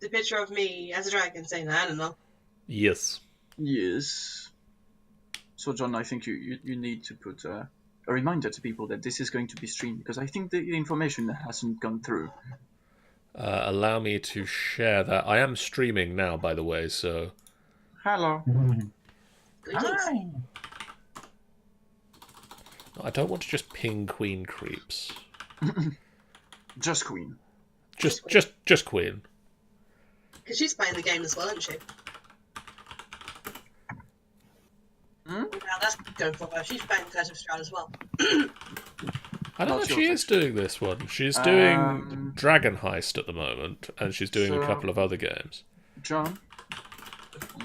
the picture of me as a dragon saying I don't know. Yes. Yes. So, John, I think you need to put a reminder to people that this is going to be streamed, because I think the information hasn't gone through. Allow me to share that. I am streaming now, by the way, so... Hello. Hi. I don't want to just ping Queen creeps. Just Queen. Just Queen. Because she's playing the game as well, isn't she? Now that's going for her. She's playing Curse of Strahd as well. I don't know if she is doing this one. She's doing Dragon Heist at the moment, and she's doing a couple of other games. John,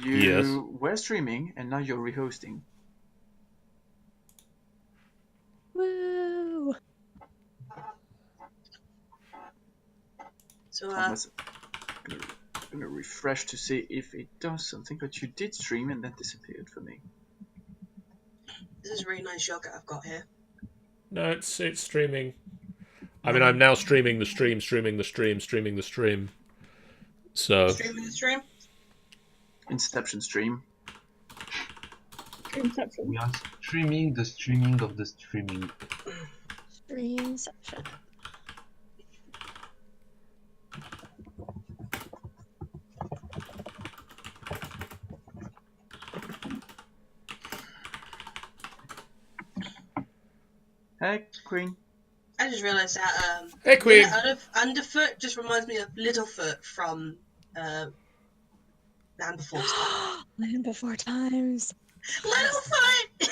you were streaming, and now you're rehosting. Woo! So, I'm gonna refresh to see if it does something, but you did stream and that disappeared for me. this is a really nice yogurt I've got here. No, it's streaming. I mean, I'm now streaming the stream. So... Streaming the stream? Inception stream. Inception. We are streaming the streaming of the streaming. Streamception. Hey, Queen. I just realised that Hey, Queen! Underfoot just reminds me of Littlefoot from Land Before Time. Land Before Times. Littlefoot!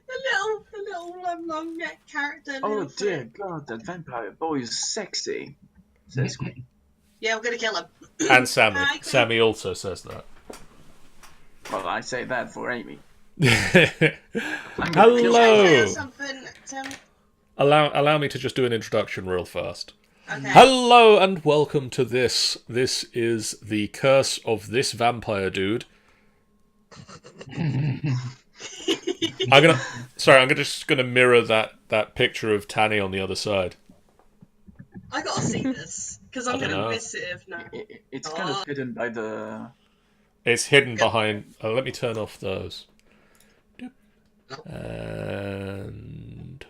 the little long neck character. Oh Littlefoot. dear God, that vampire boy is sexy. Says Queen. Yeah, we're gonna kill him. And Sammy. Hi, Queen. Sammy also says that. Well, I say that for Amy. Hello! Something, Tim? Allow me to just do an introduction real fast. Okay. Hello and welcome to this. This is the curse of this vampire dude. I'm just gonna mirror that picture of Tanny on the other side. I gotta see this because I'm I don't gonna know. miss it if not. It's kind of hidden by the... It's hidden behind... let me turn off those. And...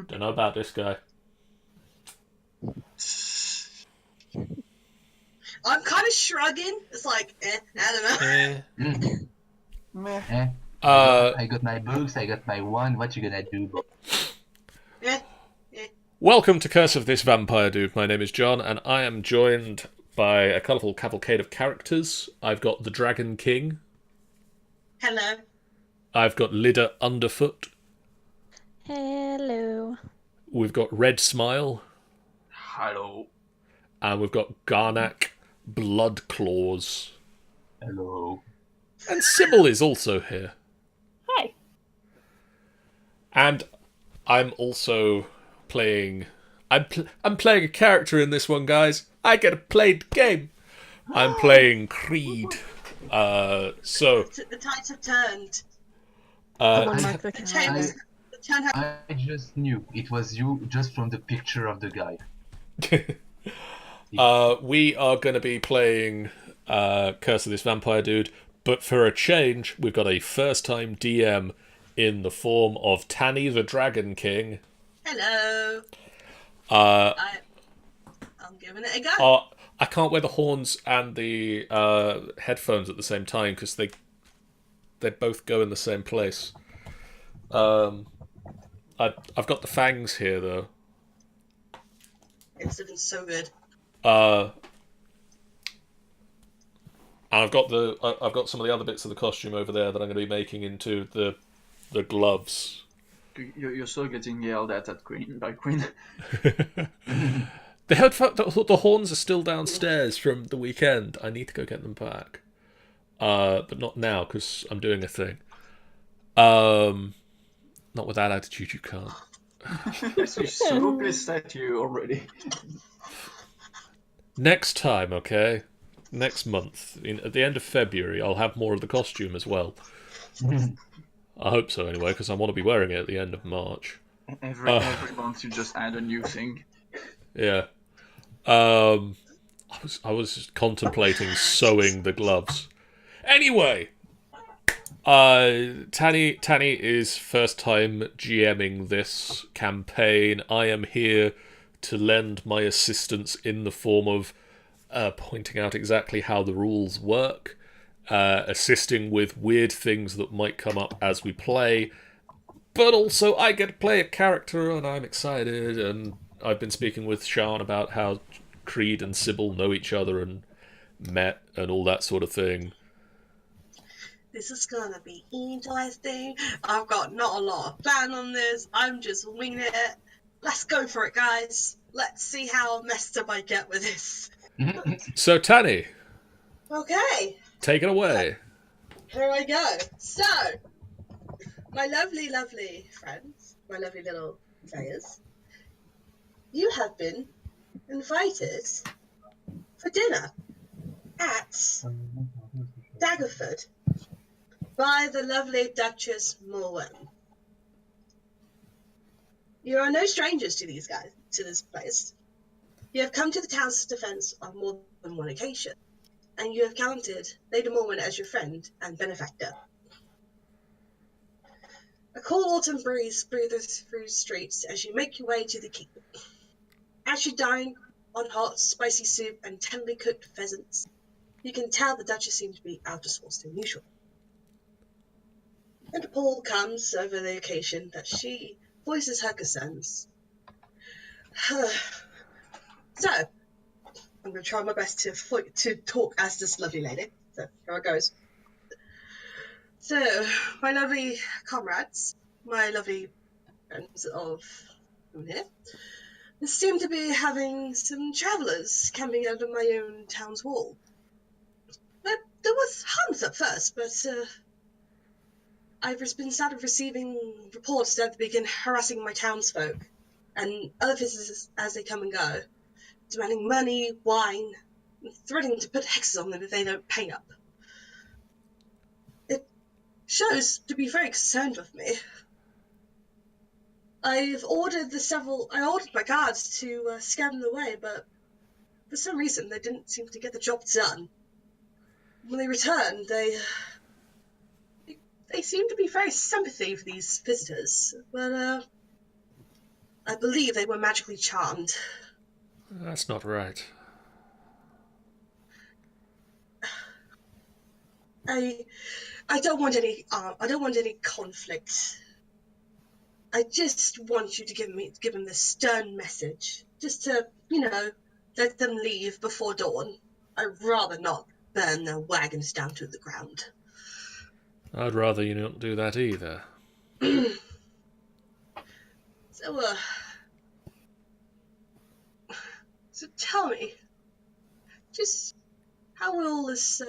Don't know about this guy. I'm kind of shrugging. It's like, I don't know. Meh. I got my books, I got my wand, what you gonna do? Welcome to Curse of this Vampire Dude. My name is John, and I am joined by a colourful cavalcade of characters. I've got the Dragon King. Hello. I've got Lidda Underfoot. Hello. We've got Red Smile. Hello. And we've got Gernak Blood Claws. Hello. And Sybil is also here. Hi. And I'm also playing... I'm playing a character in this one, guys. I get to play the game. I'm playing Creed. So... The tides have turned. Someone mark the The calendar. turn have... I just knew it was you just from the picture of the guy. we are going to be playing Curse of this Vampire Dude, but for a change, we've got a first-time DM in the form of Tanny the Dragon King. Hello. I'm giving it a go. I can't wear the horns and the headphones at the same time because they both go in the same place. I've got the fangs here though. It's looking so good. And I've got some of the other bits of the costume over there that I'm going to be making into the gloves. You're still getting yelled at Queen by Queen. The horns are still downstairs from the weekend. I need to go get them back, but not now because I'm doing a thing. Not with that attitude, you can't. She's so pissed at you already. Next time, okay? Next month, at the end of February, I'll have more of the costume as well. I hope so, anyway, because I want to be wearing it at the end of March. Every month you just add a new thing. Yeah. I was contemplating sewing the gloves. Anyway, Tanny is first time GMing this campaign. I am here to lend my assistance in the form of pointing out exactly how the rules work, assisting with weird things that might come up as we play, but also I get to play a character and I'm excited, and I've been speaking with Sean about how Creed and Sybil know each other and met and all that sort of thing. This is gonna be interesting. I've got not a lot of plan on this. I'm just winging it. Let's go for it, guys. Let's see how messed up I get with this. So, Tanny, Okay, take it away. here I go. So, my lovely, lovely friends, my lovely little players, you have been invited for dinner at Daggerford by the lovely Duchess Morwen. You are no strangers to these guys, to this place. You have come to the town's defence on more than one occasion, and you have counted Lady Morwen as your friend and benefactor. A cool autumn breeze breathes through the streets as you make your way to the keep. As you dine on hot, spicy soup and tenderly cooked pheasants, you can tell the Duchess seems to be out of sorts than usual. And a Paul comes over the occasion that she voices her concerns. So, I'm going to try my best to talk as this lovely lady. So, here it goes. So, my lovely comrades, my lovely friends of here, seem to be having some travellers camping under my own town's wall. There was harms at first, but I've been started receiving reports that they begin harassing my townsfolk and other visitors as they come and go, demanding money, wine, and threatening to put hexes on them if they don't pay up. It shows to be very concerned with me. I ordered my guards to scare them away, but for some reason they didn't seem to get the job done. When they returned, they seemed to be very sympathetic for these visitors, but I believe they were magically charmed. That's not right. I don't want any conflict. I just want you to give them this stern message, just to, let them leave before dawn. I'd rather not burn their wagons down to the ground. I'd rather you don't do that either. So tell me, just how will all this,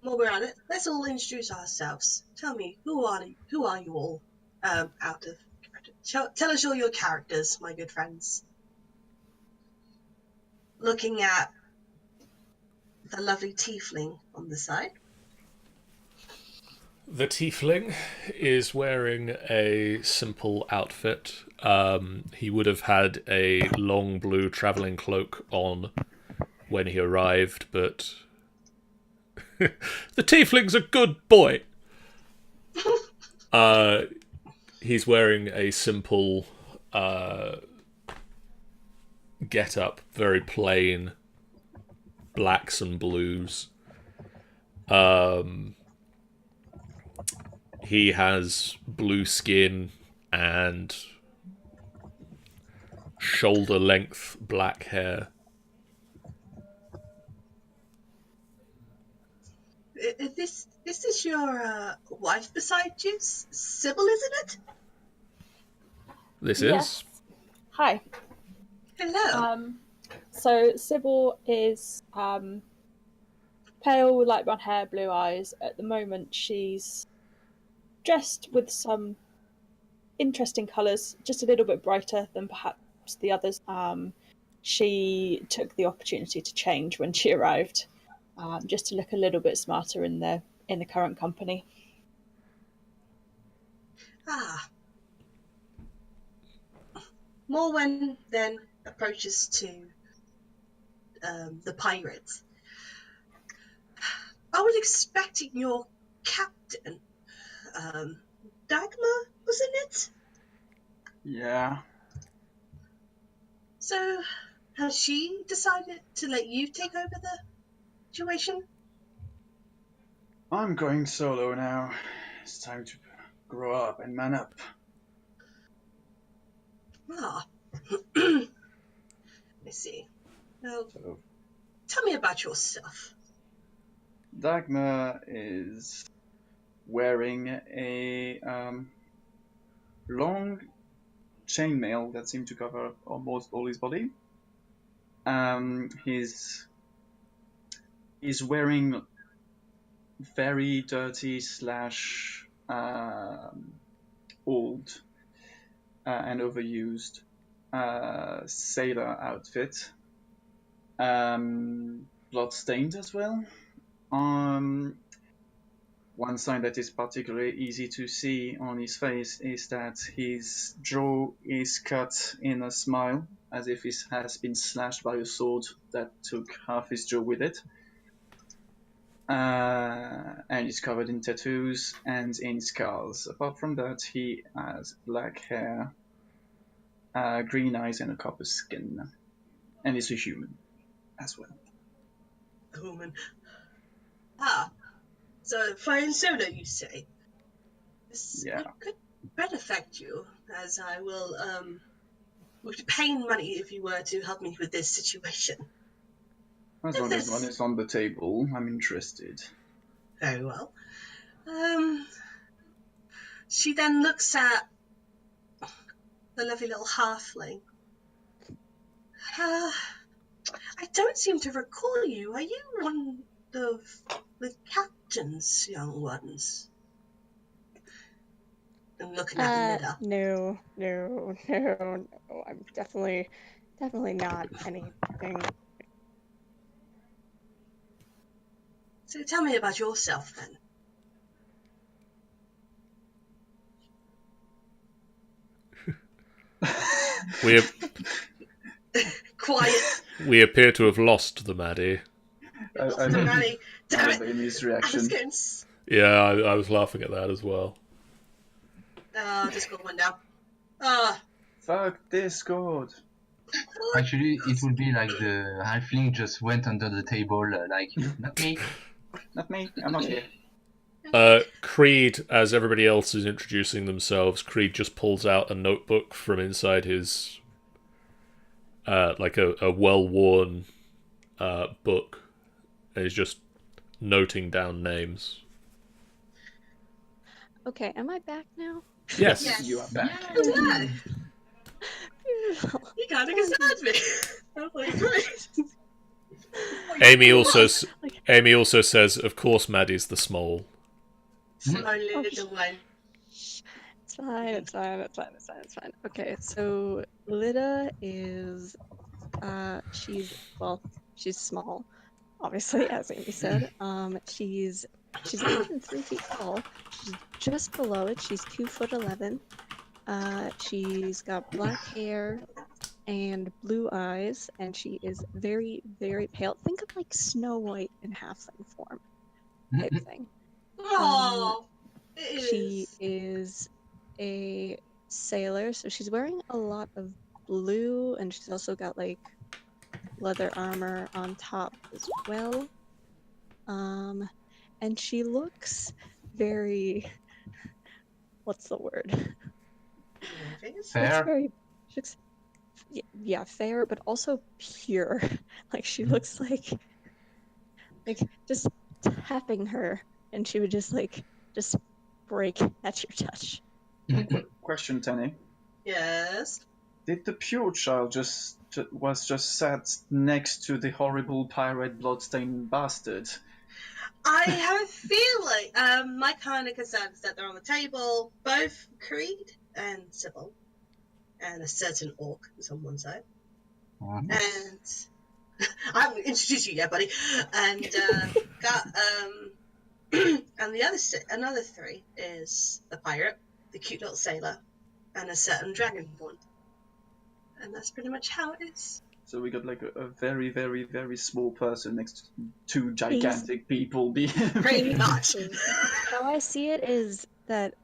while we're at it, let's all introduce ourselves. Tell me, who are you all, out of character? Tell us all your characters, my good friends. Looking at the lovely tiefling on the side. The tiefling is wearing a simple outfit. He would have had a long blue travelling cloak on when he arrived, but the tiefling's a good boy. He's wearing a simple get-up, very plain, blacks and blues. He has blue skin and shoulder-length black hair. Is this your wife beside you? Sybil, isn't it? This Yes. is? Hi. Hello. So Sybil is pale, light brown hair, blue eyes. At the moment, she's dressed with some interesting colours, just a little bit brighter than perhaps the others. She took the opportunity to change when she arrived, just to look a little bit smarter in the current company. Morwen then approaches to the pirates. I was expecting your captain, Dagmer, wasn't it? Yeah. So, has she decided to let you take over the situation? I'm going solo now. It's time to grow up and man up. Ah. Let me see. Well, So, tell me about yourself. Dagmar is wearing a long chainmail that seemed to cover almost all his body. He's wearing very dirty slash old and overused sailor outfit, bloodstained as well. One sign that is particularly easy to see on his face is that his jaw is cut in a smile, as if he has been slashed by a sword that took half his jaw with it. And he's covered in tattoos and in scars. Apart from that, he has black hair, green eyes, and a copper skin. And he's a human as well. A woman. Ah. So, flying solo, you say? This Yeah. could benefit you, as I will, would pay money if you were to help me with this situation. As long as one is on the table, I'm interested. Very well. She then looks at the lovely little halfling. I don't seem to recall you. Are you one of the captain's young ones? I'm looking at Lidda. No. I'm definitely not anything. So tell me about yourself then. Quiet. We appear to have lost the Maddie. I Maddie. Damn love it. Amy's I reaction. was getting... Yeah, I was laughing at that as well. Discord went down. Fuck Discord. Actually, it would be like the halfling just went under the table, like, not me. Not me, I'm not here. Creed, as everybody else is introducing themselves, Creed just pulls out a notebook from inside his, like a well-worn book, and he's just noting down names. Okay, am I back now? Yes. Yes. You are back. No. Beautiful. You kind of concerned me. Oh my god. Amy also says, of course Maddie's the small. Slowly little one. It's fine. Okay, so Lidda is, she's small, obviously, as Amy said. She's not even 3 feet tall. She's just below it. She's 2'11". She's got black hair and blue eyes, and she is very, very pale. Think of like Snow White in halfling form type thing. Aww. She is a sailor, so she's wearing a lot of blue, and she's also got like leather armor on top as well. And she looks very, what's the word? Fair. She looks, yeah, fair, but also pure. Like she looks like just tapping her, and she would just break at your touch. Question, Tenny. Yes. Did the pure child was just sat next to the horrible pirate bloodstained bastard? I have a feeling. My kind of concern is that they're on the table, both Creed and Sybil, and a certain orc is on one side. Mhm. And I haven't introduced you yet, buddy. And got and the another three is the pirate, the cute little sailor, and a certain dragonborn. And that's pretty much how it is. So we got like a very, very, very small person next to two gigantic people. Pretty much. How I see it is that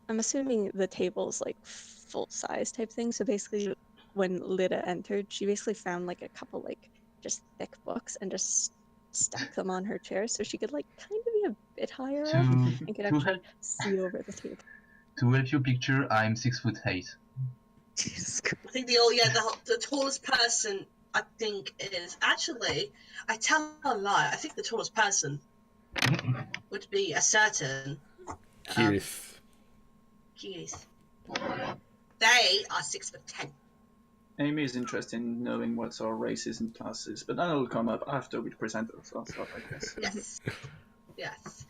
I'm assuming the table's like full size type thing. So basically, when Lidda entered, she basically found like a couple like just thick books and just stacked them on her chair so she could like kind of be a bit higher up and could To actually help see over the table. to help you picture, I'm 6'8". Jesus Christ. I think the tallest person I think is actually, I tell a lie. I think the tallest person would be a certain Kiirith. Kiirith. They are 6'10". Amy is interested in knowing what our races and classes, but that'll come up after we present ourselves, I guess. Yes. Yes.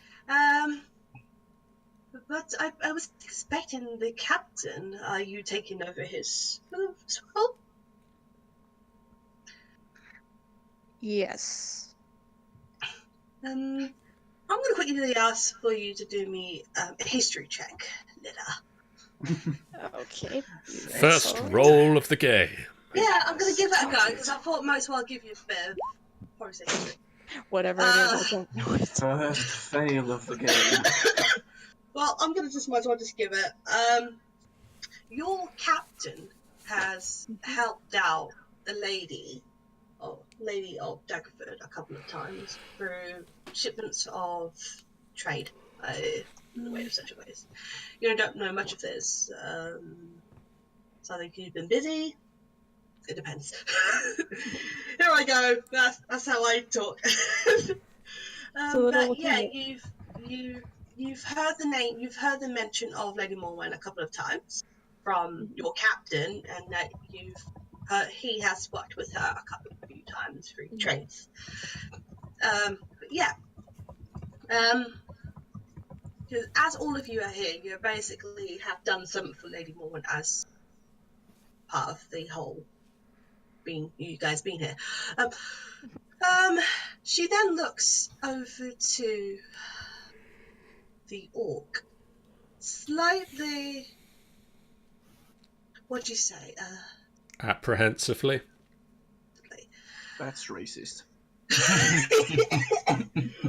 But I was expecting the captain. Are you taking over his role? Yes. I'm going to quickly ask for you to do me a history check, Lidda. Okay. First Excellent. roll of the game. Yeah, I'm going to give it a go, because I thought might as well give you a bit of process history. Whatever it is, I don't know it. First fail of the game. Well, I'm going to just might as well just give it. Your captain has helped out the Lady of Dagmerford a couple of times through shipments of trade in the way of such ways. You don't know much of this. So I think you've been busy. It depends. Here I go. That's how I talk. But yeah, you've heard the name, you've heard the mention of Lady Morwen a couple of times from your captain, and that he has worked with her a few times through trades. But yeah, because as all of you are here, you basically have done something for Lady Morwen as part of the whole you guys being here. She then looks over to the orc, slightly. What'd you say? Apprehensively. That's racist.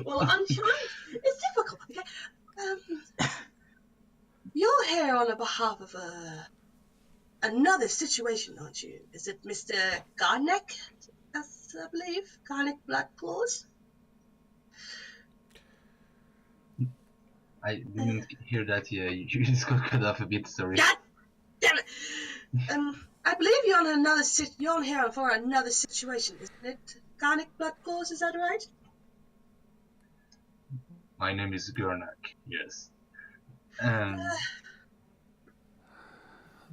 Well, I'm trying. It's difficult. Okay. You're here on the behalf of another situation, aren't you? Is it Mr. Gernak? That's, I believe, Gernak Bloodclaws. I didn't hear that. Yeah, you just got cut off a bit. Sorry. God damn it! I believe you're on here for another situation, isn't it? Gernak Bloodclaws, is that right? My name is Gernak. Yes.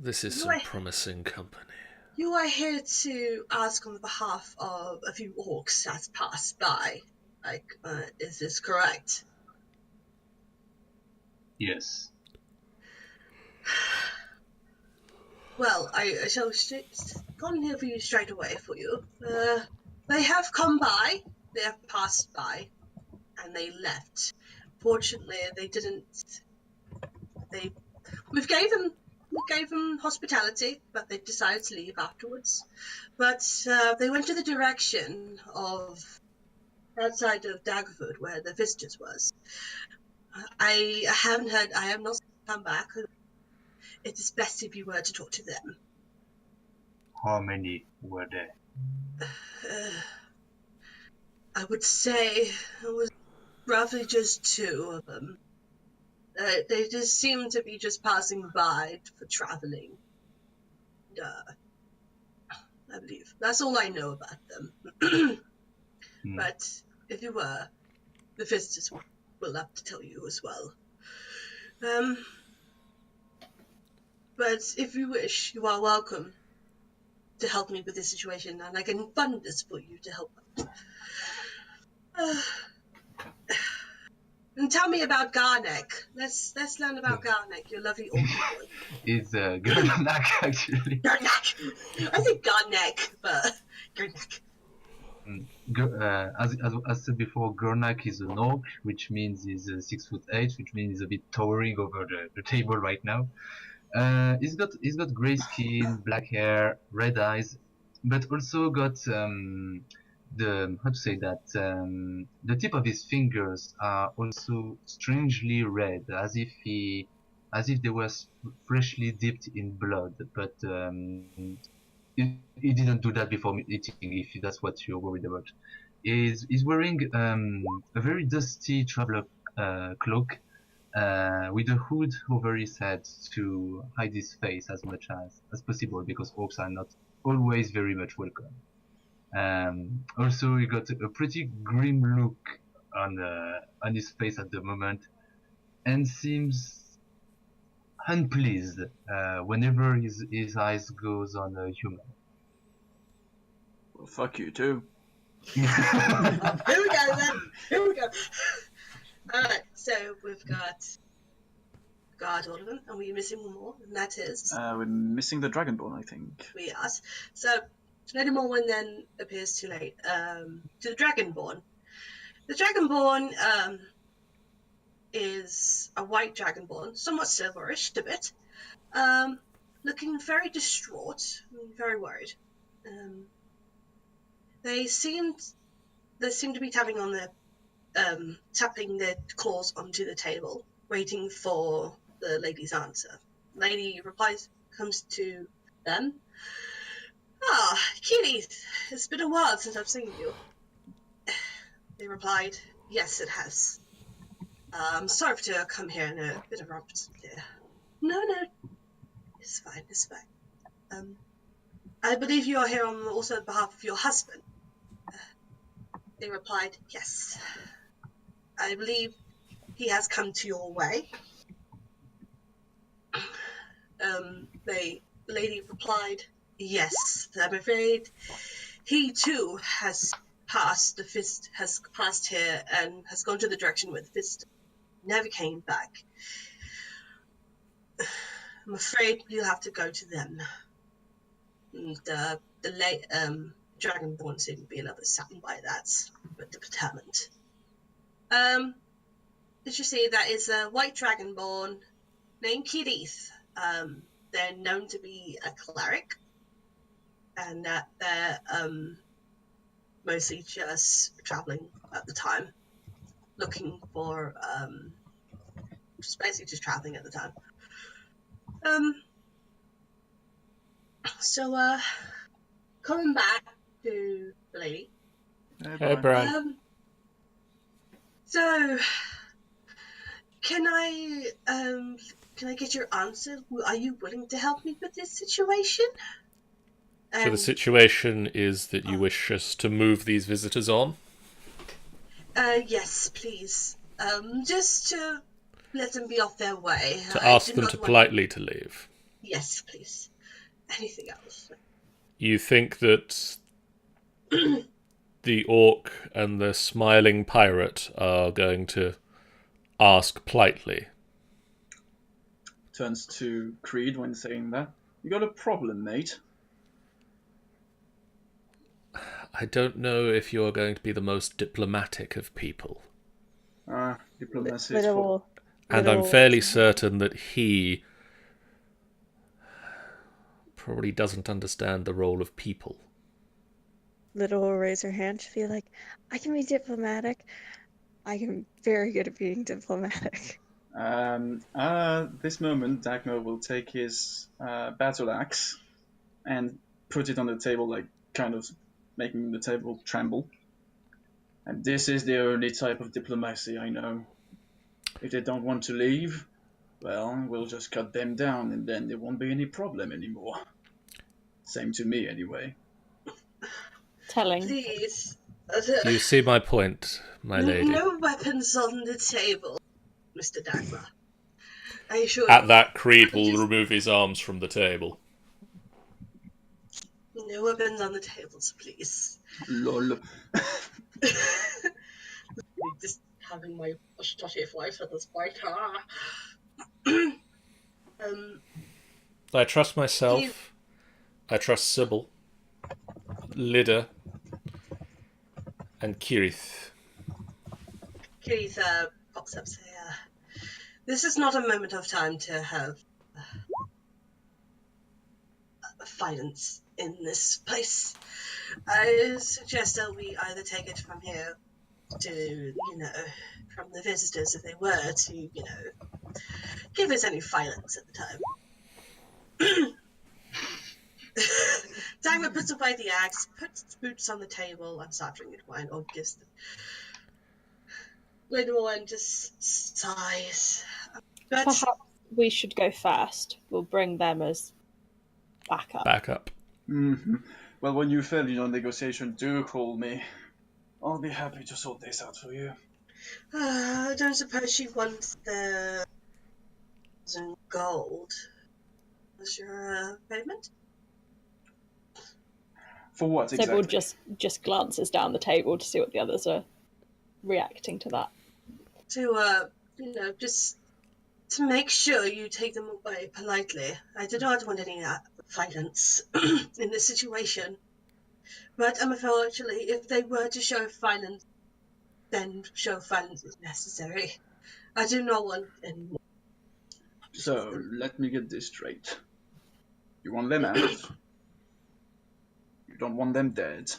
This is some promising company. You are here to ask on the behalf of a few orcs that's passed by. Is this correct? Yes. Well, I shall go on here for you straight away for you. They have come by, they have passed by, and they left. Fortunately, they didn't. We gave them hospitality, but they decided to leave afterwards. But they went to the direction of outside of Dagmerford, where the visitors was. I have not come back. It is best if you were to talk to them. How many were there? I would say it was roughly just two of them. They just seem to be just passing by for traveling. I believe that's all I know about them. But if you were, the visitors will have to tell you as well. But if you wish, you are welcome to help me with this situation, and I can fund this for you to help out. And tell me about Gernak. Let's learn about Gernak, your lovely old boy. It's Gernak actually. Gernak! I think Gernak, but Gernak. As said before, Gernak is an orc, which means he's 6'8", which means he's a bit towering over the table right now. He's got grey skin, black hair, red eyes, but also got the how to say that the tip of his fingers are also strangely red, as if they were freshly dipped in blood. But he didn't do that before eating, if that's what you're worried about. He's wearing a very dusty traveler cloak with a hood over his head to hide his face as much as possible, because orcs are not always very much welcome. Also, he got a pretty grim look on his face at the moment, and seems unpleased whenever his eyes goes on a human. Well, fuck you too. Here we go then. Here we go. Alright, so we've got all of them, and we're missing one more, and that is... We're missing the Dragonborn, I think. we asked. So, Lady Morwen then appears too late. To the Dragonborn. The Dragonborn is a white Dragonborn, somewhat silverish a bit, looking very distraught, and very worried. They seem to be tapping their claws onto the table, waiting for the lady's answer. Lady replies, comes to them. Ah, Kiirith, it's been a while since I've seen you. They replied, yes, it has. I'm sorry to come here in a bit of rumpus here. No, it's fine. I believe you are here on also behalf of your husband. They replied, yes. I believe he has come to your way. The lady replied, yes. I'm afraid he too has passed here and has gone to the direction where the fist never came back. I'm afraid you'll have to go to them. And the late Dragonborn seemed to be a little bit saddened by that, but determined. Did you see that is a white Dragonborn named Kiirith? They're known to be a cleric, and that they're mostly just traveling at the time, looking for just basically just traveling at the time. So coming back to the lady. Hey, Bran. So can I get your answer? Are you willing to help me with this situation? So the situation is that you wish us to move these visitors on? Yes, please. Just to let them be off their way. To ask them to politely to leave? Yes, please. Anything else? You think that the orc and the smiling pirate are going to ask politely? Turns to Creed when saying that. You got a problem, mate? I don't know if you're going to be the most diplomatic of people. Diplomacy is for... And I'm fairly certain that he probably doesn't understand the role of people. Lidda will raise her hand. She'll be like, I can be diplomatic. I am very good at being diplomatic. At this moment, Dagmer will take his battle axe and put it on the table, like kind of making the table tremble. And this is the only type of diplomacy I know. If they don't want to leave, well, we'll just cut them down and then there won't be any problem anymore. Same to me, anyway. Telling. Please. You see my point, my lady. No weapons on the table, Mr. Dagmer. Are you sure? At that, Creed will remove his arms from the table. No weapons on the tables, please. Lol. Just having my Scottish wife at this point. I trust myself. I trust Sybil, Lidda, and Kiirith. Kiirith pops up, say, this is not a moment of time to have violence in this place. I suggest that we either take it from here to, from the visitors if they were to, give us any violence at the time. Dagmer puts away the axe, puts boots on the table, and starts drinking wine, or gives them. Lidda just sighs. But Perhaps we should go first. We'll bring them as backup. Backup. Mm-hmm. Well, when you fail your negotiation, do call me. I'll be happy to sort this out for you. I don't suppose she wants the gold as your payment? For what exactly? Sybil just glances down the table to see what the others are reacting to that. To, just to make sure you take them away politely. I do not want any violence in this situation. But unfortunately, if they were to show violence, then show violence is necessary. I do not want any more. So, let me get this straight. You want them out. You don't want them dead.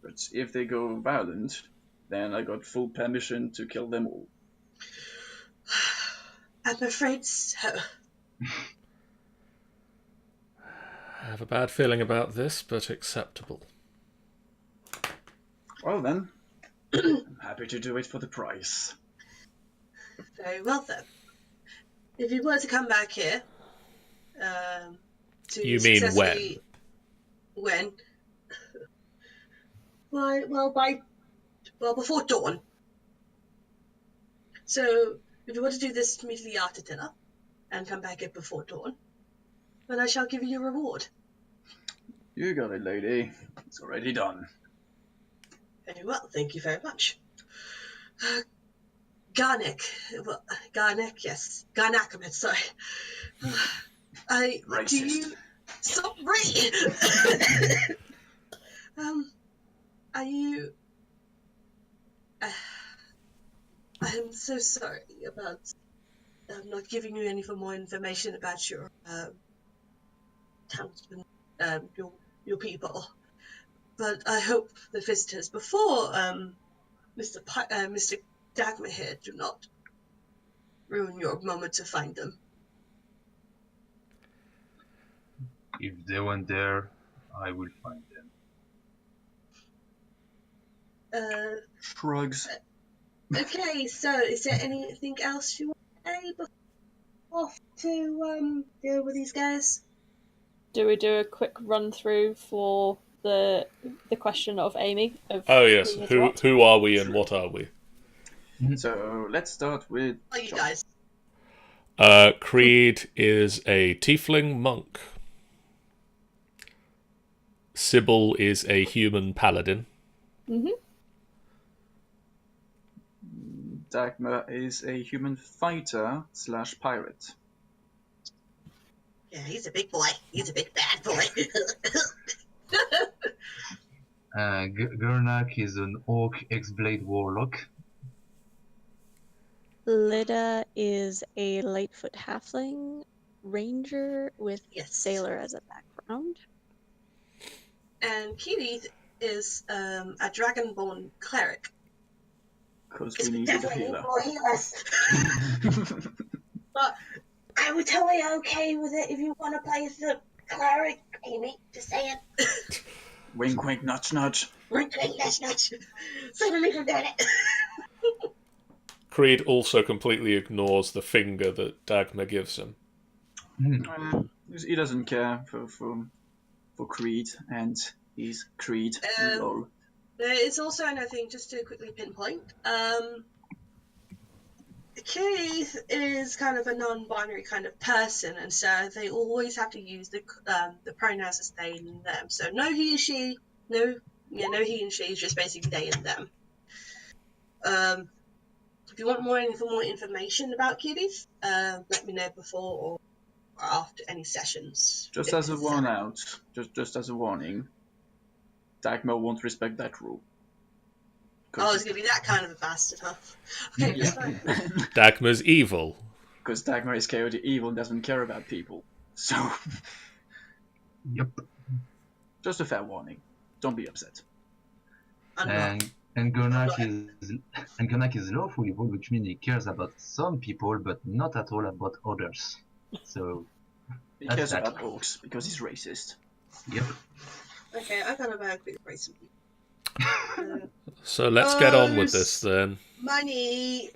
But if they go violent, then I got full permission to kill them all. I'm afraid so. I have a bad feeling about this, but acceptable. Well then, I'm happy to do it for the price. Very well then. If you were to come back here, to You mean successfully... When? Why, before dawn. So, if you want to do this immediately after dinner, and come back here before dawn, then I shall give you a reward. You got it, lady. It's already done. Very well, thank you very much. Gernak, yes. Gernak, sorry. Racist. Do you... Sorry! Are you... I'm so sorry about not giving you any more information about your townsmen, your people. But I hope the visitors before Mr. Dagmer here do not ruin your moment to find them. If they weren't there, I will find them. Shrugs. Okay, so is there anything else you want to say before to deal with these guys? Do we do a quick run through for the question of Amy? Oh yes, who are we and what are we? So let's start with Oh, you guys. Creed is a tiefling monk. Sybil is a human paladin. Mm-hmm. Dagmer is a human fighter / pirate. Yeah, he's a big boy. He's a big bad boy. Gernak is an orc X-Blade warlock. Lidda is a Lightfoot halfling ranger with sailor as a background. And Kiirith is a dragonborn cleric. Because we needed a healer. More healers. But I would totally okay with it if you want to play as the cleric, Amy. Just saying. Wink, wink, nudge, nudge. Wink, wink, nudge, nudge. Suddenly from doing it. Creed also completely ignores the finger that Dagmer gives him. He doesn't care for Creed, and he's Creed. Lol. There is also another thing, just to quickly pinpoint. Kiirith is kind of a non-binary kind of person, and so they always have to use the pronouns as they and them. So no he and she, no he and she is just basically they and them. If you want more information about Kiirith, let me know before or after any sessions. Just as a warning, Dagmer won't respect that rule. Oh, it's going to be that kind of a bastard, huh? Okay, Yeah. fine. Dagmer's evil. Because Dagmer is chaotic evil and doesn't care about people. So, Yep. Just a fair warning. Don't be upset. I'm not. And Gernak is lawful evil, which means he cares about some people, but not at all about others. So He That's cares that. about orcs because he's racist. yep. Okay, I got a bad quick race. So let's get on with this then. Money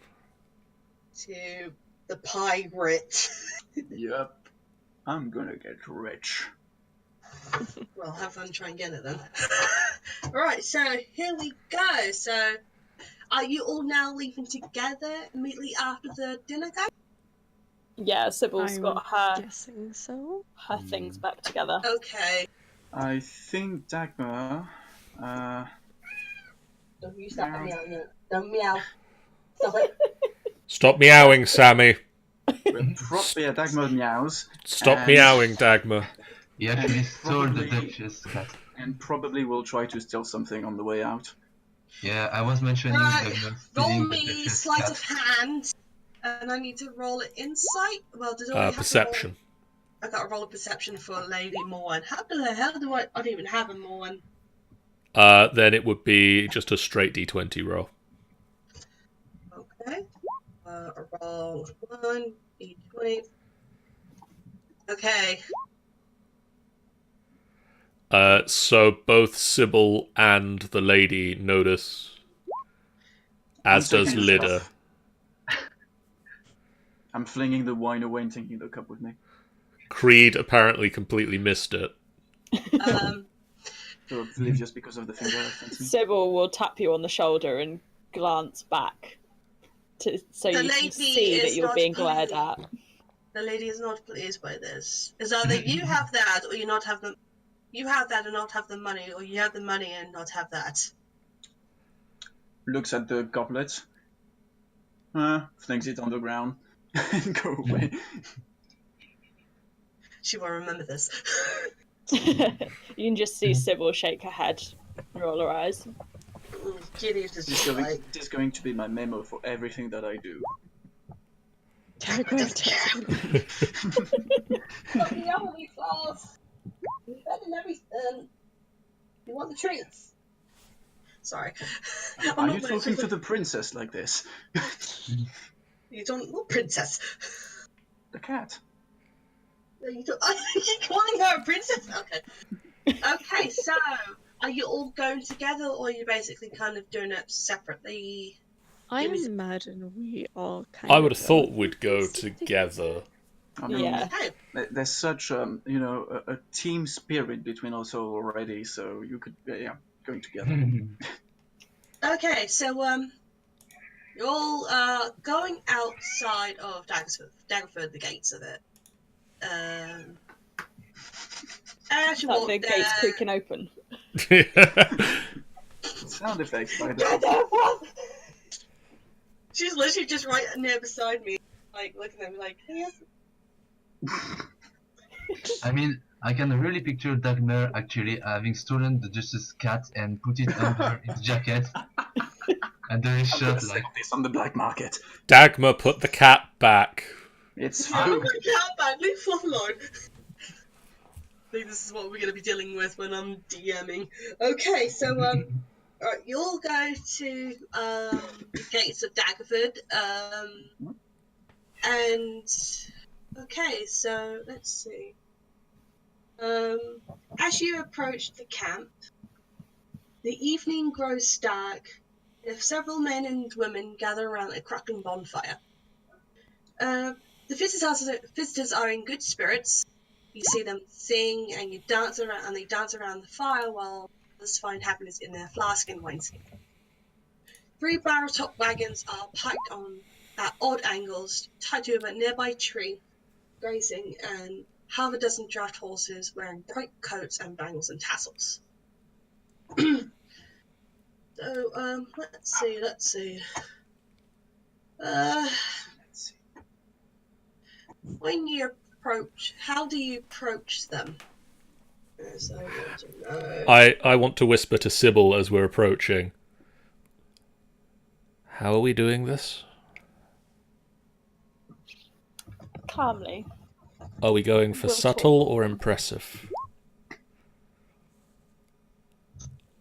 to the pirate. Yep. I'm gonna get rich. Well, have fun trying to get it then. Right, so here we go. So, are you all now leaving together immediately after the dinner, guys? Yeah, Sybil's I'm got her guessing so. things back together. Okay. I think Dagmar. Don't you stop meowing. Don't meow. Stop it. Stop meowing, Sammy. Yeah, Dagmar meows. Stop And- meowing, Dagmar. He actually stole the probably- Duchess cat. And probably will try to steal something on the way out. Yeah, I was mentioning Right, Dagmar roll stealing the me Duchess sleight cat. of hand, and I need to roll it insight. Well, did I have Perception. I got to roll a perception for Lady Morn. How the hell do I don't even have a Morn. Then it would be just a straight D20 roll. Okay. Roll 1, D20. Okay. So both Sybil and the lady notice, as I'm does taking Lidda. stuff. I'm flinging the wine away and taking the cup with me. Creed apparently completely missed it. So oblivious because of the finger I sent me. Sybil will tap you on the shoulder and glance back so The you lady can see that is you're not being glared pleased. at. The lady is not pleased by this. It's either you have that or you not have the. You have that and not have the money, or you have the money and not have that. Looks at the goblet. Flings it on the ground and go away. She will remember this. You can just see Sybil shake her head, roll her eyes. Kiirith is This just like, is going to be my memo for everything that I do. Dagmar, Dagmar. the only class. You better let me. You want the treats? Sorry. Are you talking to the princess like this? You don't. What princess? The cat. You don't. Are you calling her a princess? Okay. Okay. So, are you all going together, or are you basically kind of doing it separately? I Give me- imagine we all kind I of would have thought we'd go together. I mean, Yeah. Okay. there's such a team spirit between us all already, so you could going together. Okay. So, you're all going outside of Daggerford, the gates of it. As you Like walk the there, gates creaking open. Sound effects by the way. She's literally just right near beside me, like looking at me like, yes. I mean, I can really picture Dagmar actually having stolen the Justice cat and put it under his jacket. And there is I'm gonna shot sell like, this on the black market. Dagmar, put the cat back. It's Yeah, food. my cat back, leave Fluff alone. I think this is what we're going to be dealing with when I'm DMing. Okay, so, alright, you'll go to, the gates of Daggerford, and, okay, so, let's see. As you approach the camp, the evening grows dark, and several men and women gather around a crackling bonfire. The visitors are in good spirits. You see them sing and you dance around, and they dance around the fire while others find happiness in their flask and wineskin. 3 barrel-top wagons are parked on at odd angles, tied to a nearby tree, grazing, and half a dozen draft horses wearing bright coats and bangles and tassels. So, let's see. When you approach, how do you approach them? Yes, I want to know. I want to whisper to Sybil as we're approaching. How are we doing this? Calmly. Are we going for We'll subtle talk. or impressive?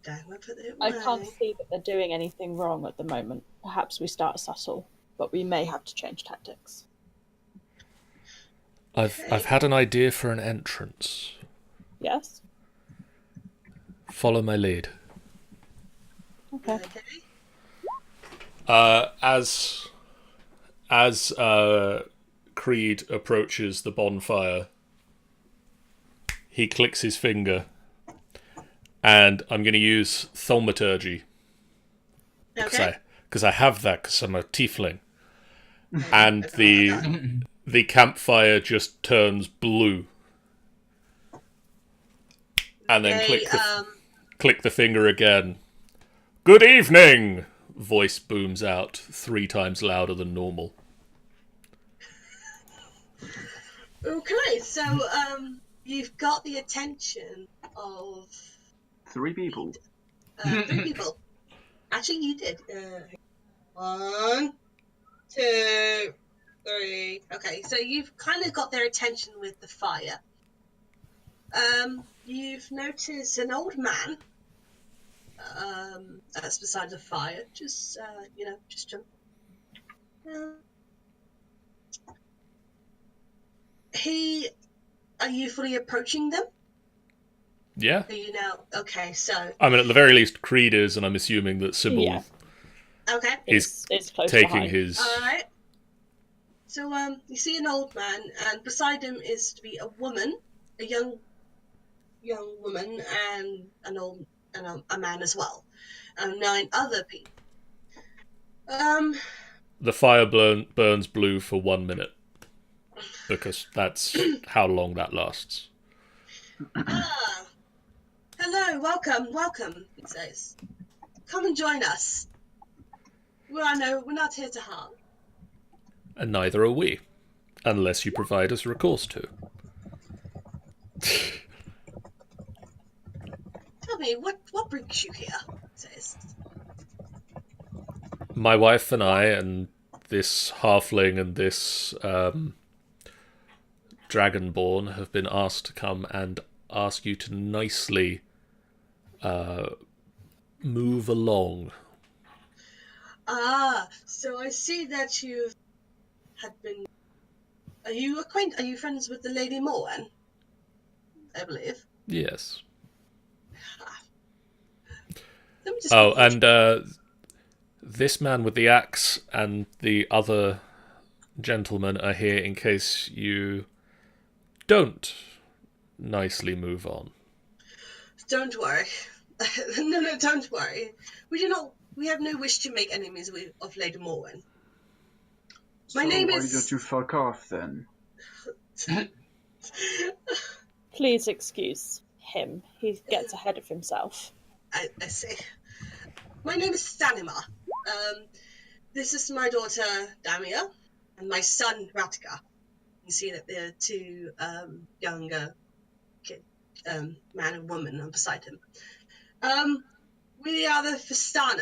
Dagmer, put it I away. can't see that they're doing anything wrong at the moment. Perhaps we start subtle, but we may have to change tactics. I've had an idea for an entrance. Yes? Follow my lead. Okay. As Creed approaches the bonfire, he clicks his finger, and I'm going to use thaumaturgy. Okay. Because I have that because I'm a tiefling. And the campfire just turns blue. And then click the finger again. Good evening! Voice booms out 3 times louder than normal. Okay, so you've got the attention of 3 people. 3 people. Actually, you did. 1, 2, 3. Okay, so you've kind of got their attention with the fire. You've noticed an old man that's beside the fire. Just jump. Are you fully approaching them? Yeah. Are you now? Okay, so. I mean, at the very least, Creed is, and I'm assuming that Sybil Okay. is close taking behind. his... Alright. So, you see an old man, and beside him is to be a woman, a young woman, and a man as well, and 9 other people. The fire burns blue for 1 minute, because that's how long that lasts. Hello, welcome, he says. Come and join us. Well, no, we're not here to harm. And neither are we, unless you provide us recourse to. Tell me, what brings you here? He says. My wife and I, and this halfling and this dragonborn have been asked to come and ask you to nicely move along. So I see that you had been. Are you friends with the Lady Morwen? I believe. Yes. Let me just and this man with the axe and the other gentlemen are here in case you don't nicely move on. Don't worry. No, don't worry. We have no wish to make enemies of Lady Morwen. My name Why is. don't you fuck off then? Please excuse him. He gets ahead of himself. I see. My name is Stanima. This is my daughter Damia and my son Ratika. You see that there are 2 younger kid, man and woman are beside him. We are the Fistani,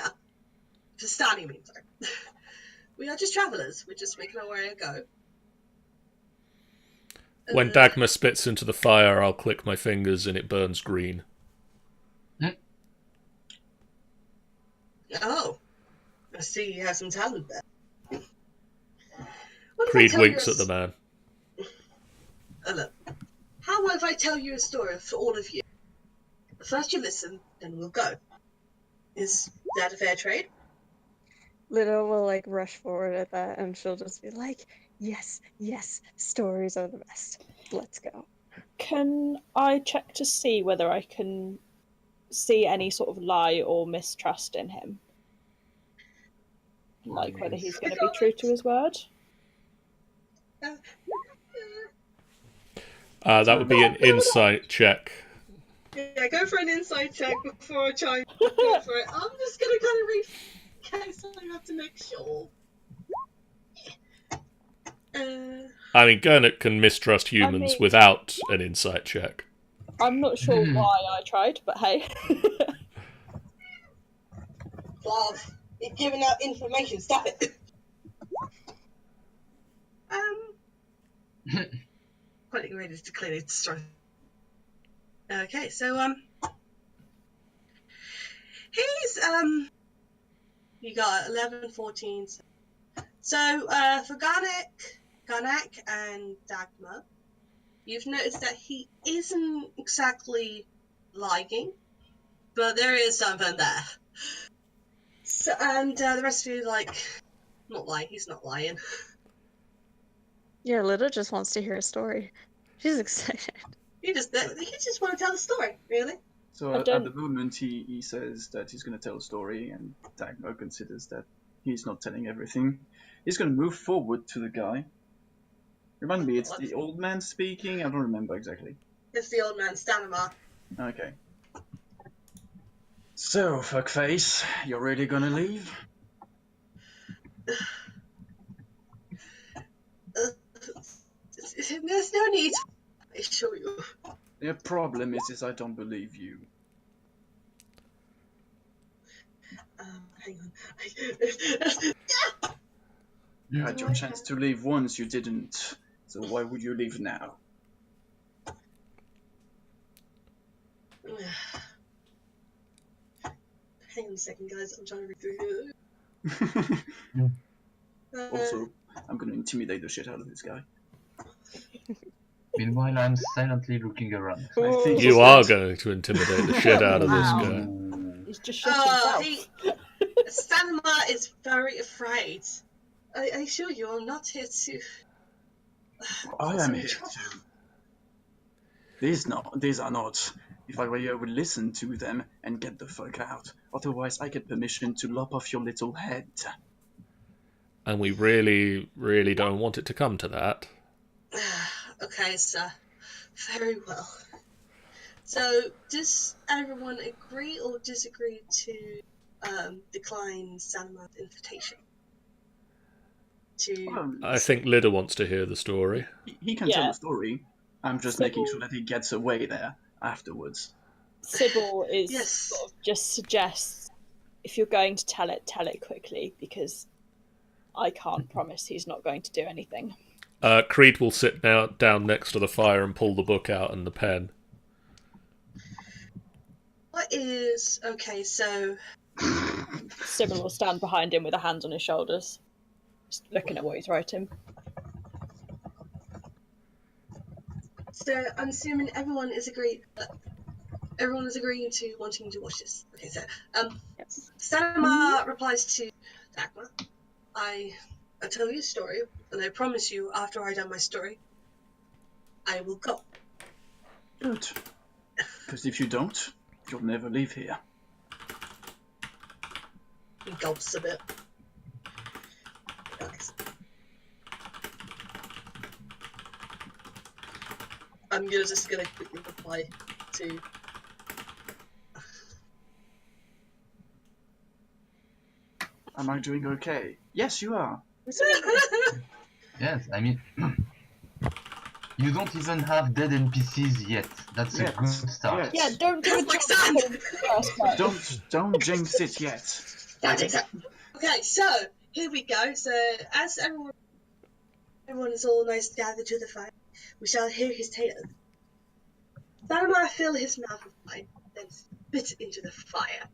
sorry. We are just travellers. We're just making our way to go. When Dagmer spits into the fire, I'll click my fingers and it burns green. Oh, I see you have some talent there. Creed winks at the man. Look, how if I tell you a story for all of you? First you listen, then we'll go. Is that a fair trade? Lidda will like rush forward at that, and she'll just be like, yes, stories are the best. Let's go. Can I check to see whether I can see any sort of lie or mistrust in him? Like whether he's going to be true to his word? That would be an insight check. Yeah, go for an insight check before I try and go for it. I'm just going to kind of read in case I have to make sure. I mean, Gernak can mistrust humans without an insight check. I'm not sure why I tried, but hey. Love, you're giving out information. Stop it. Quite ready to clearly destroy. Okay, so You got 11, 14. So for Gernak and Dagmer, you've noticed that he isn't exactly lying, but there is something there. So, and the rest of you, like, not lying. He's not lying. Yeah, Lidda just wants to hear a story. She's excited. You just want to tell a story, really. So at the moment, he says that he's going to tell a story, and Dagmar considers that he's not telling everything. He's going to move forward to the guy. Remind me, it's the old man speaking? I don't remember exactly. It's the old man, Stanimar. Okay. So, fuckface, you're really going to leave? There's no need. I assure you. The problem is I don't believe you. Hang on. You had your chance to leave once, you didn't. So why would you leave now? Hang on a second, guys. I'm trying to read through here. Also, I'm going to intimidate the shit out of this guy. Meanwhile, I'm silently looking around. I think You are going to intimidate the shit out of this Wow. guy. He's just shot himself. Stanimar is very afraid. I assure you, I'm not here to. I am here too. These are not. If I were you, I would listen to them and get the fuck out. Otherwise, I get permission to lop off your little head. And we really, really don't want it to come to that. Okay, sir. Very well. So, does everyone agree or disagree to decline Stanimar's invitation? I think Lidda wants to hear the story. He can tell the story. I'm just making sure that he gets away there afterwards. Sybil is sort of just suggests, if you're going to tell it quickly, because I can't promise he's not going to do anything. Creed will sit down next to the fire and pull the book out and the pen. Okay, so... Sybil will stand behind him with her hands on his shoulders, just looking at what he's writing. So, I'm assuming everyone is agreeing to wanting to watch this. Okay, so, Stanimar replies to Dagmar. I'll tell you a story, and I promise you, after I done my story, I will go. Good. Because if you don't, you'll never leave here. He gulps a bit. Nice. I'm just gonna quickly reply to... Am I doing okay? Yes, you are. Yes, I mean, you don't even have dead NPCs yet. That's a good start. Yeah, don't do it. Don't jinx it yet. Okay, so here we go. So as everyone is all nice gathered to the fire, we shall hear his tale. Stanimar filled his mouth with wine, then spit into the fire.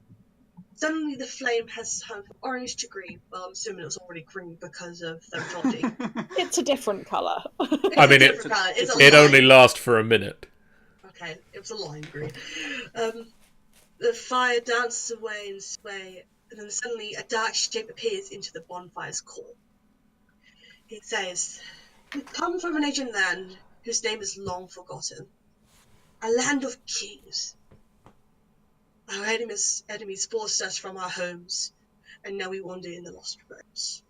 Suddenly the flame has turned from orange to green. Well, I'm assuming it was already green because of the mythology. It's a different colour. I mean, it only lasts for a minute. Okay, it was a lime green. The fire dances away and sway, and then suddenly a dark shape appears into the bonfire's core. He says, "We come from an ancient land whose name is long forgotten. A land of kings. Our enemies forced us from our homes, and now we wander in the lost roads."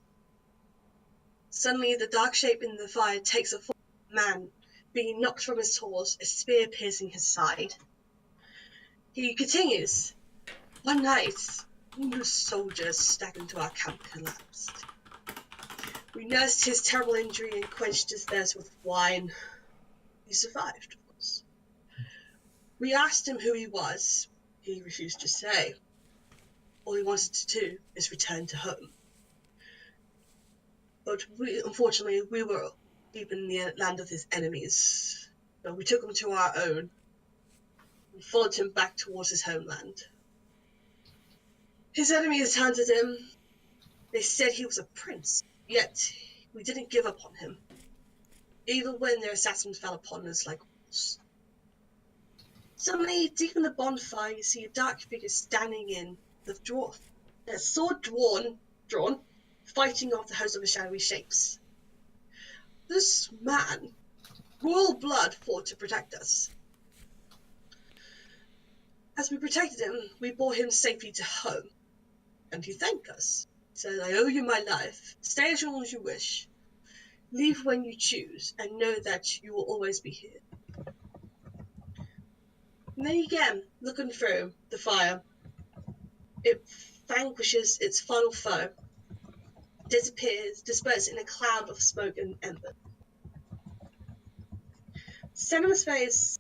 Suddenly, the dark shape in the fire takes a form of a man, being knocked from his horse, a spear piercing his side. He continues, "One night, numerous soldiers stacked into our camp collapsed. We nursed his terrible injury and quenched his thirst with wine. He survived, of course. We asked him who he was. He refused to say. All he wanted to do is return to home. But unfortunately, we were deep in the land of his enemies. So we took him to our own and followed him back towards his homeland. His enemies hunted him. They said he was a prince, yet we didn't give up on him, even when their assassins fell upon us like wolves. Suddenly, deep in the bonfire, you see a dark figure standing in the dwarf, their sword drawn, fighting off the host of the shadowy shapes. This man, royal blood, fought to protect us. As we protected him, we bore him safely to home, and he thanked us. He said, "I owe you my life. Stay as long as you wish. Leave when you choose, and know that you will always be here." And then again, looking through the fire, it vanquishes its final foe, disperses in a cloud of smoke and ember. Cinema's face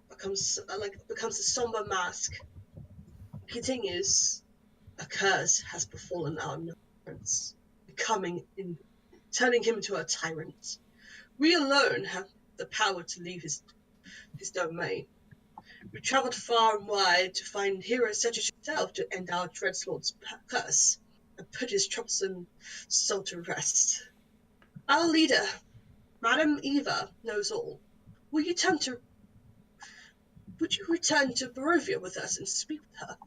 becomes a somber mask. Continues, "A curse has befallen our prince, turning him into a tyrant. We alone have the power to leave his domain. We travelled far and wide to find heroes such as yourself to end our Dreadslord's curse and put his troublesome soul to rest. Our leader, Madame Eva, knows all. Would you return to Barovia with us and speak with her?"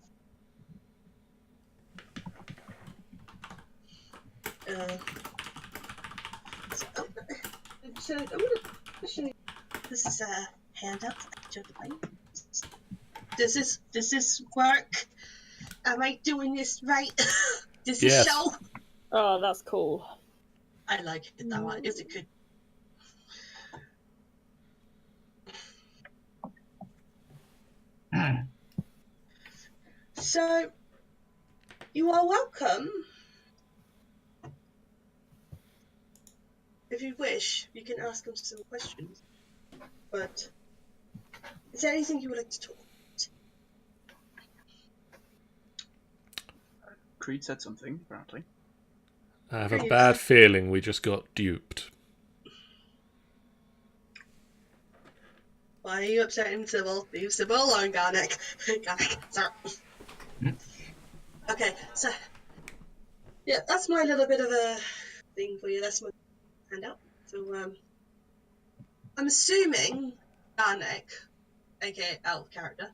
So I'm going to show you. This is a handout. Does this work? Am I doing this right? Does this show? Oh, that's cool. I like it that way. Is it good? So, you are welcome. If you wish, you can ask him some questions. But, is there anything you would like to talk about? Creed said something, apparently. I have a bad feeling we just got duped. Why are you upsetting Sybil? Leave Sybil alone, Gernak. Gernak, sorry. Okay, so, yeah, that's my little bit of a thing for you. That's my handout. So, I'm assuming Gernak, aka Elf character,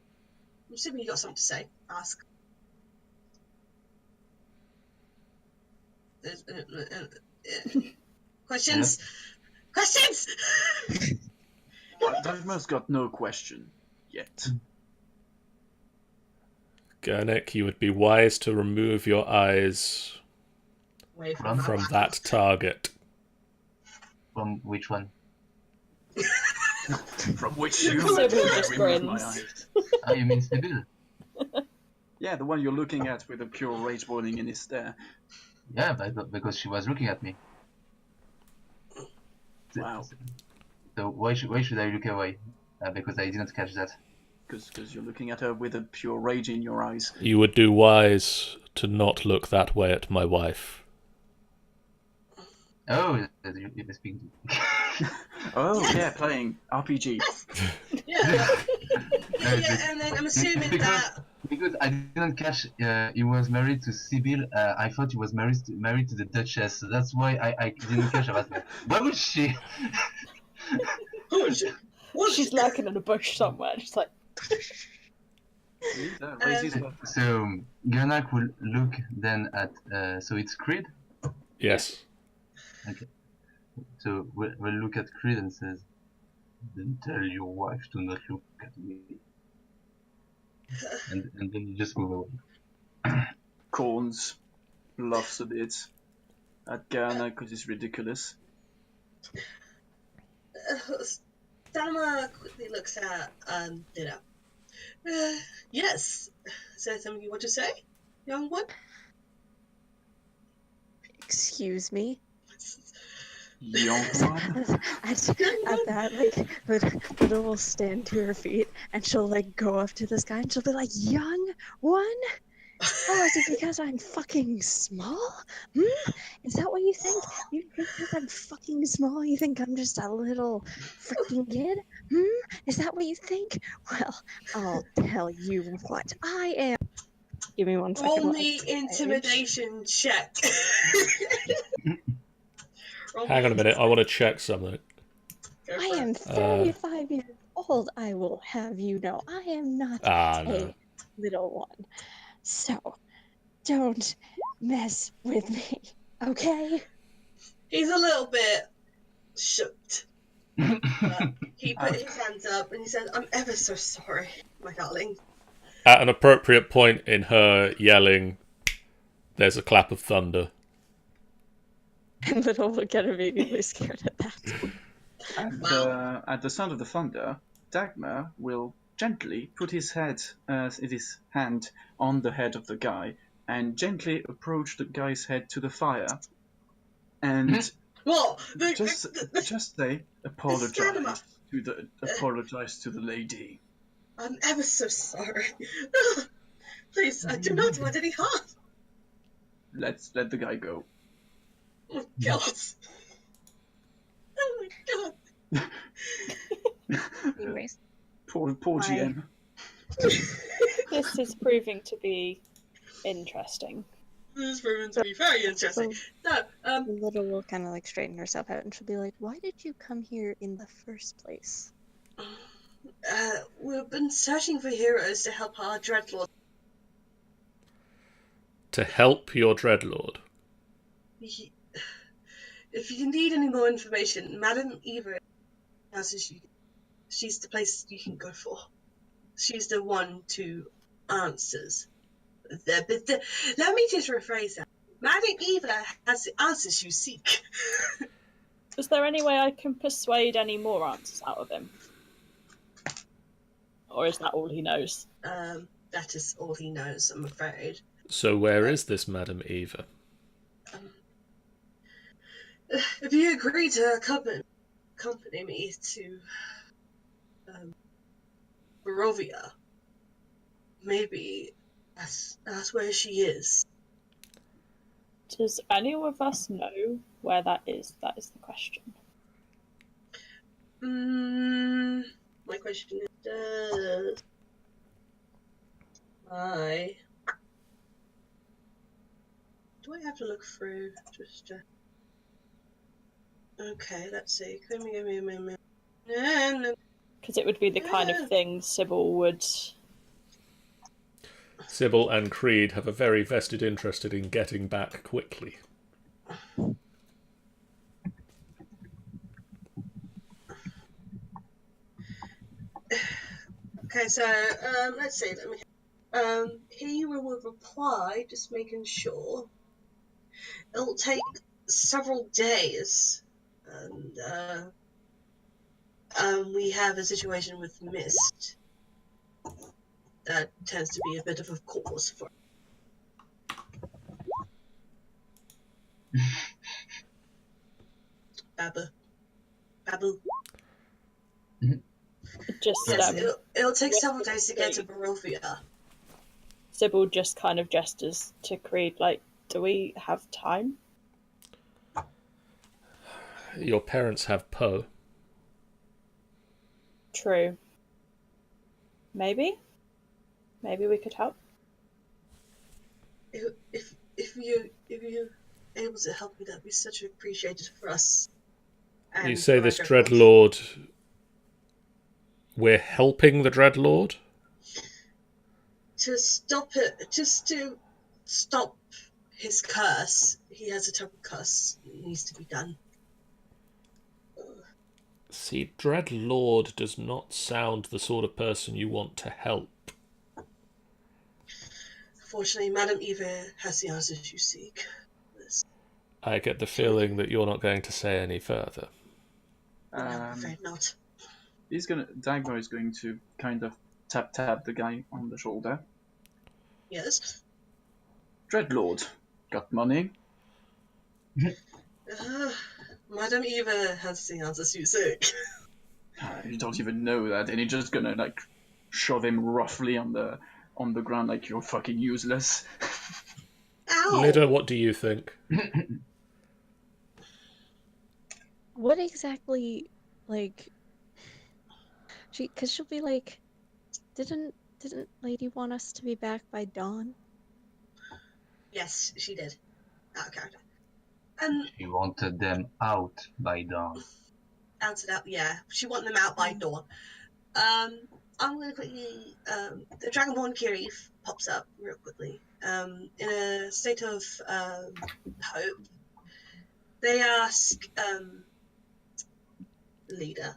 I'm assuming you got something to say. Ask. Questions? Questions? Dagmer's got no question yet. Gernak, you would be wise to remove your eyes Away from that target. From which one? From which you Sybil just remove my grins. eyes. Oh, you mean Sybil? Yeah, the one you're looking at with a pure rage burning in his stare. Yeah, but because she was looking at me. Wow. So why should I look away? Because I didn't catch that. Because you're looking at her with a pure rage in your eyes. You would do wise to not look that way at my wife. Oh, you're speaking. Oh, yeah, playing RPG. Yeah. And then I'm assuming because I didn't catch he was married to Sybil. I thought he was married to the Duchess. So that's why I didn't catch. I was like, where was she? Who is it? She's lurking in a bush somewhere, just like. So Gernak will look then at. So it's Creed. Yes. Okay. So we'll look at Creed and says, "Then tell your wife to not look at me." And then you just move away. Corns laughs a bit at Gernak because it's ridiculous. Dagmer quickly looks at Lidda. Yes. Is there something you want to say, young one? Excuse me? Young one? At that, like, Lidda will stand to her feet and she'll, like, go up to this guy and she'll be like, "Young one? Oh, is it because I'm fucking small? Is that what you think? You think because I'm fucking small, you think I'm just a little freaking kid? Is that what you think? Well, I'll tell you what I am." Give me 1 second. Roll while I me switch page. intimidation check. Roll Hang me on a minute, I want to check something. Go I for am it. 35 years old, I will have you know. I am not No. a little one. So, don't mess with me, okay? He's a little bit shooked. But he put his hands up and he said, I'm ever so sorry, my darling. At an appropriate point in her yelling, there's a clap of thunder. And Little will get immediately scared at that. At the sound of the thunder, Dagmer will gently put his hand on the head of the guy and gently approach the guy's head to the fire and What? just say Scanner. apologize to the lady. I'm ever so sorry. Please, I do not want any harm. Let's let the guy go. Oh, God. Oh, my God. Anyways. Poor Hi. GM. This is proving to be interesting. This is proving to be very interesting. So, Little will kind of like straighten herself out and she'll be like, why did you come here in the first place? we've been searching for heroes to help our dreadlord. To help your dreadlord. If you need any more information, Madam Eva she's the place you can go for. She's the one to answers. Let me just rephrase that. Madam Eva has the answers you seek. Is there any way I can persuade any more answers out of him? Or is that all he knows? That is all he knows, I'm afraid. So where is this Madam Eva? If you agree to accompany me to Barovia, maybe that's where she is. Does any of us know where that is? That is the question. My question is, does do I have to look through just okay, let's see. Because it would be the kind of thing Sybil would... Sybil and Creed have a very vested interest in getting back quickly. Okay, so let's see. He will reply, just making sure. It'll take several days, and we have a situation with mist that tends to be a bit of a cause for. Babu. Just Yes, it'll take several days to get to Barovia. Sybil just kind of gestures to Creed, like, do we have time? Your parents have Poe. True. Maybe we could help. If you're able to help me, that'd be such appreciated for us. And You say for this our dreadlord... We're helping the dreadlord? to stop it, just to stop his curse. He has a terrible curse. It needs to be done. See, dreadlord does not sound the sort of person you want to help. Fortunately, Madam Eva has the answers you seek. I get the feeling that you're not going to say any further. No, I'm afraid not. Dagmar is going to kind of tap the guy on the shoulder. Yes. Dreadlord, got money? Madam Eva has the answers you seek. You don't even know that, and he's just gonna like shove him roughly on the ground like you're fucking useless. Ow! Lidda, what do you think? What exactly, like, she'll be like, didn't Lady want us to be back by dawn? Yes, she did. Out of character. She wanted them out by dawn. Answered out. Yeah, she wanted them out by dawn. I'm gonna quickly. The Dragonborn Kiirith pops up real quickly. In a state of hope, they ask Lidda,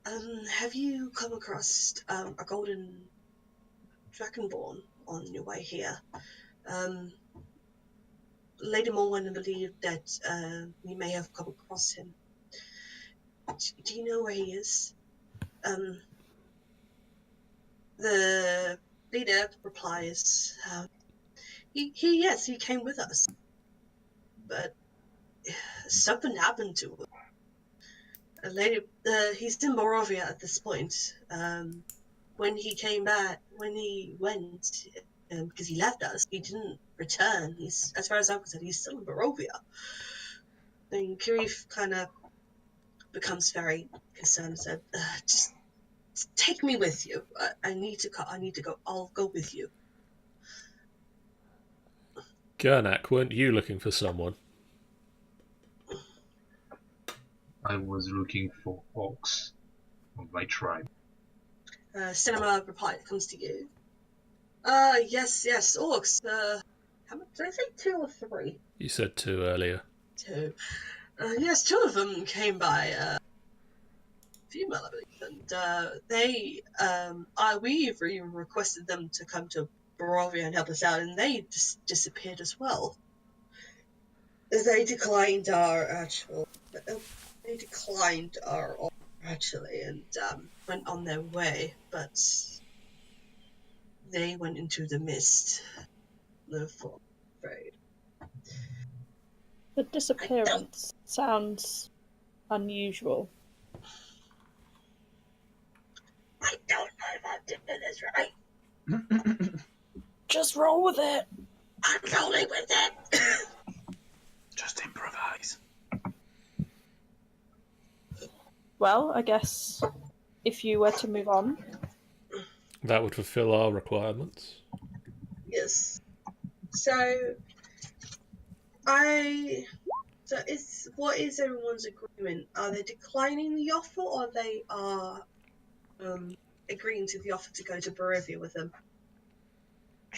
have you come across a golden Dragonborn on your way here? Lady Morwen believed that you may have come across him. Do you know where he is? The leader replies, yes, he came with us, but something happened to him. He's in Barovia at this point. When he went, because he left us, he didn't return. He's, as far as I'm concerned, he's still in Barovia. And Kiirith kind of becomes very concerned and said, just take me with you. I need to go. I'll go with you. Gernak, weren't you looking for someone? I was looking for orcs of my tribe. Cinema reply comes to you. Yes, orcs. How much did I say? 2 or 3? You said 2 earlier. 2. Yes, 2 of them came by. Female, I believe, and we've even requested them to come to Barovia and help us out, and they just disappeared as well. They declined our offer, actually, and went on their way, but they went into the mist. Therefore, afraid. The disappearance sounds unusual. I don't know if I'm doing this right. Just roll with it. I'm rolling with it. Just improvise. Well, I guess if you were to move on. That would fulfill our requirements. Yes. So what is everyone's agreement? Are they declining the offer, or they are agreeing to the offer to go to Barovia with them? I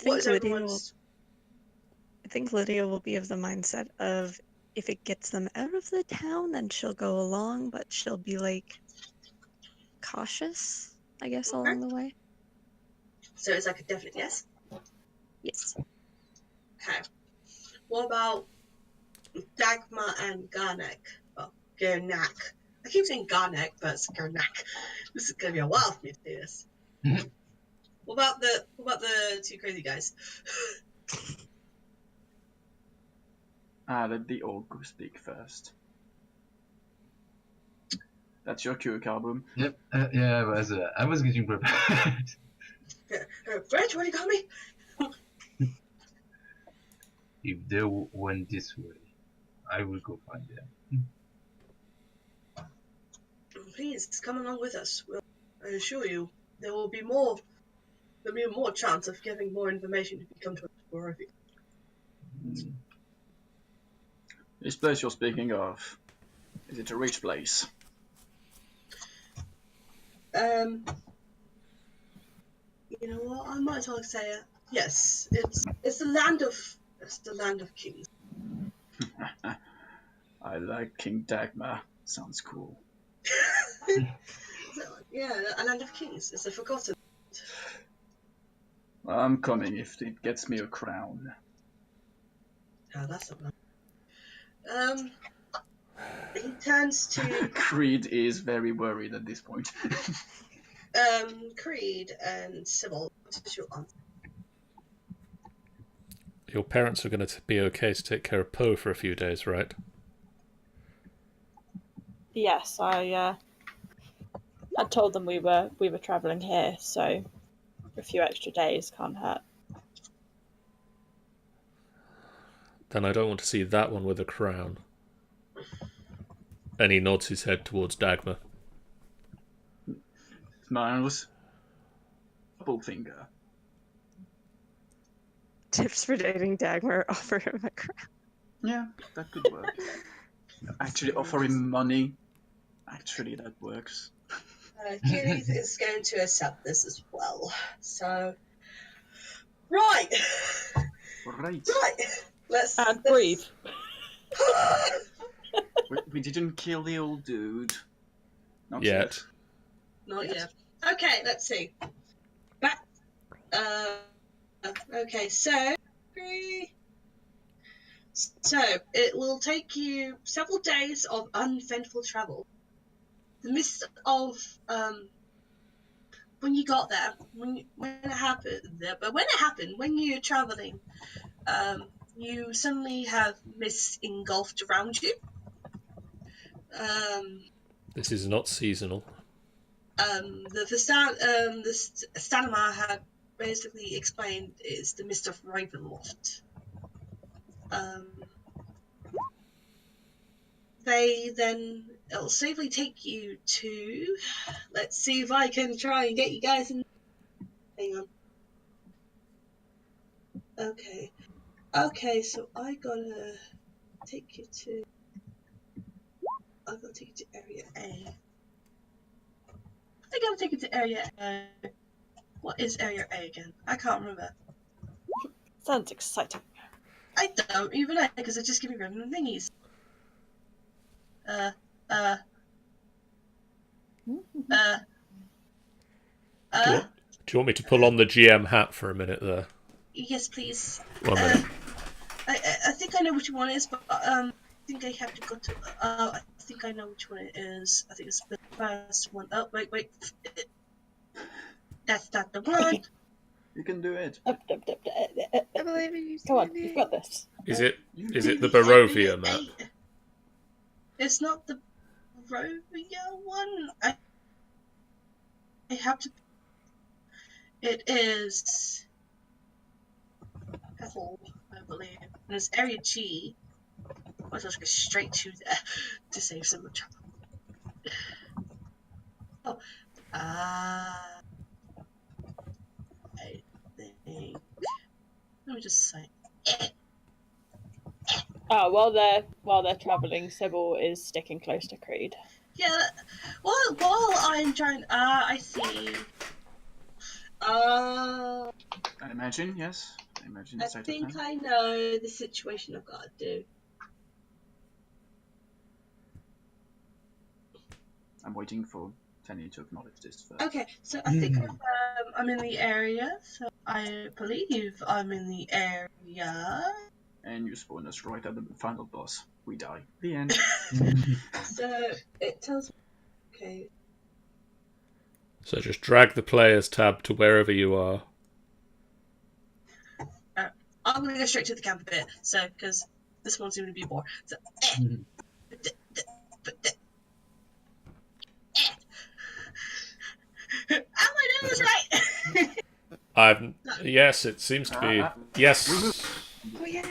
think Lydia will be of the mindset of, if it gets them out of the town, then she'll go along, but she'll be like cautious, I guess, along the way. So it's like a definite yes? Yes. Okay. What about Dagmer and Gernak? Well, Gernak. I keep saying Gernak, but it's Gernak. This is gonna be a while for me to do this. What about the 2 crazy guys? Let the orc speak first. That's your cue, Carbon. Yep. Yeah, I was getting prepared. French, what do you call me? If they went this way, I will go find them. Please come along with us. I assure you, there will be more. There'll be more chance of getting more information if you come to Barovia. This place you're speaking of, is it a rich place? You know what? I might as well say it. Yes, it's the land of kings. I like King Dagmer. Sounds cool. So, yeah, a land of kings. It's a forgotten. I'm coming if it gets me a crown. Oh, that's not bad. He turns to Creed is very worried at this point. Creed and Sybil. What's your answer? Your parents are going to be okay to take care of Poe for a few days, right? Yes, I had told them we were travelling here, so a few extra days can't hurt. Then I don't want to see that one with a crown. And he nods his head towards Dagmer. Smiles. Double finger. tips for dating Dagmer, offer him a crown. Yeah, that could work. Actually, offer him money. Actually, that works. Kiirith is going to accept this as well. So, right. Right. Let's breathe. We didn't kill the old dude. Not Yet. Not yet. Okay, let's see. Back. Okay, so it will take you several days of uneventful travel. The midst of when you got there, when it happened, when you're traveling, you suddenly have mist engulfed around you. This is not seasonal. The Stanimar had basically explained is the mist of Ravenloft. It'll safely take you to. Let's see if I can try and get you guys in. Hang on. Okay, so I gotta take you to. Area A. I gotta take you to Area A. What is Area A again? I can't remember. Sounds exciting. I don't even know because it just give me random thingies. Do you want me to pull on the GM hat for a minute there? Yes, please. 1 minute. I think I know which one it is, but I think I have to go to. I think I know which one it is. I think it's the first one. Oh, wait. That's not the one. You can do it. I believe in you. Come on, you've got this. Is it the Barovia map? It's not the Barovia one. I have to. It is. Hell, I believe. And it's Area G. I'll just go straight to there to save some trouble. Oh. I think. Let me just say. While they're travelling, Sybil is sticking close to Creed. Yeah. While I'm trying. I see. I imagine, yes. I think I know the situation I've got to do. I'm waiting for Tenny to acknowledge this first. Okay, so I think I'm in the area, so I believe I'm in the area. And you spawn us right at the final boss. We die. The end. So it tells me. Okay. So just drag the players tab to wherever you are. I'm going to go straight to the camp a bit, so because this one's going to be more. So, am I doing this right? Yes, it seems to be. Yes. Oh yeah.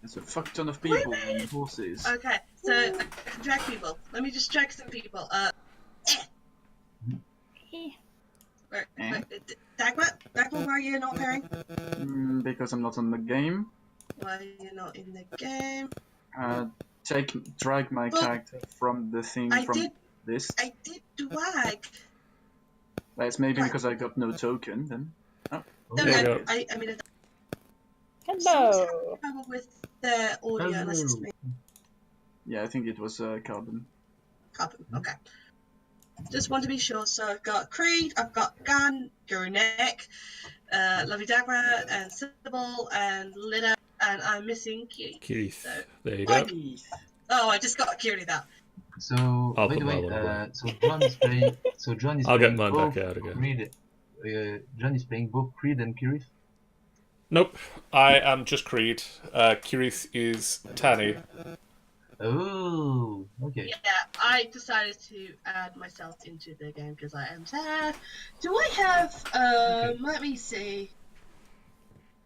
There's a fuck ton of people and horses. Okay, so I can drag people. Let me just drag some people. Dagmer, why are you not pairing? Because I'm not on the game. Why are you not in the game? Drag my character from the thing this. I did drag. That's maybe because I got no token then. Oh. No, I mean. Hello. Trouble with the audio, unless it's me. Yeah, I think it was Carbon. Okay. Just want to be sure. So I've got Creed, I've got Gernak, Lovely Dagmer, and Sybil, and Lidda, and I'm missing Kiirith. So, there you go. Oh, I just got Kiirith out. So, by the way, so John is playing. So John is I'll playing get mine both back out again. Creed. John is playing both Creed and Kiirith. Nope, I am just Creed. Kiirith is Tanny. Oh, okay. Yeah, I decided to add myself into the game because I am sad. Do I have, let me see.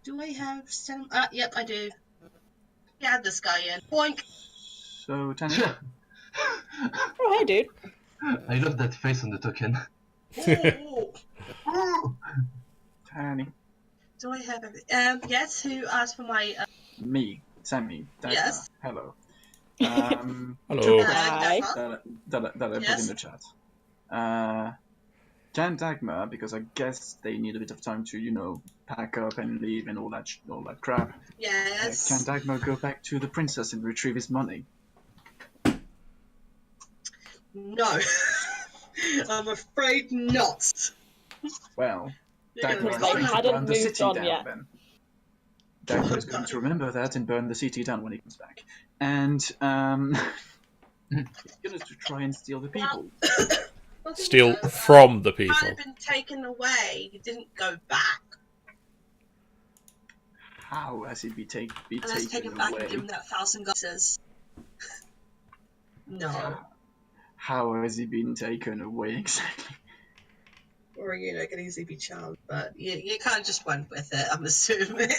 Do I have some, yep, I do. Yeah, add this guy in. Boink! So, Tanny? Oh, hi, dude. I love that face on the token. Ooh. Tanny. Do I have everything? Yes. Who asked for my? Me, Sammy, Dagmer. Yes. Hello. Hello. Two Hi. questions that I put in Yes. the chat. Can Dagmer, because I guess they need a bit of time to, pack up and leave and all that crap. Yes. Can Dagmer go back to the princess and retrieve his money? No. I'm afraid not. Well, You're gonna Dagmer Because is they going to hadn't burn the moved city on down yet. then. Dagmer is going to remember that and burn the city down when he comes back. And he's going to try and steal the people. Well, Steal from the people. Had been taken away. He didn't go back. How has he be And let's take taken him back away? and give him that 1,000 goddesses. No. How has he been taken away exactly? Or, can easily be charmed, but you kind of just went with it, I'm assuming.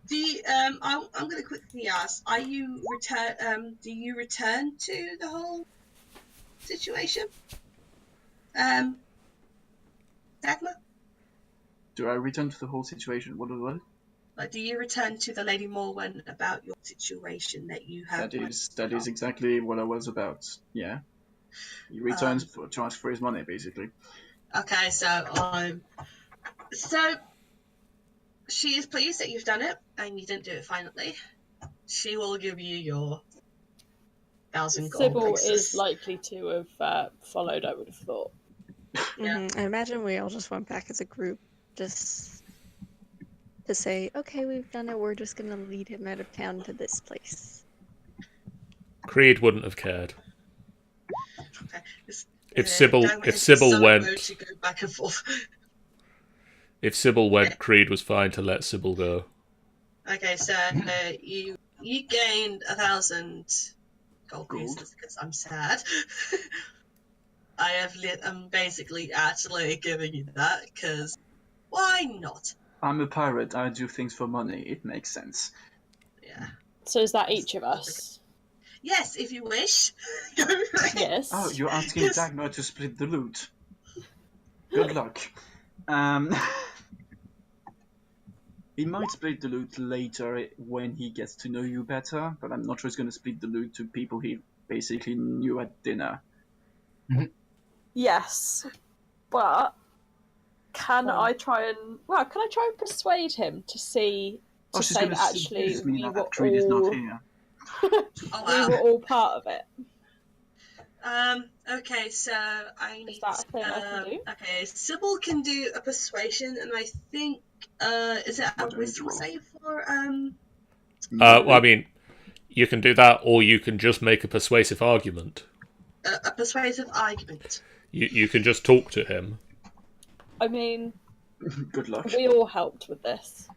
Do you, I'm going to quickly ask, do you return to the whole situation? Dagmar? Do I return to the whole situation? What? Like, do you return to the Lady Morwen about your situation that you have? That is exactly what I was about. Yeah. He returns to ask for his money, basically. Okay, so she is pleased that you've done it and you didn't do it violently. She will give you your 1,000 gold Sybil pieces. is likely to have followed, I would have thought. Yeah. I imagine we all just went back as a group, just to say, okay, we've done it. We're just gonna lead him out of town to this place. Creed wouldn't have cared. Okay. If Sybil went, to go back and forth. if Sybil went, Creed was fine to let Sybil go. Okay, so you gained 1,000 gold pieces because I'm sad. I'm basically actually giving you that because why not? I'm a pirate. I do things for money. It makes sense. Yeah. So is that each of us? Yes, if you wish. Go for it. Yes. Oh, you're asking Dagmar to split the loot. Good luck. He might split the loot later when he gets to know you better, but I'm not sure he's going to split the loot to people he basically knew at dinner. Yes, but can I try and persuade him to say that actually we were Creed is not all here. Oh, we were all part of it? Okay, so I need. Is that a thing I can do? Okay, Sybil can do a persuasion, and I think is it a What do I need to wisdom roll? save for Well, I mean, you can do that, or you can just make a persuasive argument. a persuasive argument? You can just talk to him. I mean, Good luck. we all helped with this.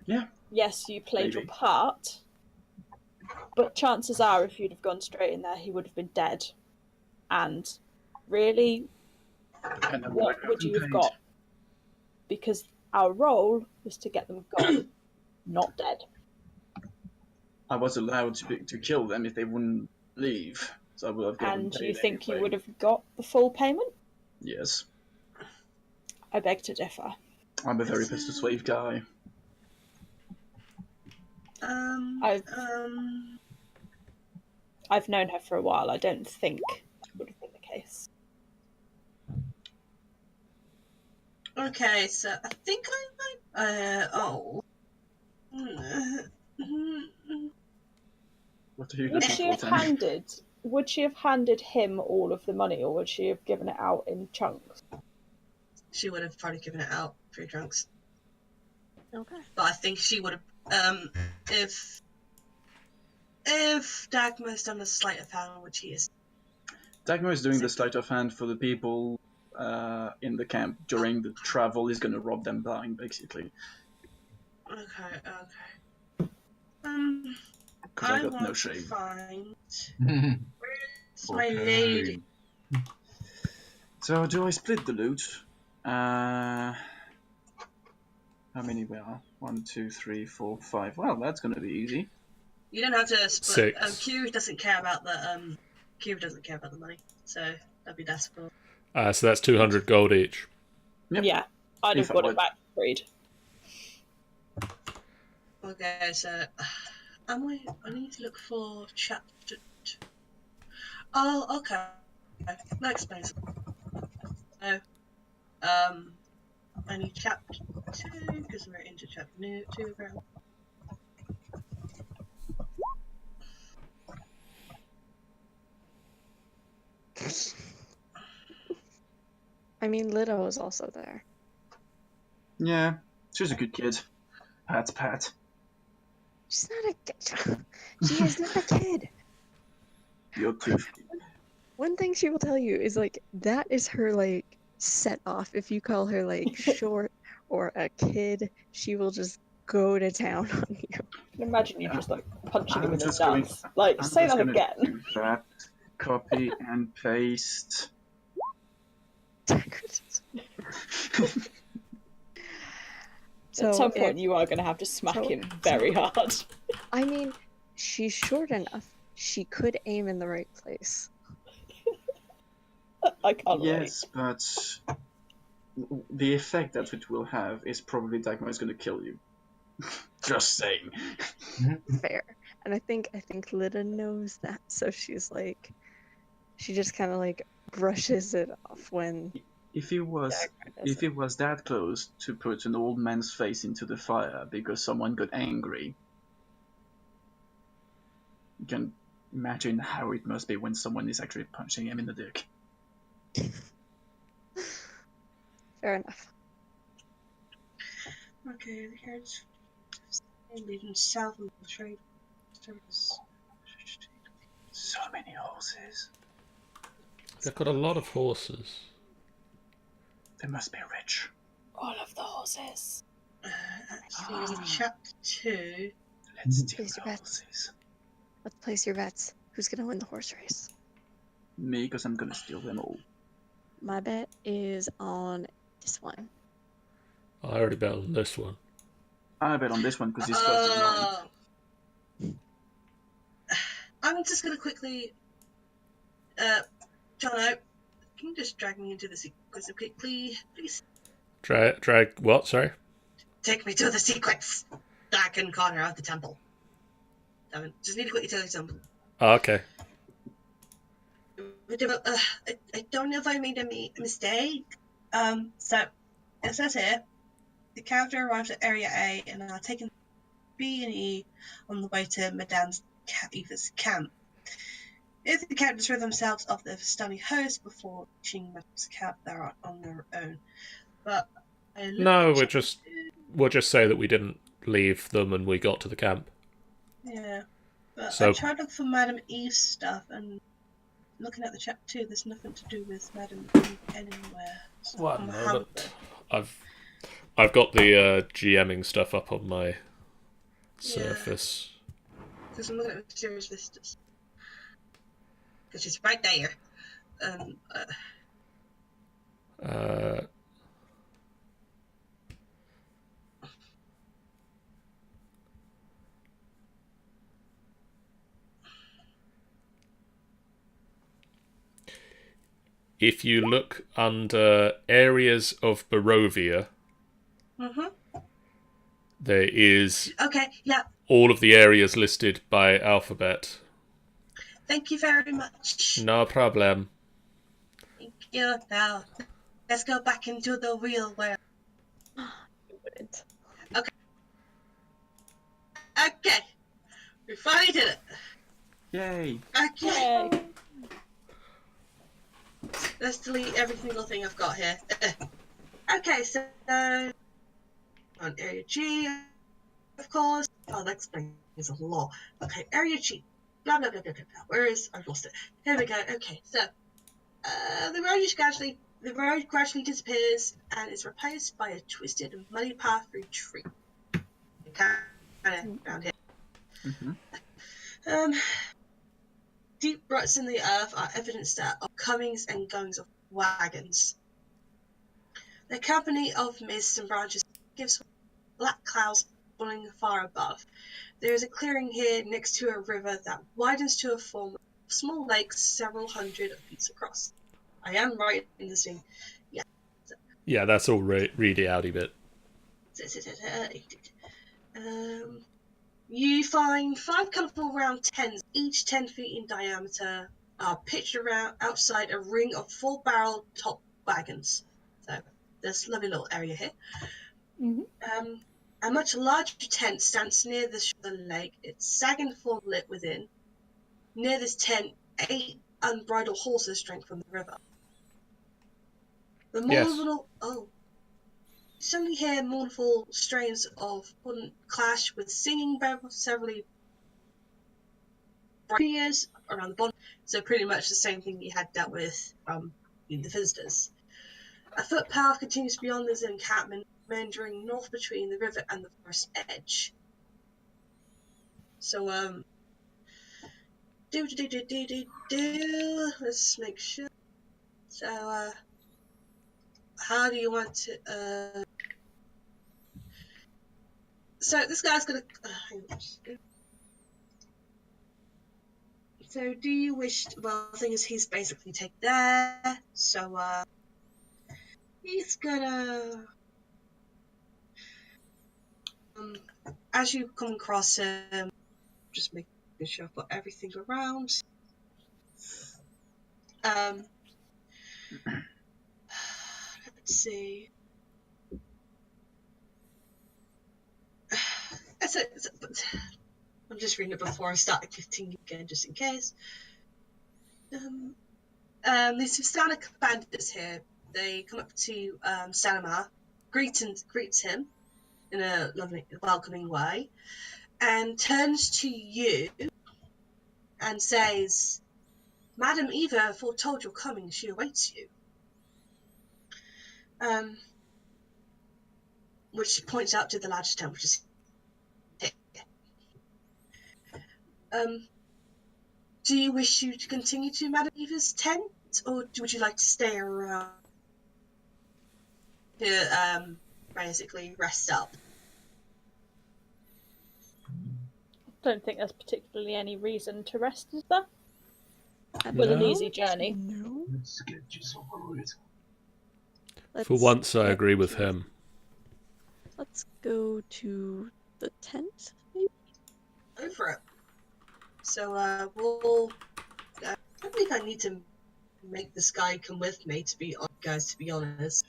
Yeah. Yes, you played your Maybe. part, but chances are, if you'd have gone straight in there, he would have been dead. And really, And what would you have got? Because our role was to get them gone, not dead. I was allowed to kill them if they wouldn't leave, so I would have gotten And paid you think anyway. you would have got the full payment? Yes. I beg to differ. I'm a very persuasive guy. I've known her for a while. I don't think it would have been the case. Okay, so I think I might. What are you Would looking she for, have Tammy? handed him all of the money, or would she have given it out in chunks? She would have probably given it out through drunks. Okay. But I think she would have, if Dagmar's done a sleight of hand, which he is. Dagmar is doing the sleight of hand for the people in the camp during the travel. He's going to rob them blind, basically. Okay. Because I got no to shame. find where's my lady. So, do I split the loot? How many we are? 1, 2, 3, 4, 5. Well, that's going to be easy. You don't have to split. 6. Kiirith doesn't care about the Kiirith doesn't care about the money, so that'd be desperate. So that's 200 gold each. Yep. Yeah, I'd If have I got it would. back for Creed. Okay, so I need to look for chapter. Oh, okay. That explains it. So, I need chapter 2 because we're into chapter 2 apparently. I mean, Lidda was also there. Yeah, she's a good kid. Pat. She's not a kid. She is not a kid. You're too. One thing she will tell you is like that is her like set off. If you call her like short or a kid, she will just go to town on you. I can imagine you just like punching him I'm in the just going. nuts. Like, I'm say just that gonna again. do that. Copy and paste. So at some point, you are going to have to smack him very hard. I mean, she's short enough. She could aim in the right place. I can't wait. Yes, but the effect that it will have is probably Dagmar is going to kill you. Just saying. Fair. And I think Lidda knows that, so she's like, she just kind of like brushes it off when. If he was that close to put an old man's face into the fire because someone got angry, you can imagine how it must be when someone is actually punching him in the dick. Fair enough. Okay, the carriage leading south of the trade service. So many horses. They've got a lot of horses. They must be rich. All of the horses. Actually, in chapter 2. Let's steal Place the your bets. horses. Let's place your bets. Who's gonna win the horse race? Me, because I'm gonna steal them all. My bet is on this one. I already bet on this one. I bet on this one because he's first in line. I'm just gonna quickly. Jono, can you just drag me into the sequence quickly, please? Drag what? Sorry? Take me to the sequence. I can call her out the temple. Just need to quickly tell you something. Oh, okay. I don't know if I made a mistake. So it says here, the character arrives at Area A and are taken B and E on the way to Madame's Eva's camp. If the characters rid themselves of the stunning host before reaching Madame's camp, they are on their own. But no, we'll just say that we didn't leave them and we got to the camp. Yeah, but So, I tried to look for Madame Eve's stuff and looking at the chapter 2, there's nothing to do with Madame Eve anywhere. So one moment. I've got the GMing stuff up on my Surface. Because I'm looking at Mysterious Vistas. Because it's right there. If you look under areas of Barovia, there is all of the areas listed by alphabet. Thank you very much. No problem. Thank you. Now, let's go back into the real world. You wouldn't. Okay. We finally did it. Yay. Okay. Yay. Let's delete every single thing I've got here. Okay, so on Area G, of course. Oh, that explains a lot. Okay, Area G. Blah blah blah blah blah. Where is? I've lost it. Here we go. Okay, so the road gradually disappears and is replaced by a twisted and muddy path through tree. Kind of down here. Deep ruts in the earth are evidence of comings and goings of wagons. The company of mist and branches gives black clouds falling far above. There is a clearing here next to a river that widens to a form of small lakes several hundred feet across. I am right in this thing. Yeah. Yeah, that's all read the outy bit. You find 5 colourful round tents, each 10 feet in diameter, pitched around outside a ring of 4-barrel top wagons. So there's a lovely little area here. Mm-hmm. A much larger tent stands near the shore of the lake. It's sagging full lit within. Near this tent, 8 unbridled horses drink from the river. The mournful, suddenly hear mournful strains of clash with singing severally years around the bond. So pretty much the same thing you had dealt with in the visitors. A footpath continues beyond this encampment, meandering north between the river and the forest edge. So let's make sure. So how do you want to so this guy's gonna hang on. So do you wish to, well, the thing is he's basically take there, so he's gonna as you come across him, just making sure I've got everything around. Let's see. I'm just reading it before I start continuing again, just in case. These Hispanic bandits here, they come up to Sanama, greets him in a lovely, welcoming way, and turns to you and says, "Madam Eva foretold your coming. She awaits you." Which points out to the large tent, which is here. Do you wish you to continue to Madam Eva's tent, or would you like to stay around to basically rest up? I don't think there's particularly any reason to rest, is there? At With the an moment, easy journey. No. Let's get you some wood. For once, I agree with him. Let's go to the tent, maybe? Go for it. So we'll. I don't think I need to make this guy come with me. To be honest.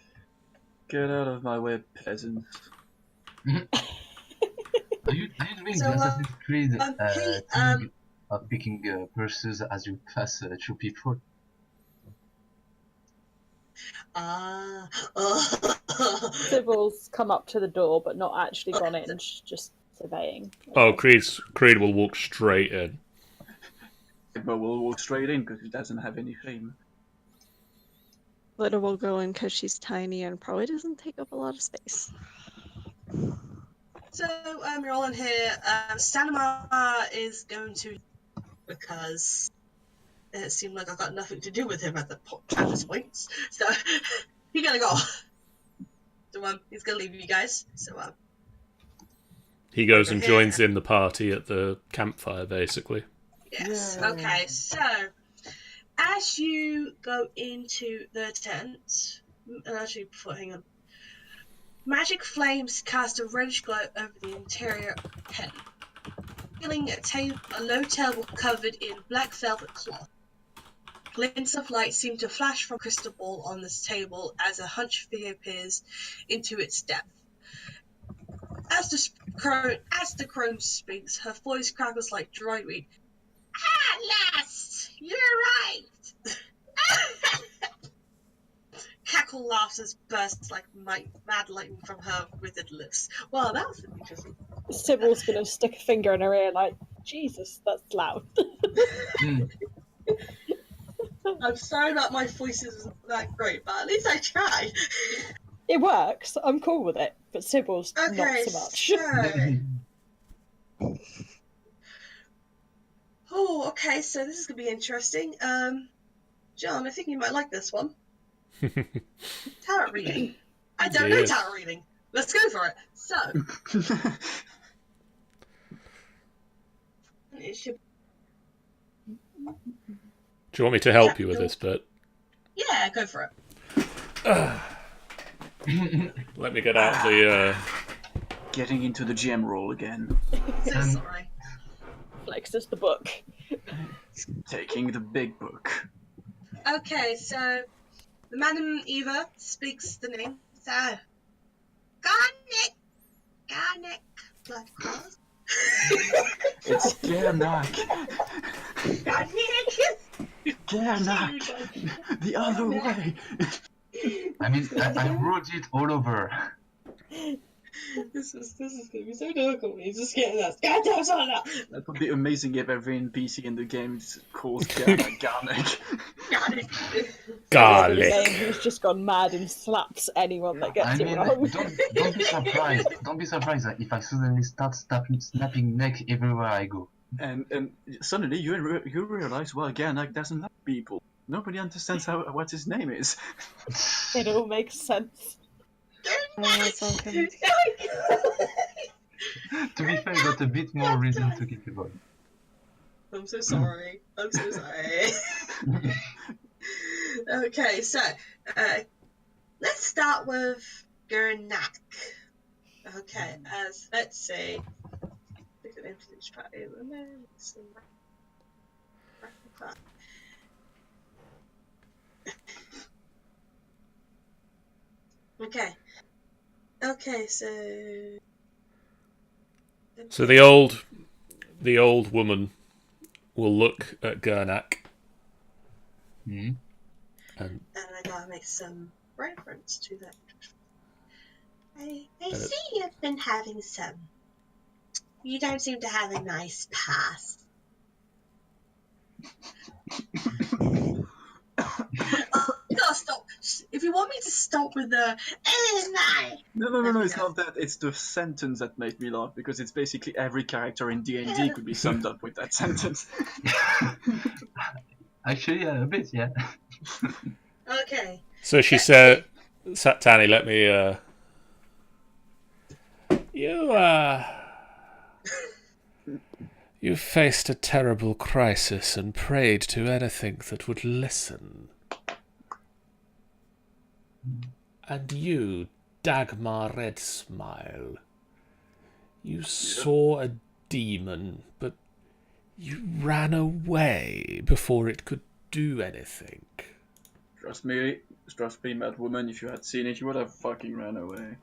Get out of my way, peasant. Are you doing So, the Assassin's Creed he, picking purses as you pass through people? Sybil's come up to the door, but not actually gone in. She's just surveying. Oh, Creed will walk straight in. But we'll walk straight in because he doesn't have any shame. Lidda will go in because she's tiny and probably doesn't take up a lot of space. So you're all in here. Sanama is going to, because it seemed like I've got nothing to do with him at this point. So he's gonna go. So he's gonna leave you guys. So He goes and joins in the party at the campfire, basically. yes. Yay. Okay. So as you go into the tent, actually, hang on. Magic flames cast a reddish glow over the interior of the tent, filling a low table covered in black velvet cloth. Glints of light seem to flash from a crystal ball on this table as a hunched figure peers into its depth. As the crone speaks, her voice crackles like dried weed. "At last! You're right!" Cackle laughs bursts like mad lightning from her withered lips. Well, that was interesting. Sybil's going to stick a finger in her ear like, Jesus, that's loud. I'm sorry that my voice isn't that great, but at least I tried. It works. I'm cool with it. But Sybil's not so much. So... Oh, okay, so this is going to be interesting. John, I think you might like this one. Tarot reading. I don't know tarot reading. Let's go for it. So... it should... Do you want me to help you with this bit? Yeah, go for it. Let me get out the getting into the GM role again. So sorry. Flexes the book. Taking the big book. Okay, so the Madam Eva speaks the name. So, Gernak, blood cross. It's Gernak. Gernak. Gernak. The other way. I mean, I wrote it all over. This is gonna be so difficult. He's just getting that. That would be amazing if every NPC in the game is called Gernak. Garlic. The game who's just gone mad and slaps anyone that gets I it mean, wrong. don't be surprised. Don't be surprised if I suddenly start snapping neck everywhere I go. And suddenly you realize, well, Gernak doesn't like people. Nobody understands what his name is. It all makes sense. That's all good. To be fair, that's a bit more reason to keep it going. I'm so sorry. Okay, so let's start with Gernak. Okay, let's see. Okay, So the old woman will look at Gernak. Mm. And I gotta make some reference to that. I see you've been having some. You don't seem to have a nice past. You gotta stop. If you want me to stop with the No, it's not that. It's the sentence that made me laugh, because it's basically every character in D&D could be summed up with that sentence. Actually, a bit, yeah. Okay. so she said, Tani, let me, you faced a terrible crisis and prayed to anything that would listen. And you, Dagmar Redsmile, you saw a demon, but you ran away before it could do anything. Trust me, Mad Woman, if you had seen it, you would have fucking ran away.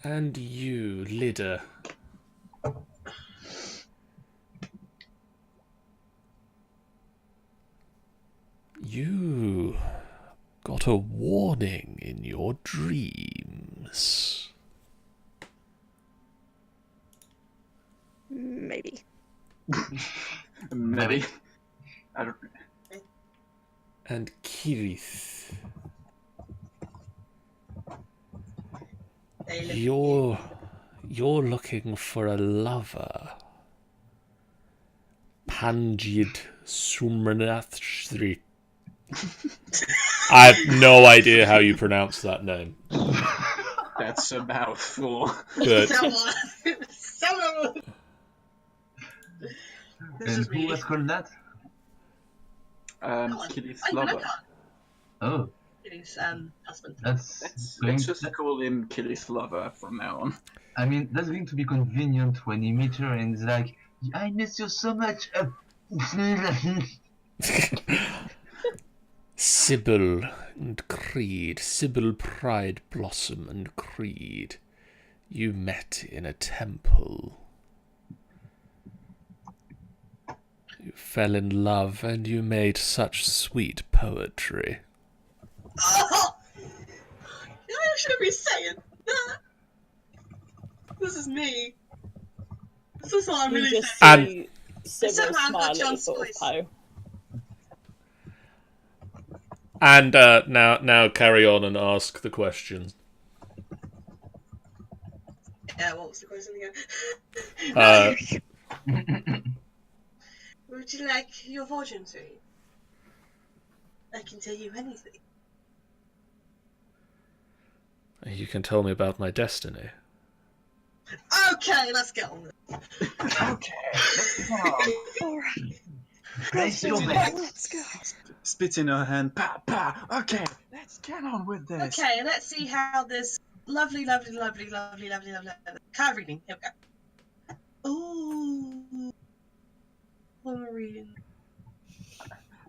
And you, Lidda, you got a warning in your dreams. Maybe. Maybe. I don't. And Kiirith, you're looking for a lover. Panjid Sumranathshri. I have no idea how you pronounce that name. That's a mouthful. But Someone. And who was called that? Kiirith's lover. Oh, Kiirith's husband. Let's just call him Kiirith's lover from now on. I mean, that's going to be convenient when you meet her and it's like, I miss you so much. Sybil and Creed, Sybil Pride Blossom and Creed, you met in a temple. You fell in love and you made such sweet poetry. Oh! I shouldn't be saying that. This is me. This is what I'm You really just saying. see Sybil Somehow smile got at you John's sort of voice. Poe. And now carry on and ask the question. Yeah, what was the question again? Would you like your fortune to read? I can tell you anything. You can tell me about my destiny. Okay, let's get on with it. Okay, let's go. Alright. Place your bet. Let's go. Spit in her hand. Pa, pa. Okay, let's get on with this. Okay, let's see how this Lovely. Card reading. Here we go. Ooh. What am I reading?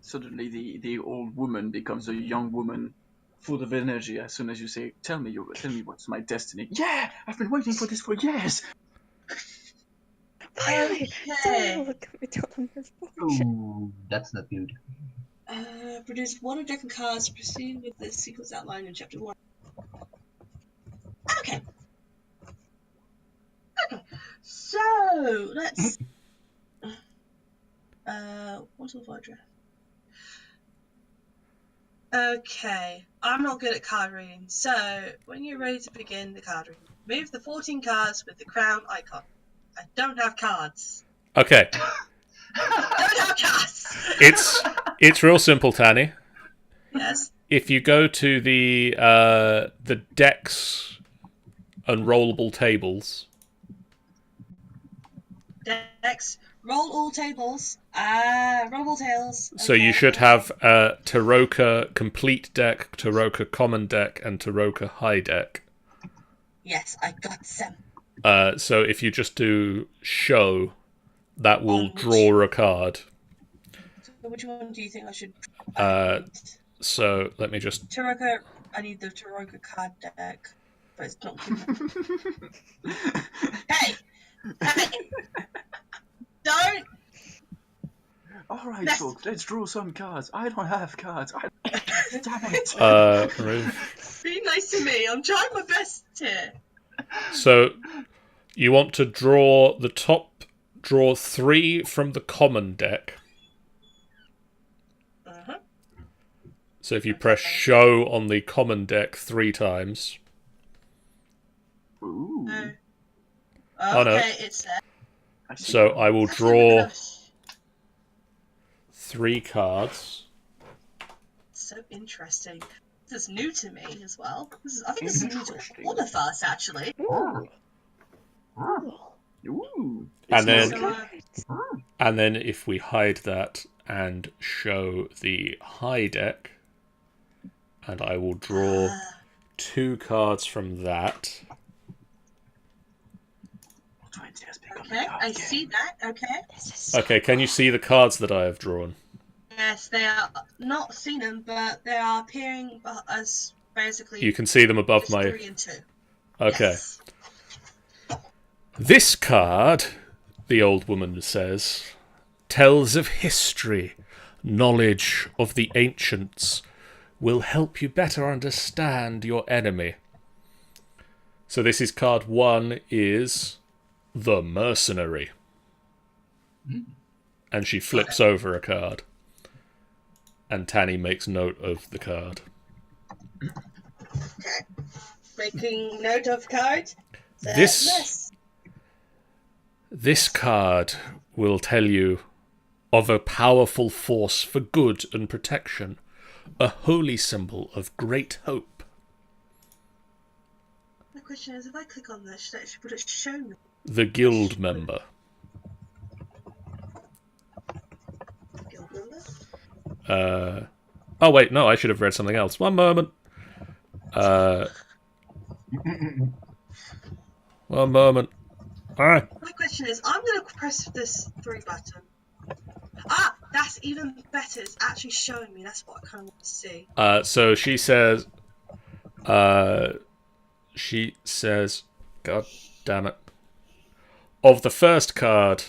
Suddenly, the old woman becomes a young woman, full of energy. As soon as you say, "Tell me what's my destiny." Yeah, I've been waiting for this for years. Finally, Okay. someone will look at me tell them this bullshit. Ooh, that's not good. Produce one of deck of cards. Proceed with the sequence outlined in chapter 1. Okay. So let's. What's the address? Okay, I'm not good at card reading, so when you're ready to begin the card reading, move the 14 cards with the crown icon. I don't have cards. Okay. Don't have cards. It's real simple, Tanny. Yes. If you go to the decks and rollable tables. Decks. Roll all tables. Rollable tails. So you should have Taroka complete deck, Taroka common deck, and Taroka high deck. Yes, I got some. So if you just do show, that will draw a card. So which one do you think I should? So let me just. Taroka. I need the Taroka card deck, but it's not good. Hey! Don't. All right, folks, let's draw some cards. I don't have cards. Damn it. Be nice to me. I'm trying my best here. So you want to draw 3 from the common deck. Uh-huh. So if you press show on the common deck 3 times. Ooh. Oh, no. okay, it's there. So I will draw 3 cards. So interesting. This is new to me as well. I think this is new to all of us, actually. Ooh. And then if we hide that and show the high deck, and I will draw 2 cards from that. Okay, I see that. Okay. Okay, can you see the cards that I have drawn? Yes, they are not seen them, but they are appearing as basically. You can see them above my. 3 and 2. Okay. Yes. This card, the old woman says, tells of history, knowledge of the ancients, will help you better understand your enemy. So this is card 1 is the mercenary. And she flips over a card. And Tanny makes note of the card. Okay. Making note of card. This card will tell you of a powerful force for good and protection, a holy symbol of great hope. My question is, if I click on this, would it show me? The guild member. Guild member? Oh wait, no, I should have read something else. One moment. One moment. My question is, I'm going to press this 3 button. That's even better. It's actually showing me. That's what I kind of want to see. So she says, God damn it. Of the first card,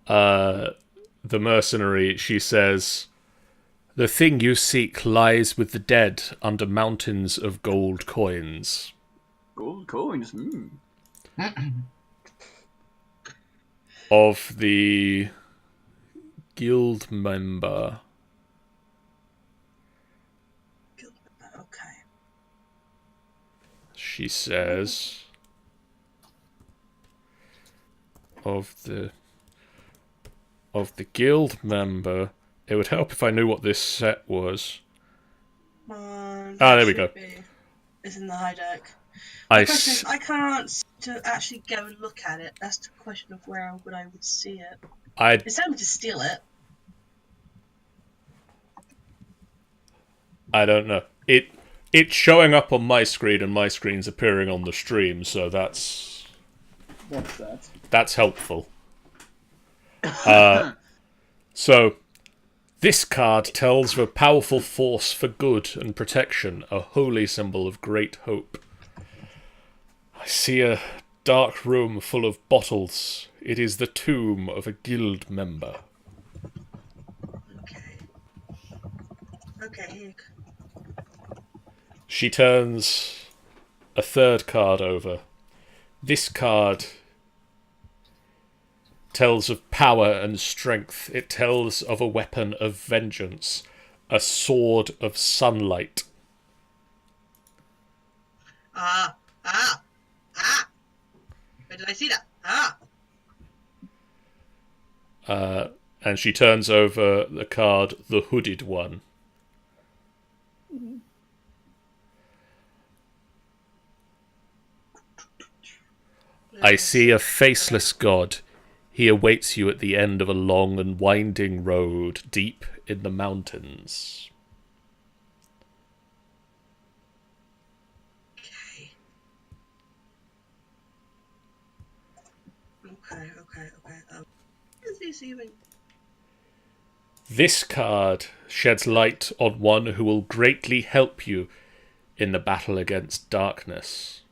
the mercenary, she says, the thing you seek lies with the dead under mountains of gold coins. Gold coins, Of the guild member. Okay. She says, of the guild member, it would help if I knew what this set was. There we go. It's in the high deck. I can't to actually go and look at it. That's the question of where I would see it. I It's time to steal it. don't know. It's showing up on my screen, and my screen's appearing on the stream, so that's What's that? that's helpful. So, this card tells of a powerful force for good and protection, a holy symbol of great hope. I see a dark room full of bottles. It is the tomb of a guild member. Okay, here. She turns a third card over. This card tells of power and strength. It tells of a weapon of vengeance, a sword of sunlight. Where did I see that? And she turns over the card, the hooded one. I see a faceless god. He awaits you at the end of a long and winding road deep in the mountains. Okay. Is this even? This card sheds light on one who will greatly help you in the battle against darkness.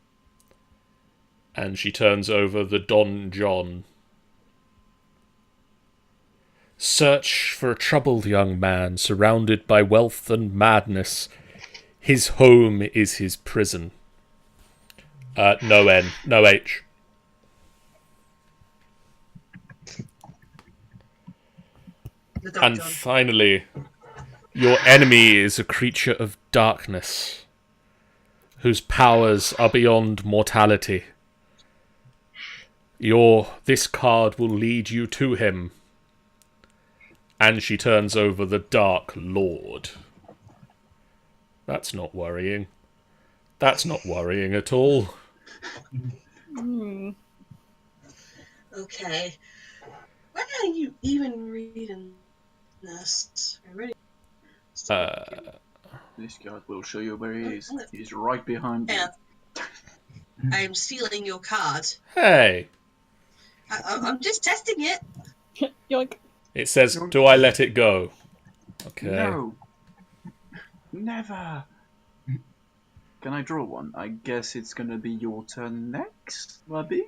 And she turns over the Don John. Search for a troubled young man surrounded by wealth and madness. His home is his prison. No N, no H. And finally, your enemy is a creature of darkness, whose powers are beyond mortality. This card will lead you to him. And she turns over the Dark Lord. That's not worrying. That's not worrying at all. Okay. Why are you even reading this? I really. This card will show you where he is. He's right behind you. Yeah. I'm stealing your card. Hey! I'm just testing it. Yoink. It says, do I let it go? Okay. No. Never. Can I draw one? I guess it's gonna be your turn next, Bobby?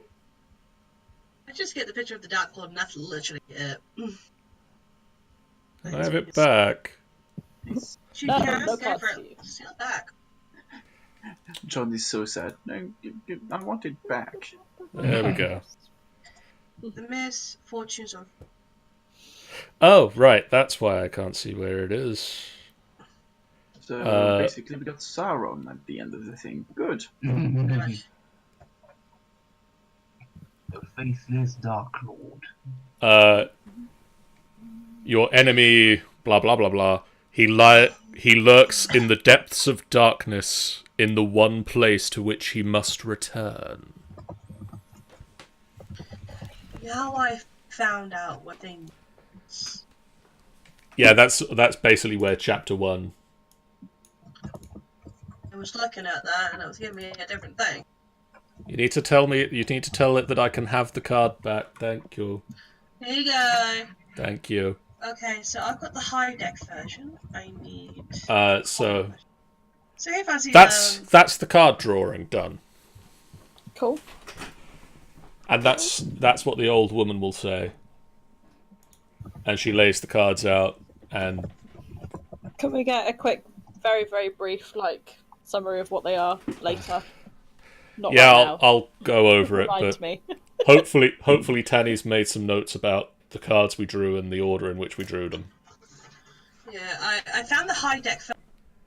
I just get the picture of the Dark Lord and that's literally it. Can I have it back? She No, can no go cards for for you. it. Steal it back. John is so sad. No, I want it back. There we go. The misfortunes of. Oh, right. That's why I can't see where it is. So basically, we got Sauron at the end of the thing. Good. The faceless Dark Lord. Your enemy, blah, blah, blah, blah. He lurks in the depths of darkness in the one place to which he must return. Now I found out what they. Yeah, that's basically where chapter 1. I was looking at that and it was giving me a different thing. You need to tell it that I can have the card back. Thank you. Here you go. Thank you. Okay, so I've got the high deck version. I need. So hey, fancy. that's the card drawing done. Cool. And that's what the old woman will say. And she lays the cards out and... Can we get a quick, very, very brief, summary of what they are later? Not yeah, right now. I'll go over it, Remind but me. hopefully Tanny's made some notes about the cards we drew and the order in which we drew them. Yeah, I found the high deck version.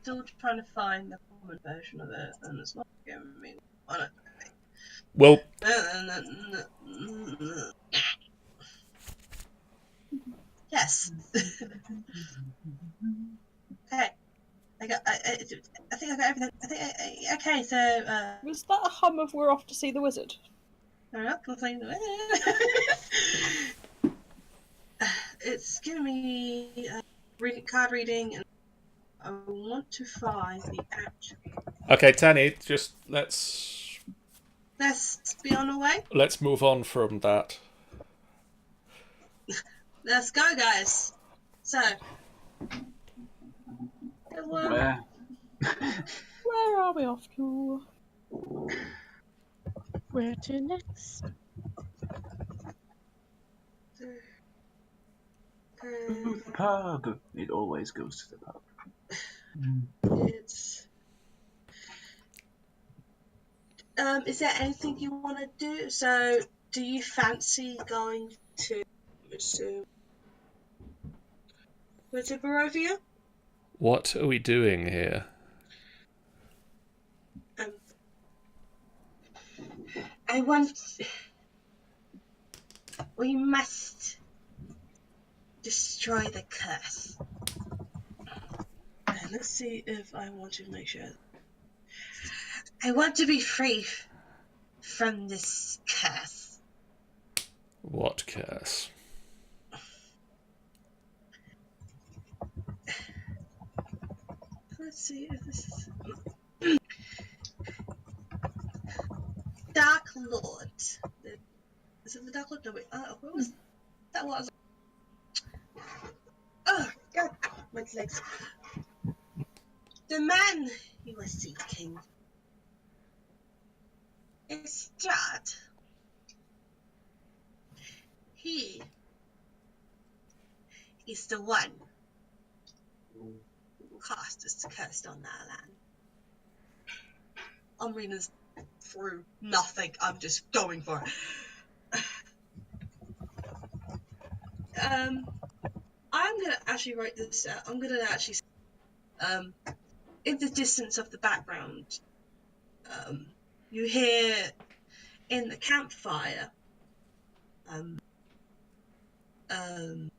Still trying to find the common version of it, and it's not giving me on it. Well... Yes. Okay. I think I got everything. Okay, so... Was that a hum of "We're off to see the wizard"? I'm not complaining. It's giving me card reading, and I want to find the actual. Okay, Tanny, just let's Be on our way. move on from that. Let's go, guys. So, Where? Where are we off to? Where to next? To the pub. It always goes to the pub. it's. Is there anything you want to do? So, do you fancy going to Barovia? What are we doing here? I want. We must destroy the curse. And let's see if I want to make sure. I want to be free from this curse. What curse? Let's see if this is. Dark Lord. Is it the Dark Lord? No, wait. What was that? Was. Oh, God. My legs. The man you were seeking is Strahd. He is the one who cast this curse on our land. I'm reading this through nothing. I'm just going for it. I'm gonna actually write this out. I'm gonna actually in the distance of the background, you hear in the campfire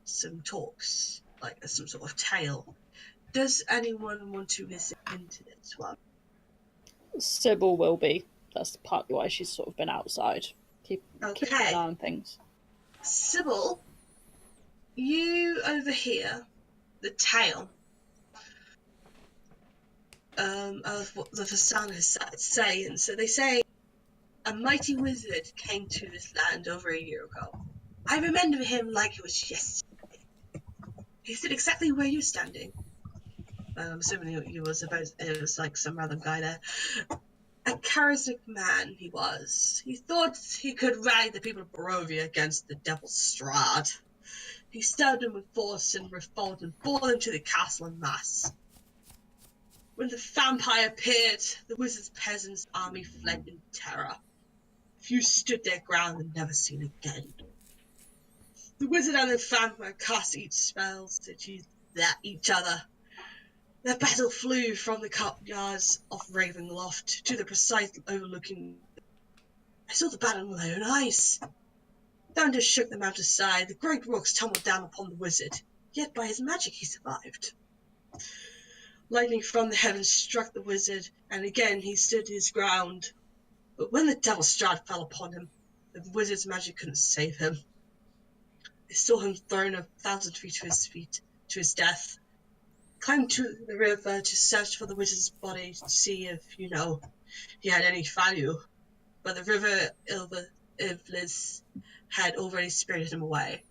some talks, like some sort of tale. Does anyone want to listen into this one? Sybil will be. That's partly why she's sort of been outside. Keep an eye on things. Sybil, you overhear the tale of what the Vasan is saying. So they say a mighty wizard came to this land over a year ago. I remember him like it was yesterday. He stood exactly where you're standing. I'm assuming he was it was like some random guy there. A charismatic man he was. He thought he could rally the people of Barovia against the devil Strahd. He stabbed them with force and revolt and bore them to the castle en masse. When the vampire appeared, the wizard's peasants' army fled in terror. Few stood their ground and never seen again. The wizard and the vampire cast each spells to choose each other. The battle flew from the courtyards of Ravenloft to the precise overlooking. I saw the battle with my own eyes. Thunder shook the mountainside. The great rocks tumbled down upon the wizard. Yet by his magic he survived. Lightning from the heavens struck the wizard, and again he stood his ground. But when the devil Strahd fell upon him, the wizard's magic couldn't save him. I saw him thrown 1,000 feet to his death. Climbed to the river to search for the wizard's body to see if, he had any value. But the river Ivlis had already spirited him away.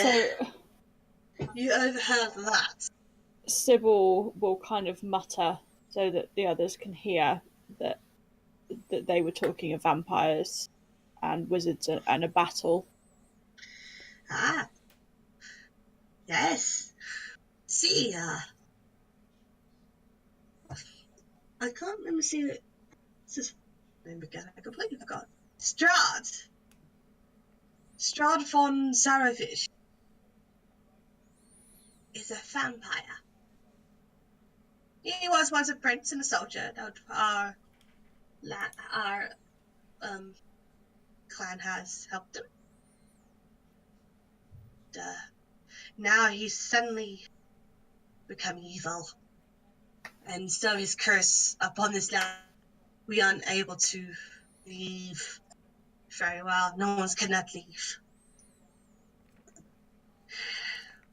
So You overheard that? Sybil will kind of mutter so that the others can hear that they were talking of vampires and wizards and a battle. Ah, yes. See, I can't remember seeing it. What's his name again? I completely forgot. Strahd von Zarovich is a vampire. He was once a prince and a soldier. Our clan has helped him. Now he's suddenly become evil. And so his curse upon this land, we are unable to leave very well. No one's cannot leave.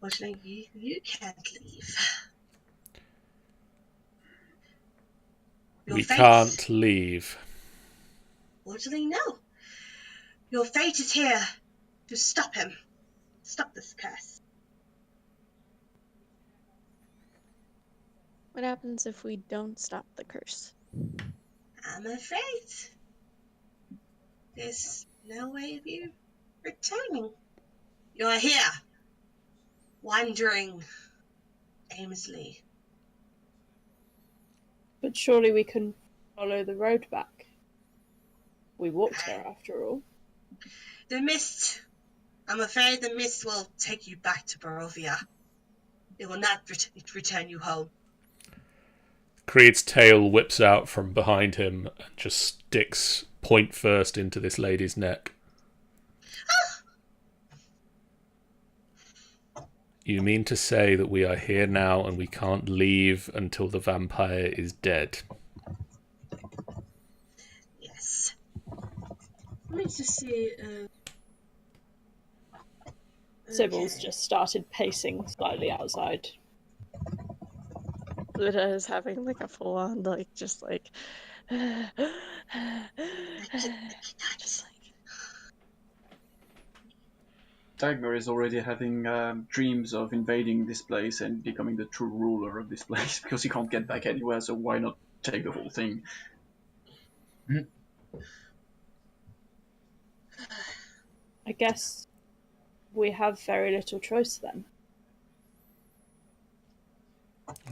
Unfortunately, you can't leave. Your We fate, can't leave. Fortunately, no. Your fate is here to stop him. Stop this curse. What happens if we don't stop the curse? I'm afraid there's no way of you returning. You're here, wandering aimlessly. But surely we can follow the road back. We walked here after all. The mist. I'm afraid the mist will take you back to Barovia. It will not return you home. Creed's tail whips out from behind him and just sticks point first into this lady's neck. You mean to say that we are here now and we can't leave until the vampire is dead? Yes. Let me just see. Sybil's just started pacing slightly outside. Lidda is having like a full on just like Dagmer is already having dreams of invading this place and becoming the true ruler of this place because he can't get back anywhere, so why not take the whole thing? I guess we have very little choice then.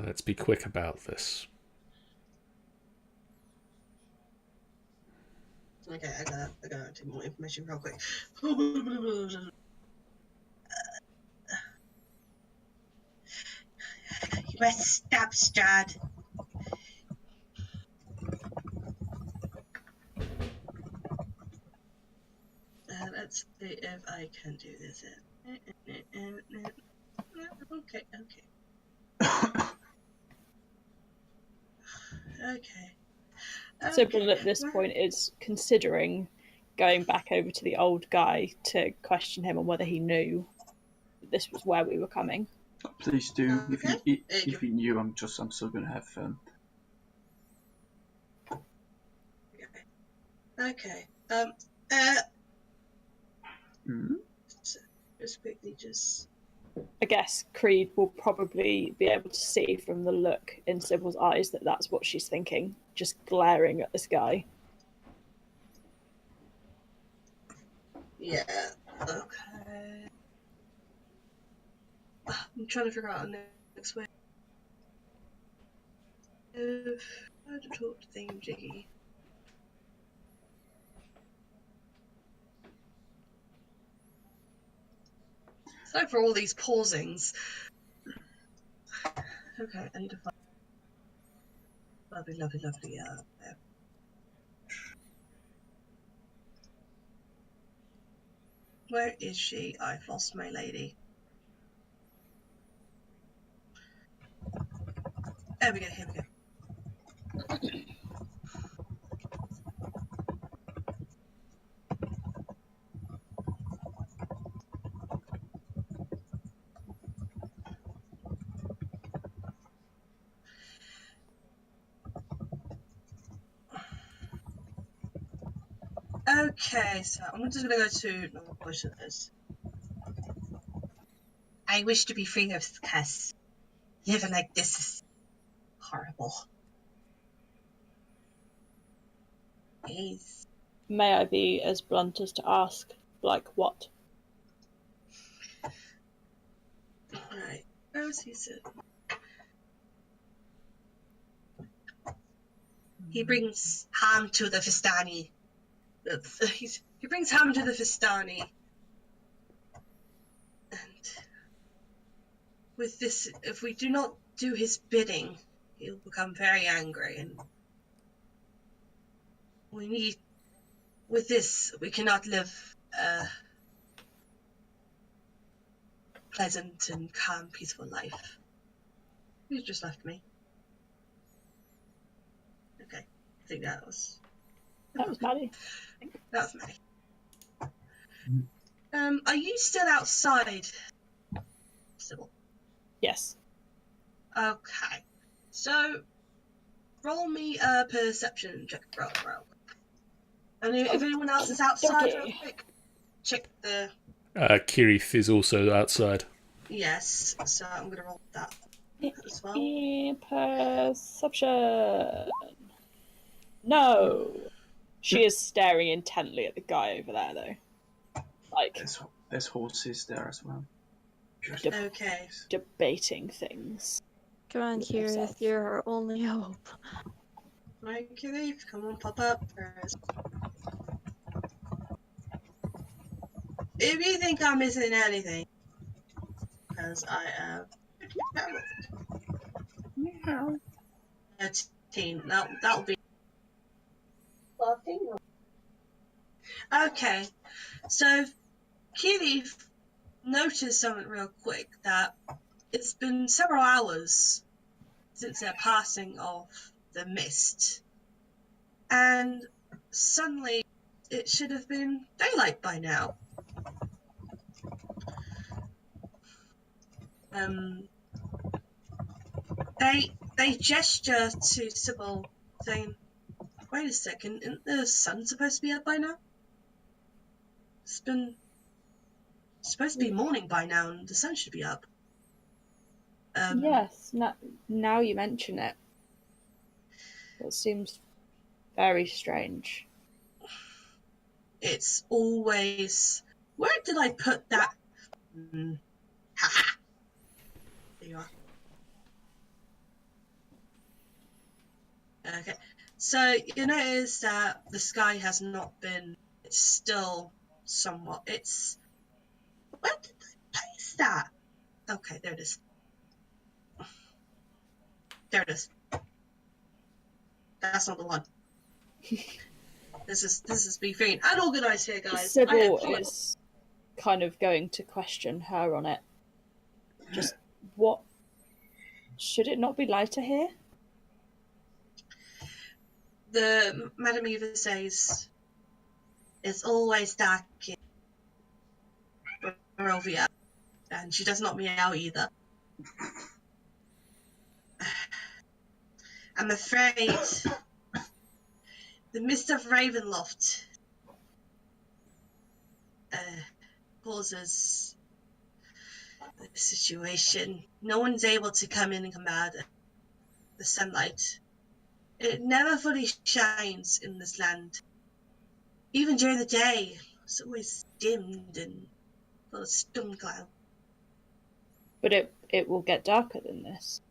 Let's be quick about this. Okay, I gotta do more information real quick. You must stop, Strad. Let's see if I can do this. Okay. Sybil at this point is considering going back over to the old guy to question him on whether he knew this was where we were coming. Please do. Okay. If he knew, I'm still gonna have fun. Okay. Just quickly, I guess Creed will probably be able to see from the look in Sybil's eyes that that's what she's thinking, just glaring at this guy. Yeah. Okay. I'm trying to figure out the next way. How to talk to Thingy. Sorry for all these pausings. Okay, I need to find lovely. Where is she? I've lost my lady. Here we go. Okay, so I'm just gonna go to normal questions. I wish to be free of this curse. Living like this is horrible. Please. May I be as blunt as to ask, like what? Alright, where was he said? He brings harm to the Vistani. He brings harm to the Vistani. And with this, if we do not do his bidding, he'll become very angry, and with this, we cannot live a pleasant and calm, peaceful life. Who's just left me? Okay, I think that was Maddie. That was Maddie. Are you still outside, Sybil? Yes. Okay. So, roll me a perception check. Roll. And if anyone else is outside, real Okay. quick, check the... Kiirith is also outside. Yes, so I'm going to roll that as well. Perception. No. She is staring intently at the guy over there, though. Like, There's horses there as well. Okay. debating things. Come on, With Kiirith, herself. you're our only hope. Right, Kiirith, come on, pop up. If you think I'm missing anything, because I am... 13. That'll be... 13. Okay, so Kiirith noticed something real quick, that it's been several hours since their passing of the mist, and suddenly it should have been daylight by now. They gesture to Sybil, saying, "Wait a second, isn't the sun supposed to be up by now? It's supposed to be morning by now, and the sun should be up." Yes, now you mention it. It seems very strange. It's always... Where did I put that? Haha. There you are. Okay, so you notice that the sky has not been... It's still somewhat... It's... Where did I place that? Okay, there it is. There it is. That's not the one. This is me feeling unorganized here, guys. Sybil is kind of going to question her on it. Just what? Should it not be lighter here? The Madam Eva says it's always dark in Barovia, and she does not meow either. I'm afraid the mist of Ravenloft causes the situation. No one's able to come in and come out of the sunlight. It never fully shines in this land. Even during the day, it's always dimmed and full of storm cloud. But it will get darker than this.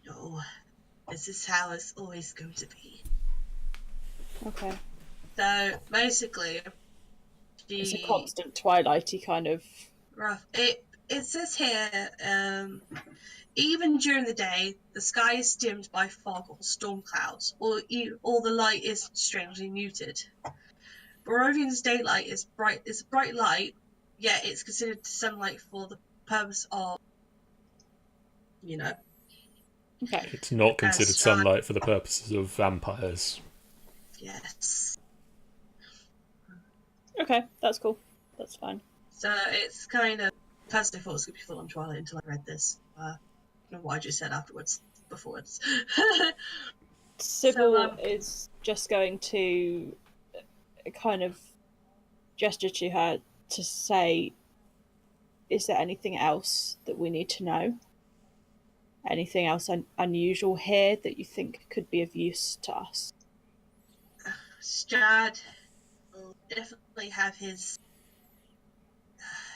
No, this is how it's always going to be. Okay. So basically, It's a constant twilighty kind of... rough. It says here, even during the day, the sky is dimmed by fog or storm clouds, or the light is strangely muted. Barovian's daylight is bright. It's a bright light, yet it's considered sunlight for the purpose of, Okay. It's not considered As sunlight for the purposes of vampires. Yes. Okay, that's cool. That's fine. So it's kind of... Personally, I thought it was going to be full on Twilight until I read this. I don't know what I just said beforwards. Sybil is just going to kind of gesture to her to say, is there anything else that we need to know? Anything else unusual here that you think could be of use to us? Strahd will definitely have his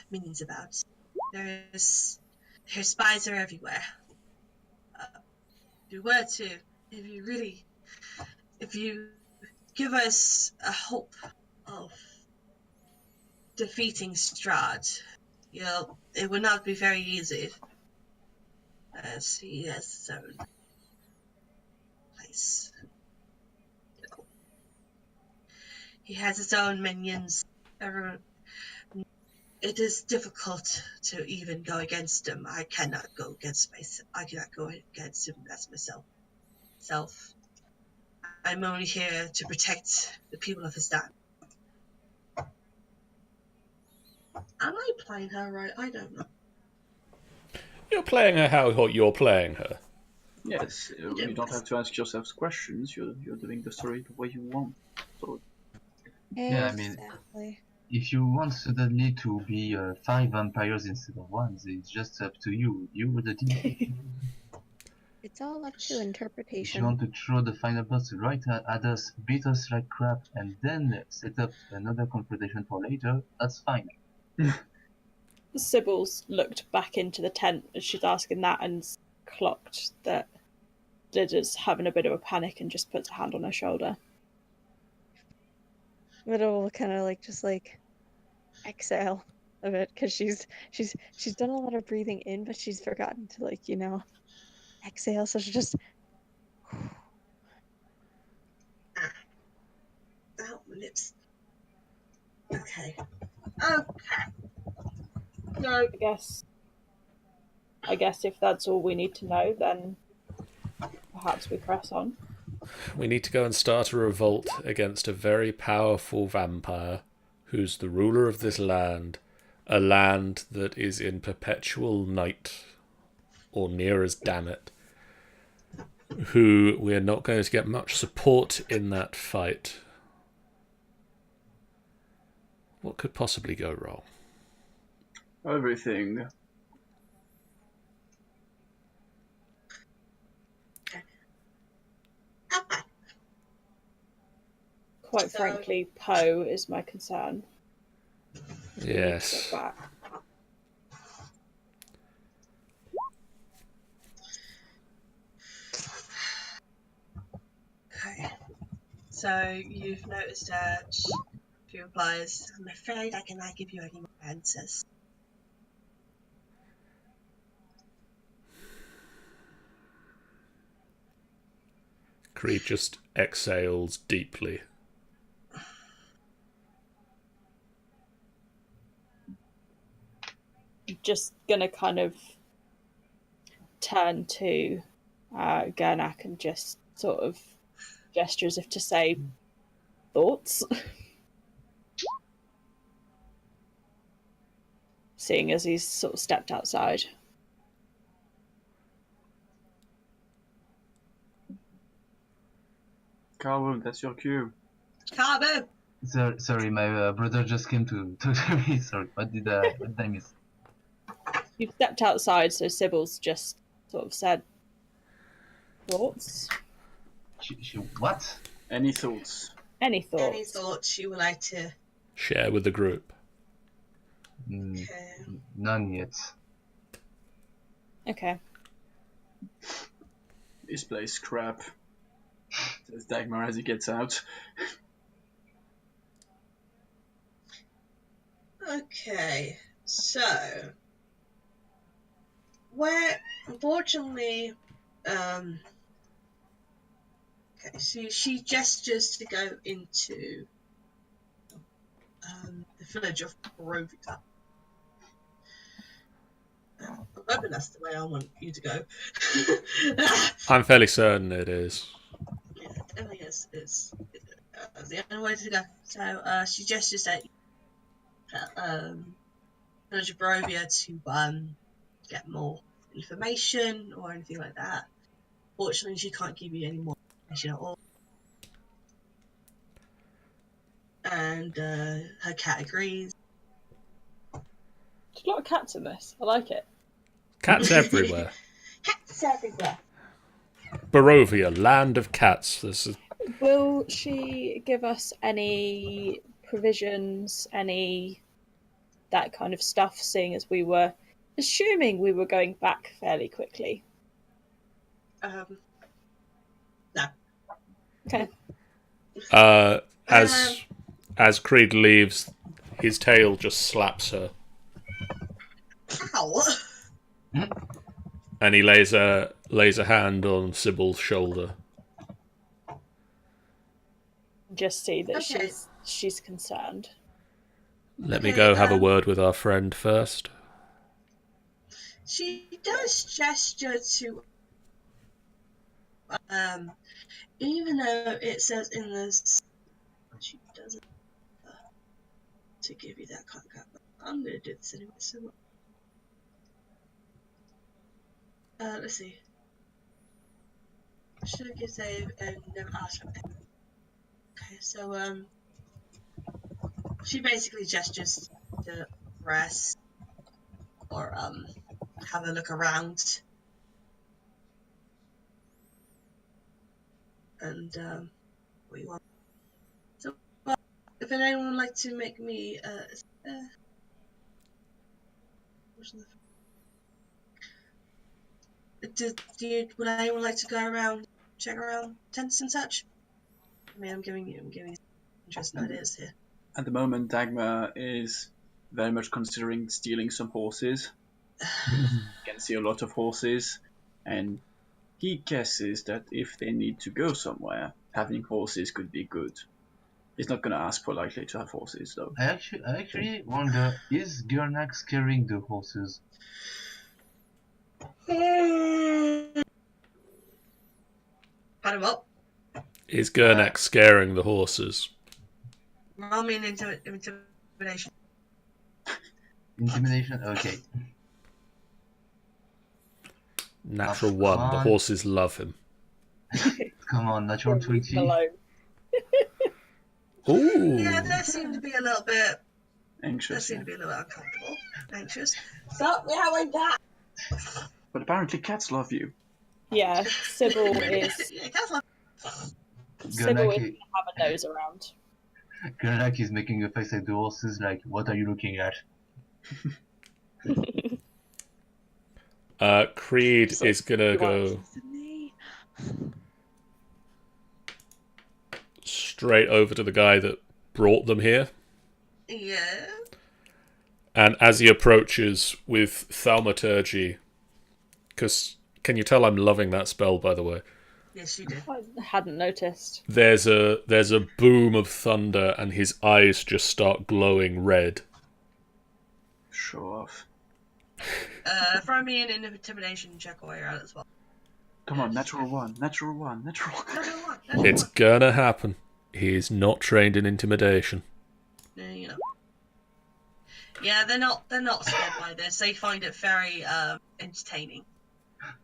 minions about. There's spies are everywhere. If you give us a hope of defeating Strahd, it would not be very easy, as he has his own place. He has his own minions. It is difficult to even go against him. I cannot go against him as myself. I'm only here to protect the people of his land. Am I playing her right? I don't know. You're playing her how you're playing her. Yes, you don't have to ask yourselves questions. You're doing the story the way you want. So Yeah, I mean, Exactly. if you want suddenly to be 5 vampires instead of 1, it's just up to you. You were the DM. It's all up to If you interpretation. want to throw the final boss right at us, beat us like crap, and then set up another confrontation for later, that's fine. Sybil's looked back into the tent as she's asking that and clocked that Lidda's having a bit of a panic and just puts a hand on her shoulder. Lidda will kind of just exhale a bit because she's done a lot of breathing in, but she's forgotten to exhale. So she just Ow, my lips. Okay. Okay. No. I guess if that's all we need to know, then perhaps we press on. We need to go and start a revolt against a very powerful vampire who's the ruler of this land, a land that is in perpetual night, or near as damn it, who we're not going to get much support in that fight. What could possibly go wrong? everything. Okay. Quite So- frankly, Poe is my concern. Yes. Step back. Okay. So you've noticed that she replies, I'm afraid I cannot give you any more answers. Creed just exhales deeply. Just gonna kind of turn to Gernak and just sort of gesture as if to say, thoughts? Seeing as he's sort of stepped outside. Carl, that's your cue. Carbon! Sorry, my brother just came to talk to me. Sorry, what did I miss? You've stepped outside, so Sybil's just sort of said, thoughts? She what? Any thoughts? Any thoughts? Any thoughts you would like to... Share with the group. Okay. None yet. Okay. This place crap. Says Dagmar as he gets out. Okay, so... Where, unfortunately... Okay, so she gestures to go into the village of Barovia. I'm hoping that's the way I want you to go. I'm fairly certain it is. Yeah, definitely is the only way to go. So she gestures at village of Barovia to get more information or anything like that. Fortunately, she can't give you any more information at all. And her cat agrees. There's a lot of cats in this. I like it. Cats everywhere. Cats everywhere. Barovia, land of cats. This is... Will she give us any provisions, any that kind of stuff, seeing as we were assuming we were going back fairly quickly? No. Okay. As Creed leaves, his tail just slaps her, Ow! and he lays a hand on Sybil's shoulder. Just see that Okay. she's concerned. Let me Okay, go have a word with our friend first. She does gesture to even though it says in this she doesn't to give you that contact. I'm gonna do this anyway. So, let's see. Should I give save and never ask for it? Okay, so she basically gestures to rest or have a look around, and what do you want? So, if anyone would like to make me would anyone like to go around, check around tents and such? I mean, I'm giving you interesting ideas here. At the moment, Dagmer is very much considering stealing some horses. You can see a lot of horses, and he guesses that if they need to go somewhere, having horses could be good. He's not going to ask politely to have horses, though. I actually wonder, is Gernak scaring the horses? Put him up. Is Gernak scaring the horses? Roll me an intimidation. Intimidation? Okay. Natural Come 1. The on. horses love him. Come on, natural 20. Alone. Ooh. Yeah, they seem to be a little bit. They Anxious. seem to be a little uncomfortable, anxious. Stop meowing that. But apparently cats love you. Yeah, Sybil is Yeah, cats love. Sybil is Gernak gonna have a nose around. Gernak is making a face at the horses like, what are you looking at? Creed is gonna go Listen me. straight over to the guy that brought them here. Yeah. And as he approaches with thaumaturgy, because can you tell I'm loving that spell, by the way? Yes, you did. I hadn't noticed. There's a boom of thunder, and his eyes just start glowing red. Show off. Throw me an intimidation check while you're at it as well. Come on, natural one, natural one, natural one. No, no, what? No, It's what? gonna happen. He's not trained in intimidation. No, you know. Yeah, they're not scared by this. They find it very entertaining.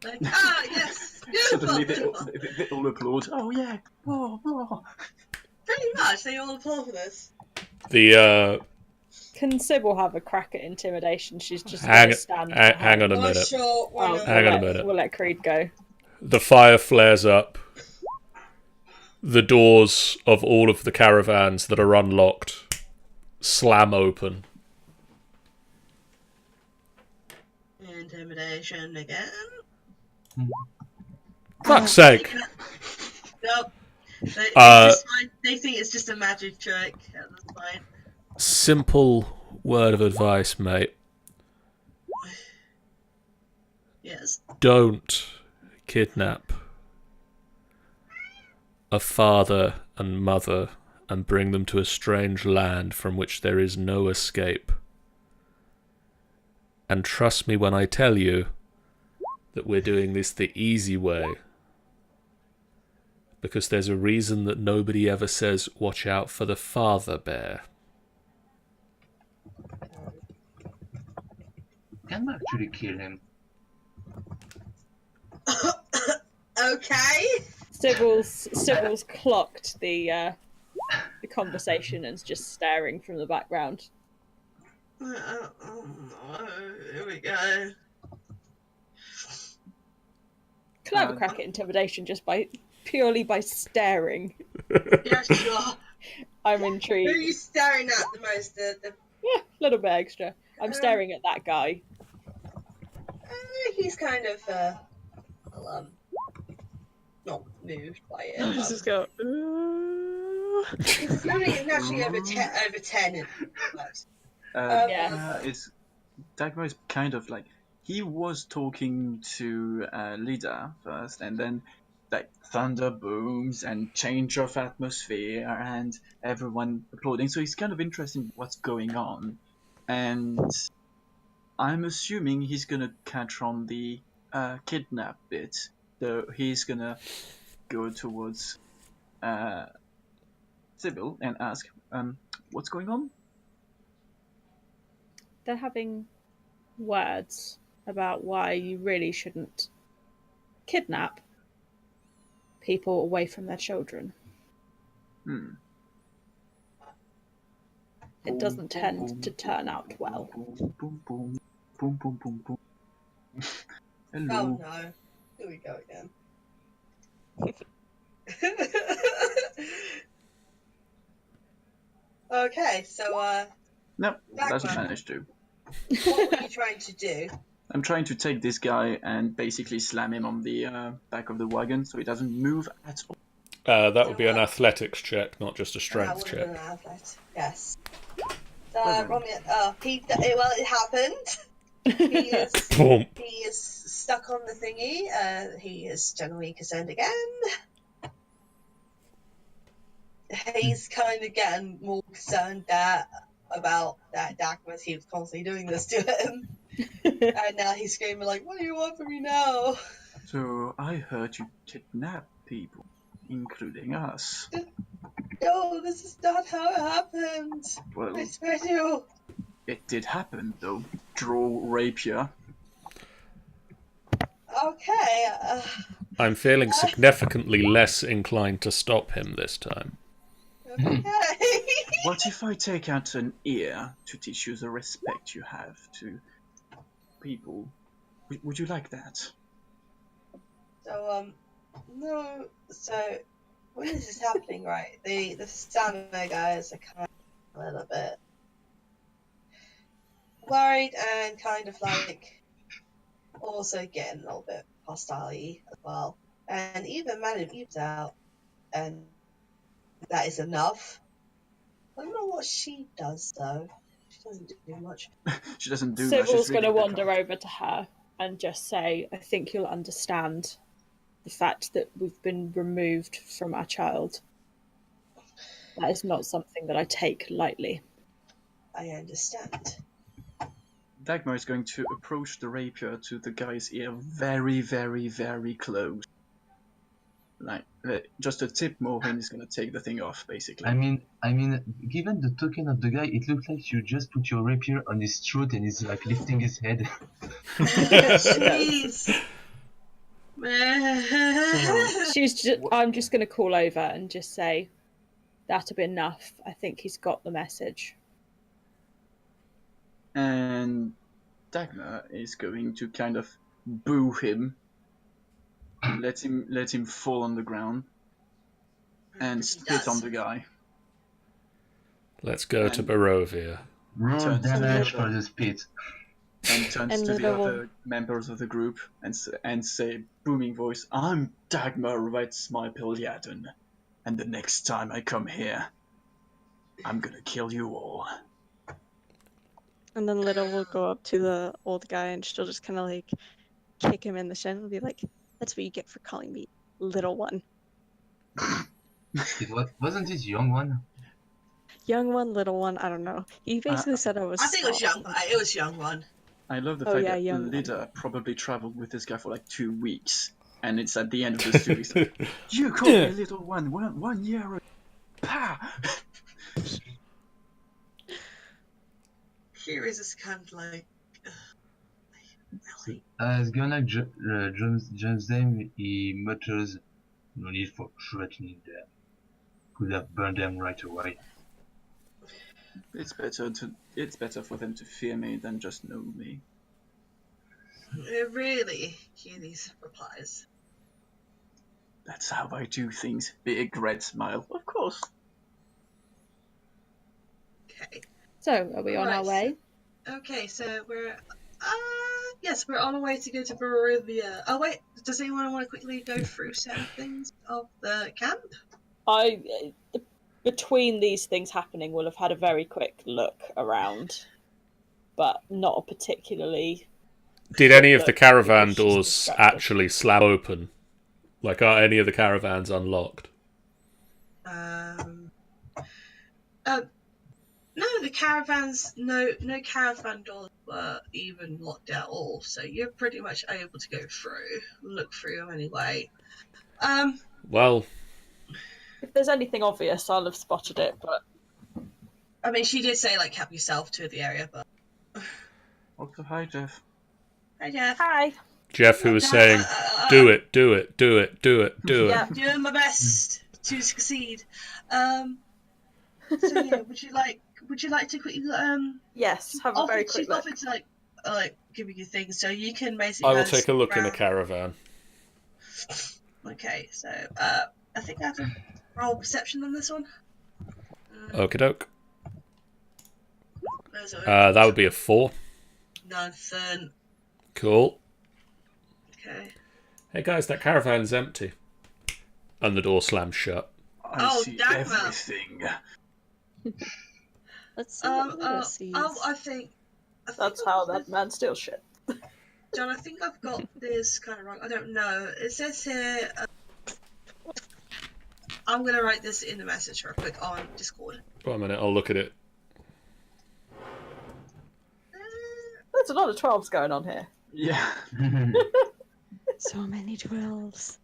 Like, yes, Suddenly beautiful. they all applaud. Oh yeah, oh. Pretty much, they all applaud for this. The Can Sybil have a crack at intimidation? She's just hang, gonna stand. hang on a Oh, minute. sure, why not? Hang on a minute. We'll let Creed go. The fire flares up. The doors of all of the caravans that are unlocked slam open. Intimidation again. Fuck's sake. Nope. They think it's just a magic trick. That's fine. Simple word of advice, mate. Yes. Don't kidnap a father and mother and bring them to a strange land from which there is no escape. And trust me when I tell you that we're doing this the easy way. Because there's a reason that nobody ever says, watch out for the father bear. Can I actually kill him? Okay. Sybil's clocked the conversation and is just staring from the background. Oh, no. Here we go. Can I have a crack at intimidation just purely by staring? Yeah, sure. I'm Who are intrigued. you staring at the most? The Yeah, a little bit extra. I'm staring at that guy. he's kind of well, not moved by it. I just go. Ooh. He's naturally over 10 but Yeah. Dagmar is kind of like, he was talking to Lidda first, and then like thunder booms and change of atmosphere and everyone applauding. So he's kind of interested in what's going on, and I'm assuming he's gonna catch on the kidnap bit. So he's gonna go towards Sybil and ask, what's going on? they're having words about why you really shouldn't kidnap people away from their children. It doesn't tend to turn out well. Boom, boom, boom, boom, boom, boom, boom. Hello. Oh no. Here we go again. Okay, so Nope, doesn't Dagmer, manage to. what were you trying to do? I'm trying to take this guy and basically slam him on the back of the wagon so he doesn't move at all. That would be an athletics check, not just a strength That would have been check. an outlet. Yes. Well, Romy, well, it happened. Boom. He is stuck on the thingy. He is generally concerned again. He's kind of getting more concerned about that Dagmer. He was constantly doing this to him. And now he's screaming like, what do you want from me now? So I heard you kidnap people, including us. No, this is not how it happened. Well, I swear to you. it did happen though. Draw rapier. Okay. I'm feeling significantly less inclined to stop him this time. Okay. What if I take out an ear to teach you the respect you have to people? Would you like that? So, no, so, when this is happening, right, the Stamina guys are kind of a little bit worried and kind of like also getting a little bit hostile-y as well. And even Madam Eve's out, and that is enough. I don't know what she does, though. She doesn't do much. She doesn't do much. Sybil's She's really going to wander pickled. over to her and just say, I think you'll understand the fact that we've been removed from our child. That is not something that I take lightly. I understand. Dagmar is going to approach the rapier to the guy's ear very, very, very close. Like, just a tip more and he's gonna take the thing off, basically. I mean, given the token of the guy, it looks like you just put your rapier on his throat and he's like lifting his head. Jeez. I'm just going to call over and just say, that'll be enough. I think he's got the message. And Dagmar is going to kind of boo him, let him fall on the ground, and spit on the guy. Let's go to Barovia. Roll Turns to damage the for other- the spit. And turns And to the Lidda will- other members of the group and say, booming voice, I'm Dagmar Reitsmypiljaden, and the next time I come here, I'm gonna kill you all. And then Lidda will go up to the old guy and she'll just kind of like kick him in the shin and be like, that's what you get for calling me little one. Wasn't it young one? Young one, little one, I don't know. He basically said I was I think it was small. young. It was young one. I love the Oh, fact yeah, that young Lidda probably traveled with this guy for like 2 weeks, and it's at the end of the series. You called me little one 1 year ago. Pah! Here is this kind of like. Really? As Gernak jumps them, he mutters, no need for threatening them. Could have burned them right away. It's better for them to fear me than just know me. Really? Kiirith replies. That's how I do things. Big red smile. Of course. Okay. So, are we on our way? Okay, so we're. Yes, we're on our way to go to Barovia. Oh, wait. Does anyone want to quickly go through certain things of the camp? Between these things happening, we'll have had a very quick look around, but not a particularly. Did any of the Look, caravan because she's doors distracted. actually slam open? Like, are any of the caravans unlocked? No, the caravans, no caravan doors were even locked at all, so you're pretty much able to go through, look through them anyway. Well, If there's anything obvious, I'll have spotted it, but I mean, she did say, like, help yourself to the area, but Also, hi, Jeff. Hi, Jeff. Hi. Jeff, who was saying, do it, do it, do it, do it, do it. Yeah. Doing my best to succeed. So yeah, would you like to quickly Yes, have a very quick she's look. offered to like give you things, so you can basically I will go take a look in a around. caravan. Okay, so I think I have to roll perception on this one. Okie doke. So That would be a 4. nothing. Cool. Okay. Hey guys, that caravan's empty. And the door slams shut. I see Dagmer. everything. Let's see what Lidda sees. I think That's how that man steals shit. John, I think I've got this kind of wrong. I don't know. It says here. I'm gonna write this in the message real quick on Discord. Wait a minute, I'll look at it. There's a lot of 12s going on here. Yeah. So many 12s.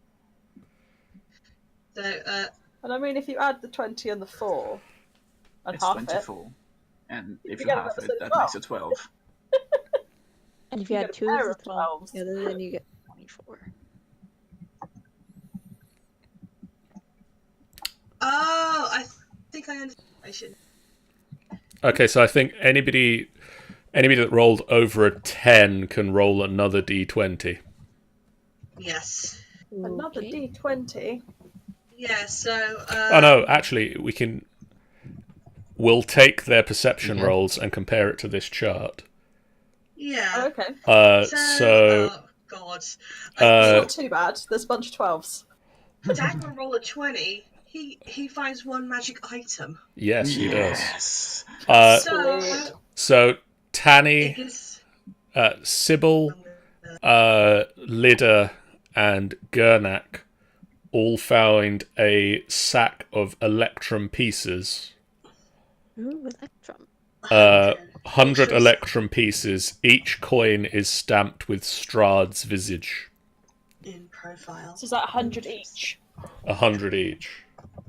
So And I mean, if you add the 20 and the 4, and It's half 24. And if you get half about it, that makes it 12. And if You you get add a 2 pair of of the 12 12s. together, then you get 24. oh, I think I understand. I should. Okay, so I think anybody that rolled over a 10 can roll another d20. Yes. Another Okay. D20. Yeah. So. Oh no, actually, we'll take their perception Yeah. rolls and compare it to this chart. Yeah. Oh, okay. Oh God. It's Uh, not too bad. There's a bunch of 12s. Dagmer roll a 20. He finds one magic item. yes, he Yes. does. So. So It Tanny, gives. Sybil, Lidda, and Gernak all found a sack of electrum pieces. Ooh, Electrum. 100 electrum pieces. Each coin is stamped with Strahd's visage. In profile. So is that 100 each? 100 each.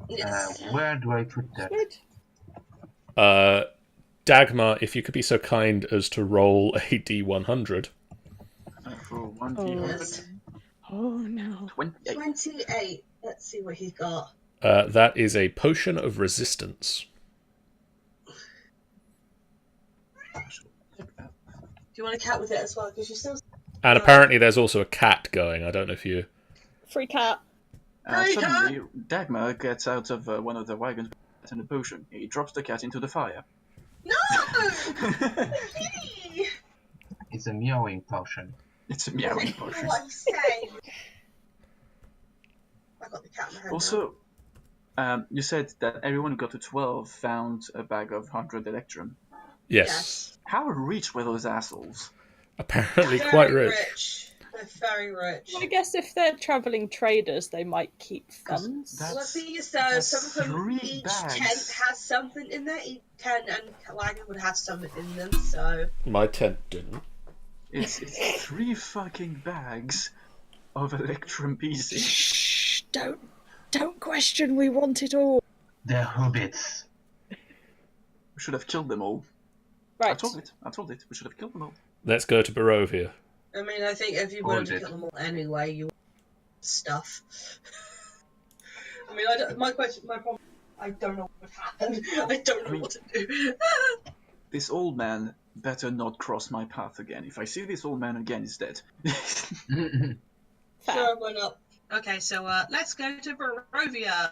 Yes. Where do I put that? Good. Dagmar, if you could be so kind as to roll a d100. For 1 Oh. d100. Oh no. 28. 28. Let's see what he's got. That is a potion of resistance. Do you want to count with it as well? Because you still. And apparently there's also a cat going. I don't know if you... Free cat. Hey, Suddenly, Dagmar gets out of one of the wagons and a potion. He drops the cat into the fire. No! Kitty! It's a meowing potion. It's a meowing potion. What I'm saying. I got the cat in my head. Also, you said that everyone who got to 12 found a bag of 100 electrum. Yes. How rich were those assholes? Apparently Very quite rich. They're very rich. I guess if they're travelling traders, they might keep 'Cause funds. that- Well, see, so that's some of them, 3 each bags. tent has something in there. Each tent and wagon would have something in them, so. My tent didn't. It's 3 fucking bags of electrum pieces. Shh! Don't question. We want it all. They're hobbits. We should have killed them all. Right. I told it. We should have killed them all. Let's go to Barovia. I mean, I think if you wanted to kill them all anyway, you stuff. I mean, my problem, I don't know what would happen. I don't know what to do. This old man better not cross my path again. If I see this old man again, he's dead. Sure, why not? Okay, so let's go to Barovia.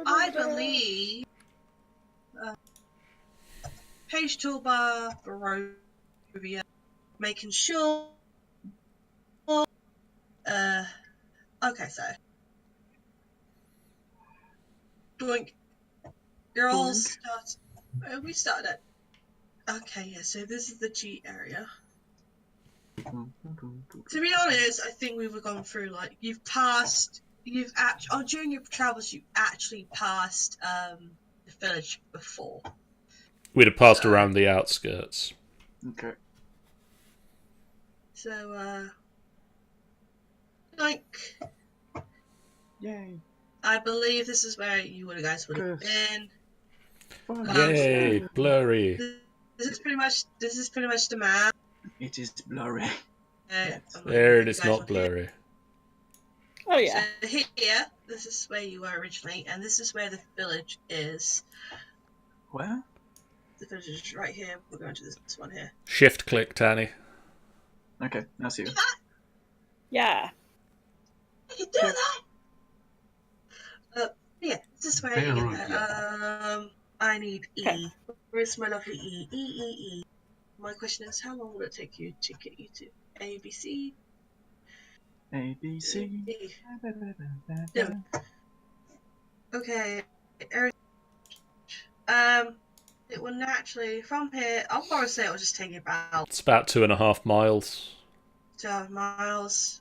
I believe page toolbar Barovia, making sure. Okay, so doink. You're all start. We started at. Okay, yeah. So this is the G area. To be honest, I think we've gone through like during your travels you actually passed the village before. We'd have passed around the outskirts. Okay. So like Yay. I believe this is where you guys would have Good. been. Yay, blurry. This is pretty much the map. It is blurry. There it is, not blurry. Oh yeah. So here, this is where you were originally, and this is where the village is. Where? The village is right here. We're going to this one here. Shift click, Tanny. Okay, I see you. Yeah. I can do that! Yeah, this is where you Very get rude, there. I need E. Okay. Where's my lovely E? E. My question is, how long will it take you to get you to A, B, C? A, B, C. E. Okay. It will naturally, from here, I'll probably say it will just take you about It's about 2.5 miles. 2 miles.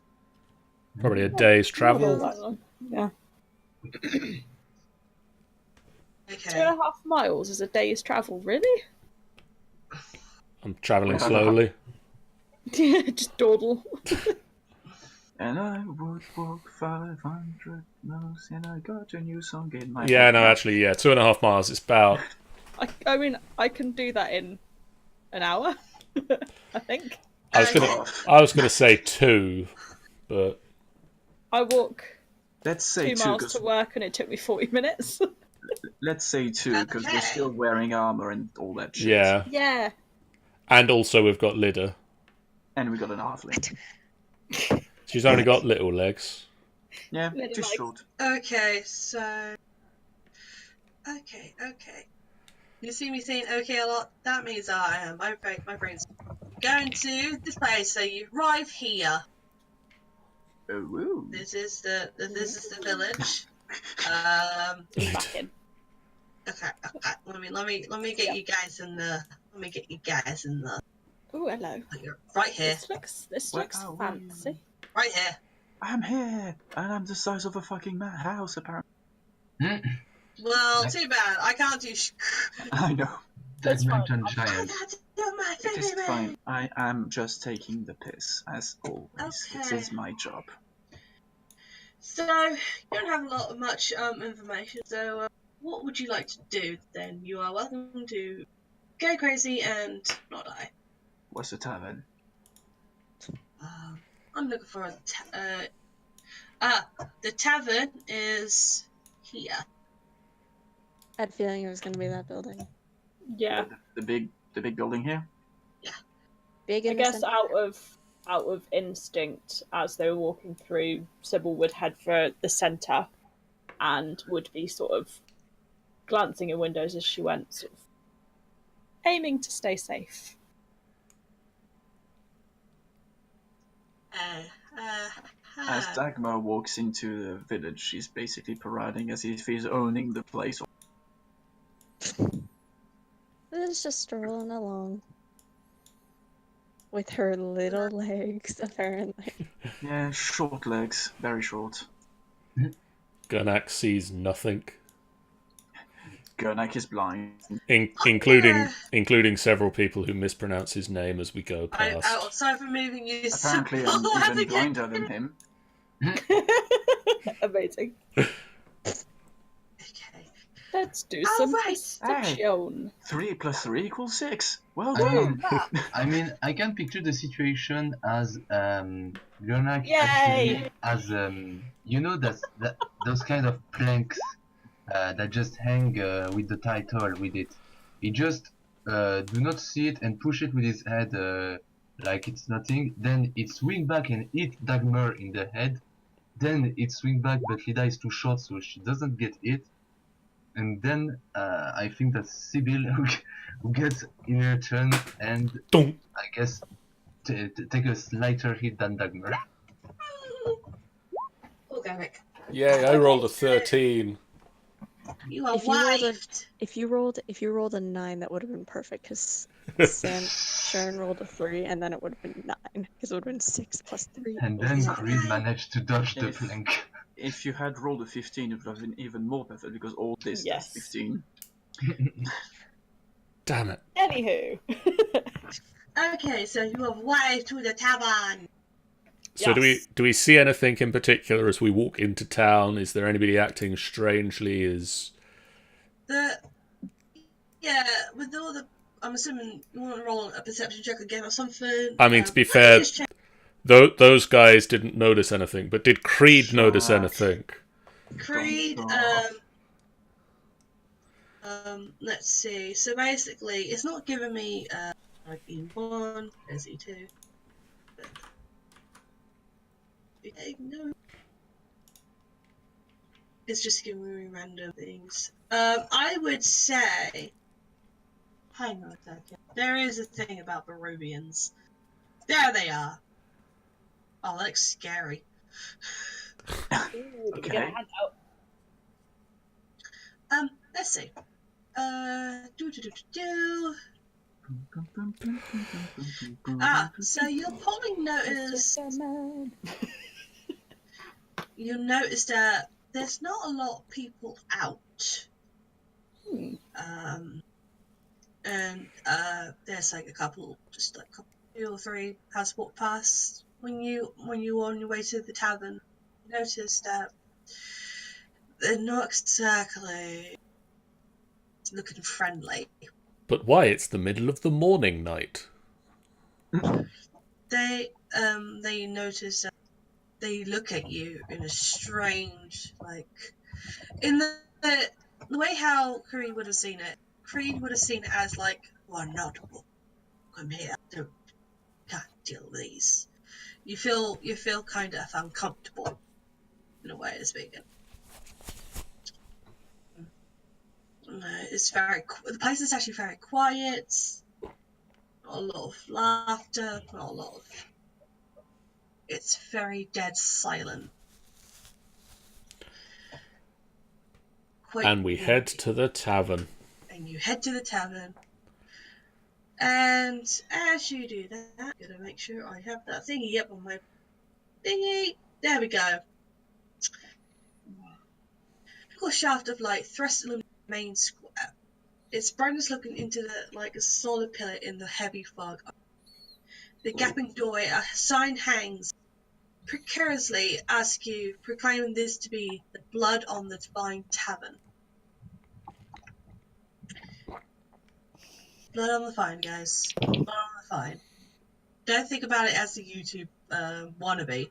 Probably a day's travel. Not that long. Yeah. Okay. 2.5 miles is a day's travel, really? I'm travelling slowly. Just dawdle. And I would walk 500 miles, and I got a new song in my Yeah, head. no, actually, yeah, 2.5 miles. It's about. I mean, I can do that in an hour, I think. I was gonna say 2, but I walk Let's say 2 two, miles because to work and it took me 40 minutes. let's say 2, because we're still wearing armor and all that shit. yeah. Yeah. And also we've got Lidda. And we got an halfling. She's only got little legs. Yeah, Little too legs. short. Okay, so. Okay. You see me saying okay a lot? That means my brain's going to this place. So you arrive here. Oh, woo. This is the village. Back in. Okay. Let me get you guys in the. Let me get you guys in the. Oh, hello. Right here. This Where looks are we? fancy. Right here. I'm here, and I'm the size of a fucking house, apparently. Well, too bad. I can't do. I know. That's fine. Dimension giant. It is fine. I am just taking the piss, as always. This Okay. is my job. So you don't have a lot of much information. So what would you like to do then? You are welcome to go crazy and not die. What's the tavern? I'm looking for the tavern is here. I had a feeling it was going to be that building. Yeah. The big building here? Big I in the guess center. out of instinct, as they were walking through, Sybil would head for the centre and would be sort of glancing in windows as she went, sort of aiming to stay safe. As Dagmer walks into the village, she's basically parading as if he's owning the place. It's just strolling along. With her little legs, apparently. Yeah, short legs, very short. Gernak sees nothing, Gernak is blind. including several people who mispronounce his name as we go past. Outside from moving you. Apparently, I'm even blinder than him. Amazing. Okay. Let's do some right. perception. 3 + 3 = 6. Well I done. mean, I can picture the situation as Gernak Yay! actually as you know that those kind of planks that just hang with the title with it. He just do not see it and push it with his head like it's nothing. Then it swing back and hit Dagmer in the head. Then it swing back, but Lidda is too short, so she doesn't get it. And then I think that Sybil who gets in her turn and Don't. I guess take a slighter hit than Dagmer. Organic. Yay, I rolled a 13. You are If you rolled a- wiped. If you rolled a 9, that would have been perfect because Sharon rolled a 3, and then it would have been 9 because it would have been 6 + 3. And then Creed managed to dodge the plank. If you had rolled a 15, it would have been even more perfect because all this Yes. is 15. Damn it. Anywho. Okay, so you have wiped to the tavern. So do we see anything in particular as we walk into town? Is there anybody acting strangely? With all the I'm assuming you want to roll a perception check again or something. I mean, to be fair, those guys didn't notice anything, but did Creed notice anything? Creed, let's see. So basically, it's not giving me like E1, there's E2. Okay, no. It's just giving me random things. I would say, hang on a second. There is a thing about Barovians. There they are. Oh, that looks scary. Ooh, Okay. get a hand out. Let's see. So you'll probably notice. You'll notice that there's not a lot of people out. And there's like a couple, just like 2 or 3 has walked past. When you were on your way to the tavern, you notice that they're not exactly looking friendly. But why? It's the middle of the morning night. They notice that they look at you in a strange, like, in the way how Creed would have seen it. Creed would have seen it as like, well, not welcome here. Can't deal with these. You feel kind of uncomfortable in a way of speaking. It's the place is actually very quiet. Not a lot of laughter. Not a lot of. It's very dead silent. And we head to the tavern. And you head to the tavern. And as you do that, I'm gonna make sure I have that thingy up on my thingy. There we go. A shaft of light thrusts along the main square. Its brightness looking into like a solid pillar in the heavy fog. The gaping doorway, a sign hangs precariously as you proclaiming this to be the Blood on the Divine Tavern. Blood on the Vine, guys. Blood on the Vine. Don't think about it as a YouTube wannabe.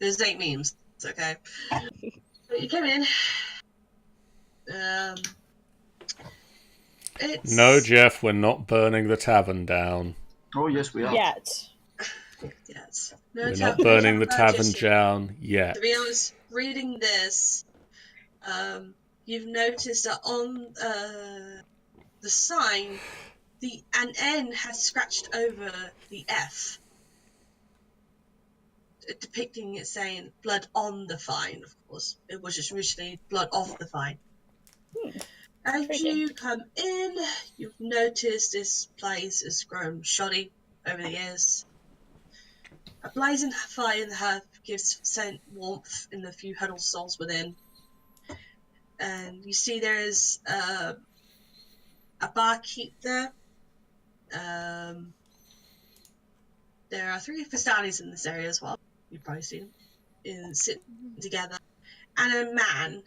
There's 8 memes, okay? But you come in. No, Jeff, we're not burning the tavern down. Oh, yes, we are. Yet. Yes. We're not burning the tavern down yet. To be honest, reading this, you've noticed that on the sign, an N has scratched over the F, depicting it saying blood on the vine, of course. It was just originally blood off the vine. As you come in, you've noticed this place has grown shoddy over the years. A blazing fire in the hearth gives scent warmth in the few huddled souls within. And you see there is a barkeep there. There are 3 Fastani's in this area as well. You've probably seen them sitting together. And a man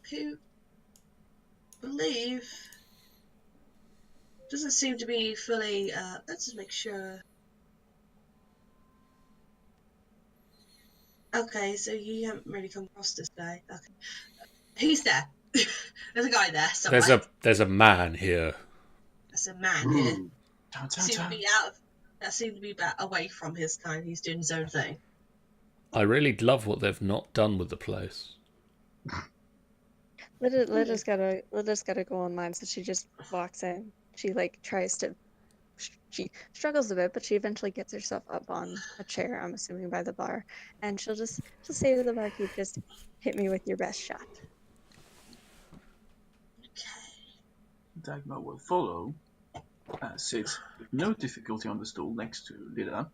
who I believe doesn't seem to be fully. Let's just make sure. Okay, so you haven't really come across this guy. Okay. He's there. There's a guy there somewhere. There's a man here. There's a man here. Seems Seems to be away from his kind. He's doing his own thing. I really love what they've not done with the place. Lidda's gotta go online, so she just walks in. She she struggles a bit, but she eventually gets herself up on a chair, I'm assuming by the bar, and she'll say to the barkeep, just hit me with your best shot. Dagmer will follow, sits with no difficulty on the stool next to Lidda,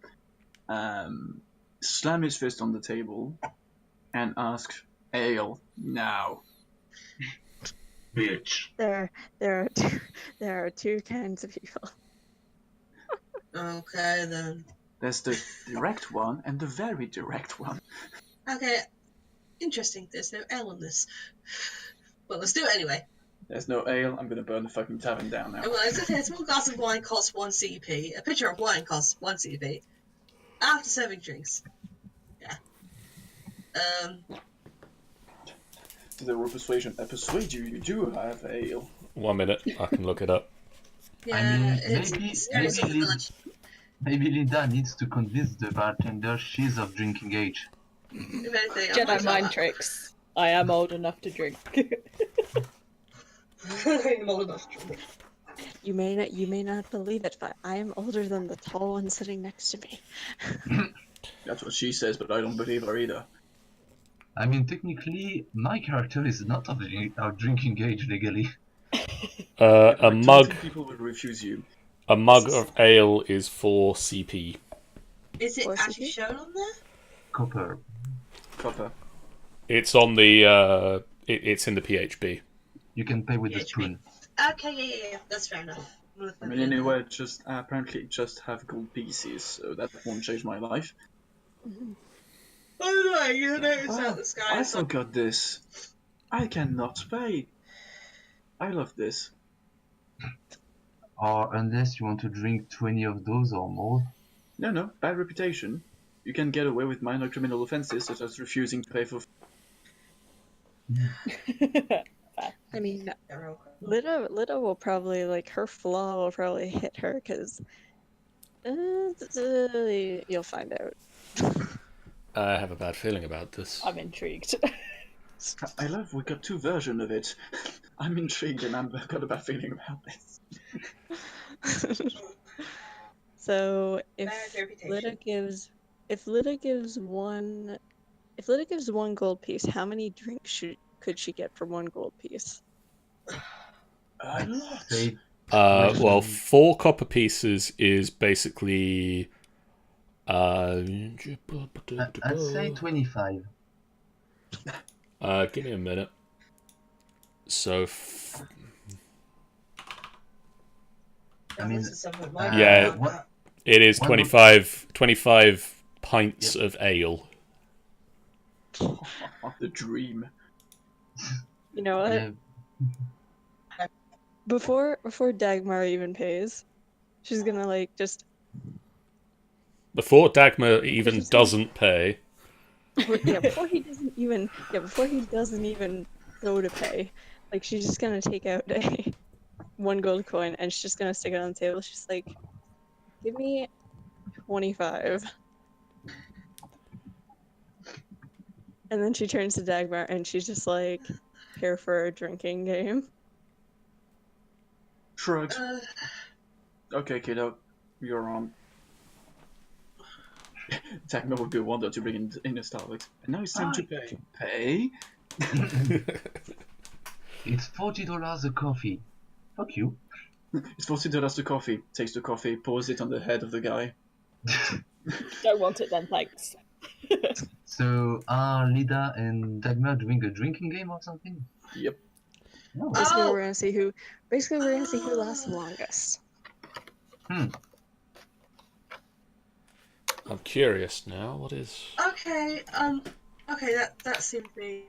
slam his fist on the table, and ask, "Ale now." Bitch. There are 2 kinds of people. Okay then. There's the direct one and the very direct one. Okay, interesting. There's no L on this. Well, let's do it anyway. There's no ale. I'm gonna burn the fucking tavern down now. Well, as I say, a small glass of wine costs 1 CP. A pitcher of wine costs 1 CP. After serving drinks. Yeah. To the roll persuasion, I persuade you, you do have ale. 1 minute, I can look it up. Yeah, I mean, it's very sort of village. maybe Lidda needs to convince the bartender she's of drinking age. If anything, Jedi mind tricks. I am old enough to drink. I'm old enough to drink. You may not believe it, but I am older than the tall one sitting next to me. That's what she says, but I don't believe her either. I mean, technically, my character is not of drinking age legally. A I mug, don't think people would refuse you. a mug of ale is 4 CP. Is it Or actually CP? shown on there? Copper. Copper. It's on the. It's in the PHB. You can pay with the PHP. spoon. Okay, yeah, that's fair enough. I mean, anyway, just apparently just have gold pieces, so that won't change my life. By the way, you notice Ah, out the sky I is like, forgot this. I cannot pay. I love this. Or unless you want to drink 20 of those or more. No, bad reputation. You can get away with minor criminal offenses such as refusing to pay for. I mean, Lidda will probably, like, her flaw will probably hit her, because you'll find out. I have a bad feeling about this. I'm intrigued. I love we got 2 versions of it. I'm intrigued and I've got a bad feeling about this. So if Bad reputation. Lidda gives one gold piece, how many drinks could she get for 1 gold piece? A lot. Say, Well, 4 copper pieces is basically. I'd say 25. Give me a minute. So, I mean, yeah, what? it is One 25 pints of ale. The dream. You know what? Yeah, Before Dagmar even pays, she's gonna, like, just Before Dagmer even doesn't pay. before he doesn't even go to pay, like, she's just gonna take out a 1 gold coin and she's just gonna stick it on the table. She's like, give me 25. And then she turns to Dagmar and she's just like, here for a drinking game. Shrugged. Okay, kiddo, you're on. Dagmer would be a wonder to bring in a Starbucks. And now it's time to pay. Pay? it's $40 a coffee. Fuck you. It's $40 to coffee. Takes the coffee, pours it on the head of the guy. Don't want it then, thanks. So are Lidda and Dagmar doing a drinking game or something? Yep. No. Basically, Oh. we're gonna see who lasts the longest. I'm curious now. What is? Okay, that seems to be.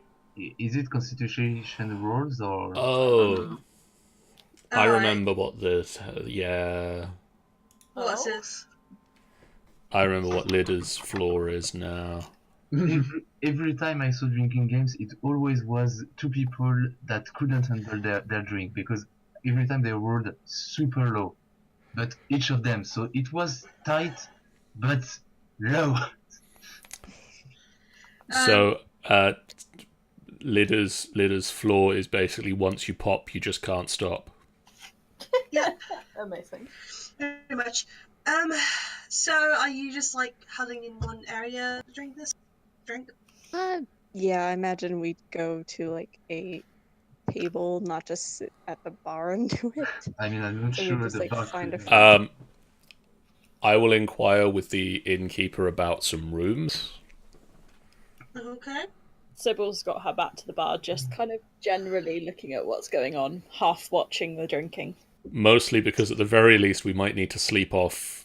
Is it Constitution rules or? Oh, I Alright. remember what this. Yeah, What's this? I remember what Lidda's floor is now. Every time I saw drinking games, it always was 2 people that couldn't handle their drink because every time they rolled super low, but each of them. So it was tight, but low. So, Lidda's floor is basically once you pop, you just can't stop. Yeah, Amazing. pretty much. So are you just like huddling in one area to drink this? Drink? Yeah, I imagine we'd go to, like, a table, not just sit at the bar and do it. I mean, I'm not So we sure just, the like, bar find a could- I will inquire with the innkeeper about some rooms. Okay. Sybil's got her back to the bar, just kind of generally looking at what's going on, half watching the drinking. Mostly because at the very least we might need to sleep off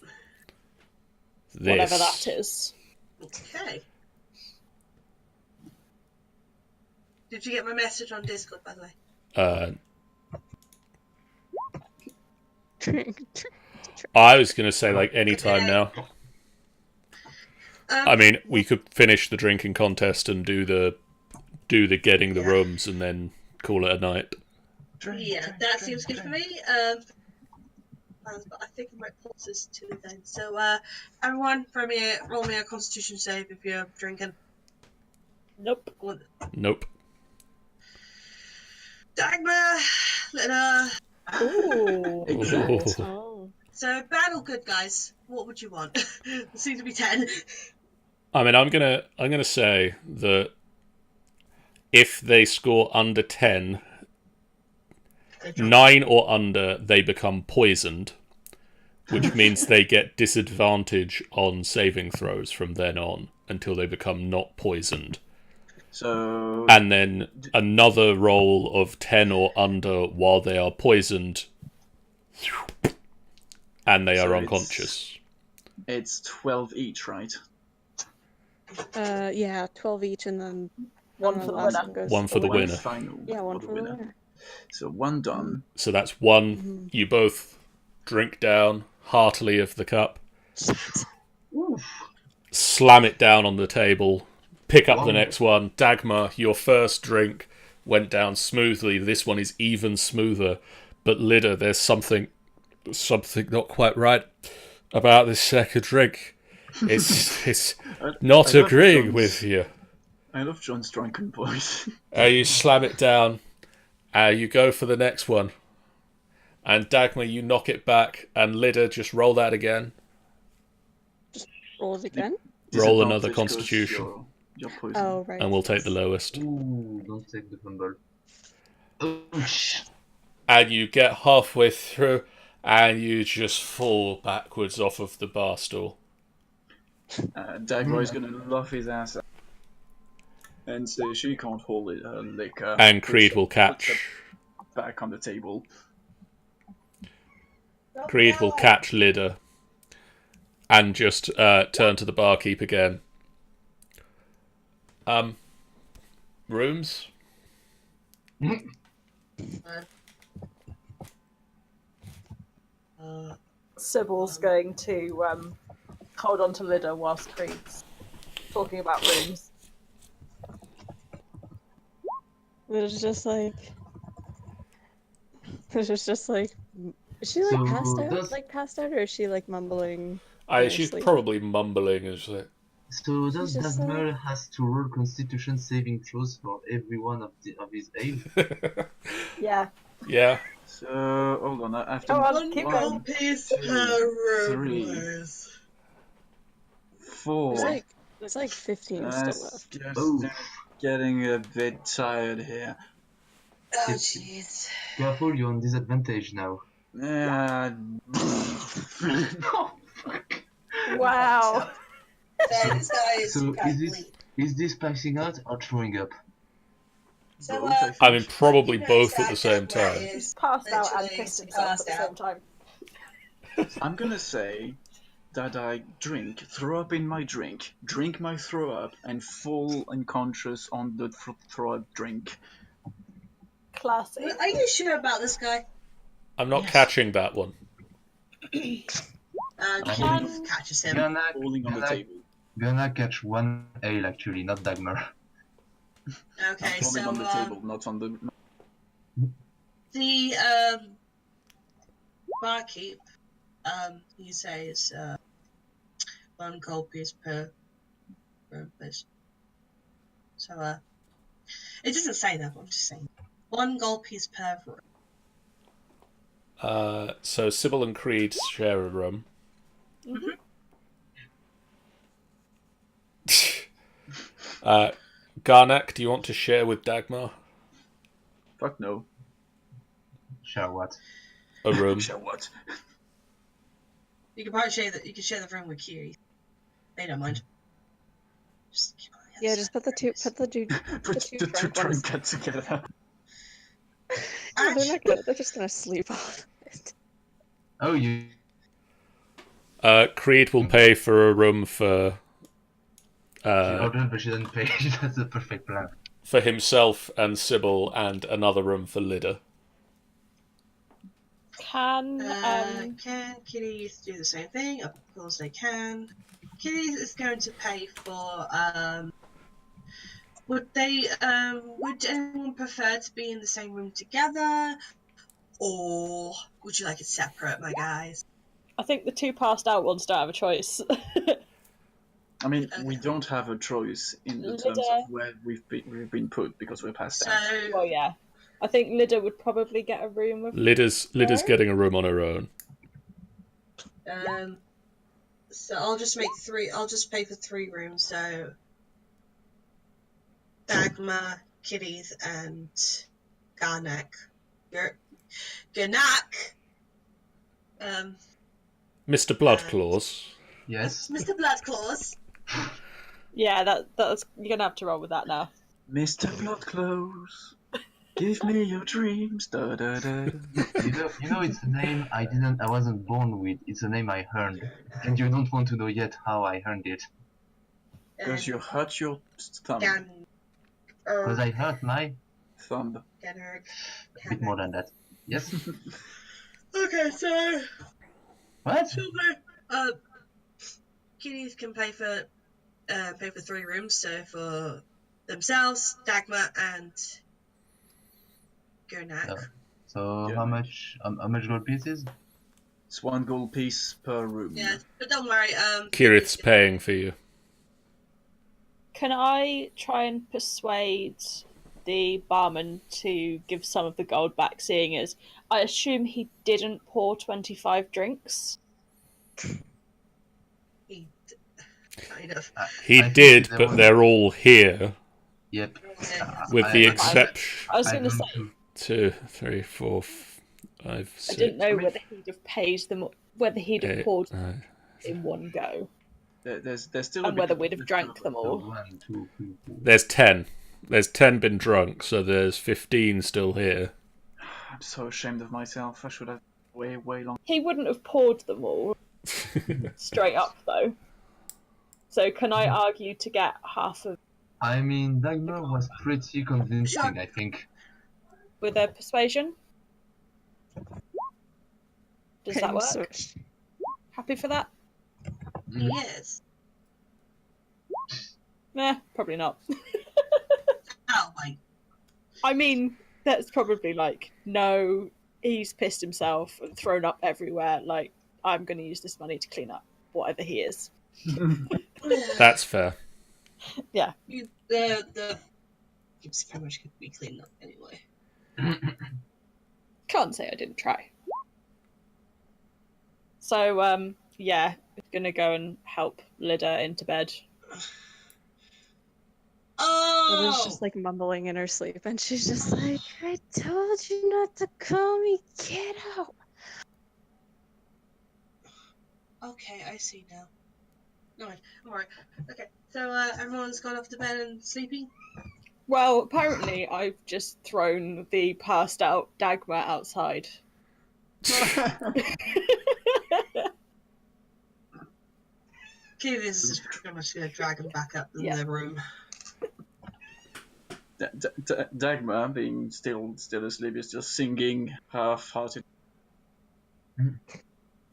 this. Whatever that is. Okay. Did you get my message on Discord, by the way? drink. I was going to say, like, any time now. I mean, we could finish the drinking contest and do the getting the rooms and then call it a night. That seems good for me. But I think I might pause this to then. So, everyone, roll me a Constitution save if you're drinking. Nope. Nope. Dagmer, Lidda. Ooh. Exact. Oh. So, bad or good, guys? What would you want? It seems to be 10. I mean, I'm gonna say that if they score under 10, 9 or under, they become poisoned, which means they get disadvantage on saving throws from then on until they become not poisoned. So And then another roll of 10 or under while they are poisoned, and they are unconscious. it's 12 each, right? Yeah, 12 each, and then One for the last winner. one goes One for the winner. Final. Yeah, one for the winner. So one done. So that's one. You both drink down heartily of the cup, slam it down on the table, pick up the next one. Dagmar, your first drink went down smoothly. This one is even smoother. But Lidda, there's something not quite right about this second drink. It's not I love agreeing John's- with you. I love John's drunken voice. You slam it down. You go for the next one. And Dagmar, you knock it back. And Lidda, just roll that again. Rolls again? Roll another Disadvantage 'cause Constitution. You're poisoned. Oh, right. And we'll take the lowest. Ooh, don't take the fumble. Ouch. And you get halfway through. And you just fall backwards off of the bar stool. Dagmar is gonna laugh his ass out and say she can't hold it, her liquor. And Creed Puts will puts catch. it back on the table. Creed will catch Lidda. And just turn to the barkeep again. Rooms? Sybil's going to hold on to Lidda whilst Creed's talking about rooms. It's just like. It's just like. Is she like So passed out? does- Like passed out, or is she like mumbling? She's Nicely. probably mumbling. As like, So does just Dagmar has to roll Constitution saving throws for every one of his age? Yeah. yeah. So hold on, I have to. Go on, One keep gold going. piece two, per room, three. please. 4. There's like 15 still left. Just Oh. getting a bit tired here. Oh, jeez. Careful, you're on disadvantage now. No. Wow. This guy is So complete. is this passing out or throwing up? So, Both, I I mean, think. probably you know both at the that same Dagmar time. is Passed out and literally pissed himself at the passed same out. time. I'm gonna say that I throw up in my drink my throw up, and fall unconscious on the throw up drink. Classy. Are you sure about this guy? I'm not Yes. catching that one. Keith catches him. Gernak, Falling on the Gernak, table. Gernak catch one ale actually, not Dagmar. Okay, Falling so on the table, not on the. the barkeep, he says one gold piece per room, please. So it doesn't say that, but I'm just saying one gold piece per room. So Sybil and Creed share a room. Gernak, do you want to share with Dagmar Fuck no. Share what? a room? Share what? You can probably share the room with Kiirith. They don't mind. Just keep on the Yeah, other just side. put the two Put two the two drunk ones. drunk together. No, they're just gonna sleep off it. Oh, you. Creed will pay for a room for She ordered, but she didn't pay. That's a perfect plan. himself and Sybil, and another room for Lidda. Can kitties do the same thing? Of course they can. Kitties is going to pay for would anyone prefer to be in the same room together, or would you like it separate, my guys? I think the two passed out ones don't have a choice. I mean, Okay. we don't have a choice in the terms of where we've been put because we're passed out. Well, yeah. I think Lidda would probably get a room with Lidda's getting a room on her own. So I'll just pay for 3 rooms. So Dagmer, Kitties, and Gernak. Gernak. Mr. Bloodclaws. Yes. Mr. Bloodclaws. Yeah, that's you're gonna have to roll with that now. Mr. Bloodclothes, give me your dreams. Da, da, da. You know, it's a name I wasn't born with. It's a name I earned, and you don't want to know yet how I earned it. Because you hurt your thumb. Because I hurt my Thumb. a bit more than that. Yes. Okay, so What? Kitties can pay for 3 rooms. So for themselves, Dagmer and Gernak. So Yeah. how much gold pieces? It's 1 gold piece per room. Yeah, but don't worry. Kiirith's paying for you. Can I try and persuade the barman to give some of the gold back, seeing as I assume he didn't pour 25 drinks? Kind of. He I think did, there but was- they're all here, Yep. with the I- exception. I was I going to don't say, know. 2, 3, 4, 5, 6. I didn't know whether he'd have paid them, whether he'd have 8, poured 9. in one go, There's still a and bit whether of we'd have drank them So all. 1, 2, 3, 4. There's 10. There's 10 been drunk, so there's 15 still here. I'm so ashamed of myself. I should have way long. He wouldn't have poured them all straight up, though. So can I argue to get half of I mean, Dagmer was pretty convincing, I think. with a persuasion? Does that I'm work? so- Happy for that? Yes. Nah, probably not. Oh my. I mean, that's probably like, no, he's pissed himself and thrown up everywhere. Like, I'm going to use this money to clean up whatever he is. That's fair. Yeah. The it's pretty much could be cleaned up anyway. Can't say I didn't try. So, yeah, going to go and help Lidda into bed. Lida's Oh. just like mumbling in her sleep, and she's just like, I told you not to call me kiddo. Okay, I see now. Alright. Okay, so everyone's gone off to bed and sleeping? Well, apparently I've just thrown the passed out Dagmer outside. Okay, this is pretty much going to drag them back up in Yeah. their room. Dagmar, being still asleep, is just singing half-hearted.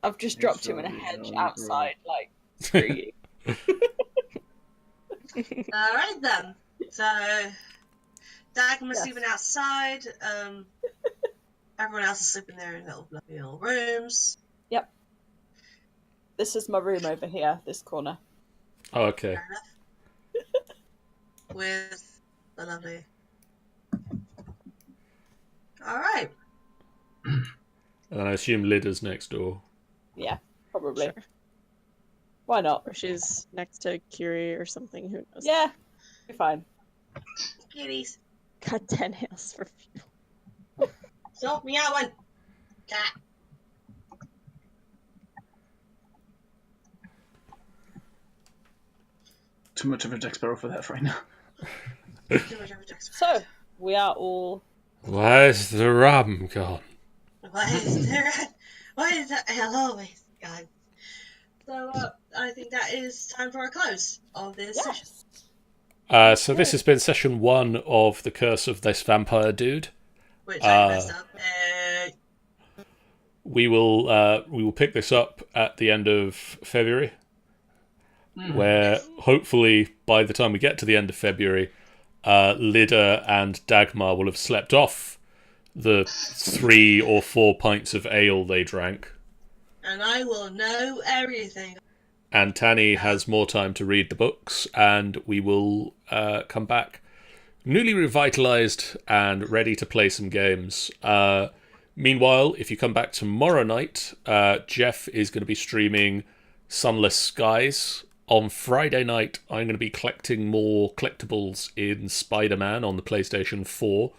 I've just dropped him in a hedge outside, like, screw you. Alright then. So, Dagmar's Yes. sleeping outside. Everyone else is sleeping there in little rooms. This is my room over here, this corner. Oh, okay. Fair enough. With the lovely. Alright. And I assume Lidda's next door. Yeah, probably. Sure. Why not? Or she's next to Kiri or something, who knows. Yeah, you're fine. Kitties. Got 10 nails for Stop meowing. Cat. Too much of a Jack Sparrow for that right now. Too much of a Jackson. So, we are all... Where's the rum gone? Why is that hell always, guys? So, I think that is time for a close of this session. Yes. So this has been session 1 of The Curse of This Vampire Dude. Which I messed up. we will pick this up at the end of February, where hopefully by the time we get to the end of February, Lidda and Dagmar will have slept off the 3 or 4 pints of ale they drank. And I will know everything. And Tanny has more time to read the books, and we will come back newly revitalized and ready to play some games. Meanwhile, if you come back tomorrow night, Jeff is going to be streaming Sunless Skies. On Friday night, I'm going to be collecting more collectibles in Spider-Man on the PlayStation 4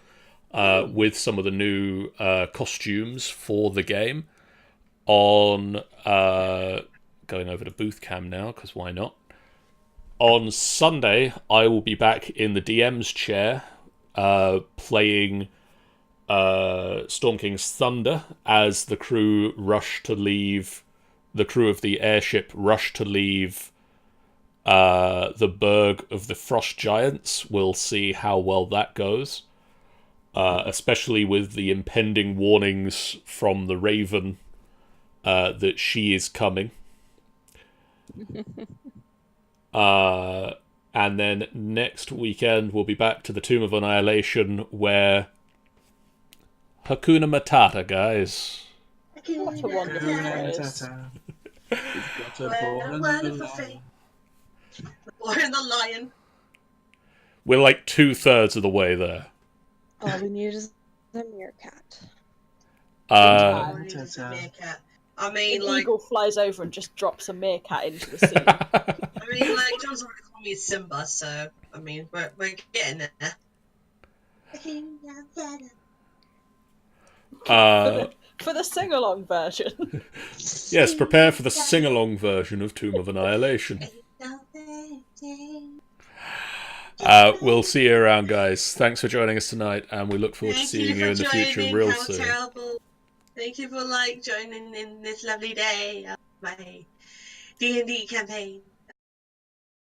with some of the new costumes for the game. On going over to booth cam now, because why not? On Sunday, I will be back in the DM's chair playing Storm King's Thunder as the crew rush to leave. The crew of the airship rush to leave the Burg of the Frost Giants. We'll see how well that goes, especially with the impending warnings from the Raven that she is coming. And then next weekend we'll be back to the Tomb of Annihilation, where Hakuna Matata, guys. What a wonderful phrase. We've got a Wonderful thing. The boy and the lion. We're like 2/3 of the way there. All we need is a meerkat. All we need is a meerkat. I mean, An like, eagle flies over and just drops a meerkat into the sea. I mean, like, John's already called me Simba, so I mean, we're getting there. For the sing-along version. Yes, prepare for the sing-along version of Tomb of Annihilation. We'll see you around, guys. Thanks for joining us tonight, and we look forward to seeing you in the future real How soon. terrible. Thank you for joining in this lovely day of my D&D campaign.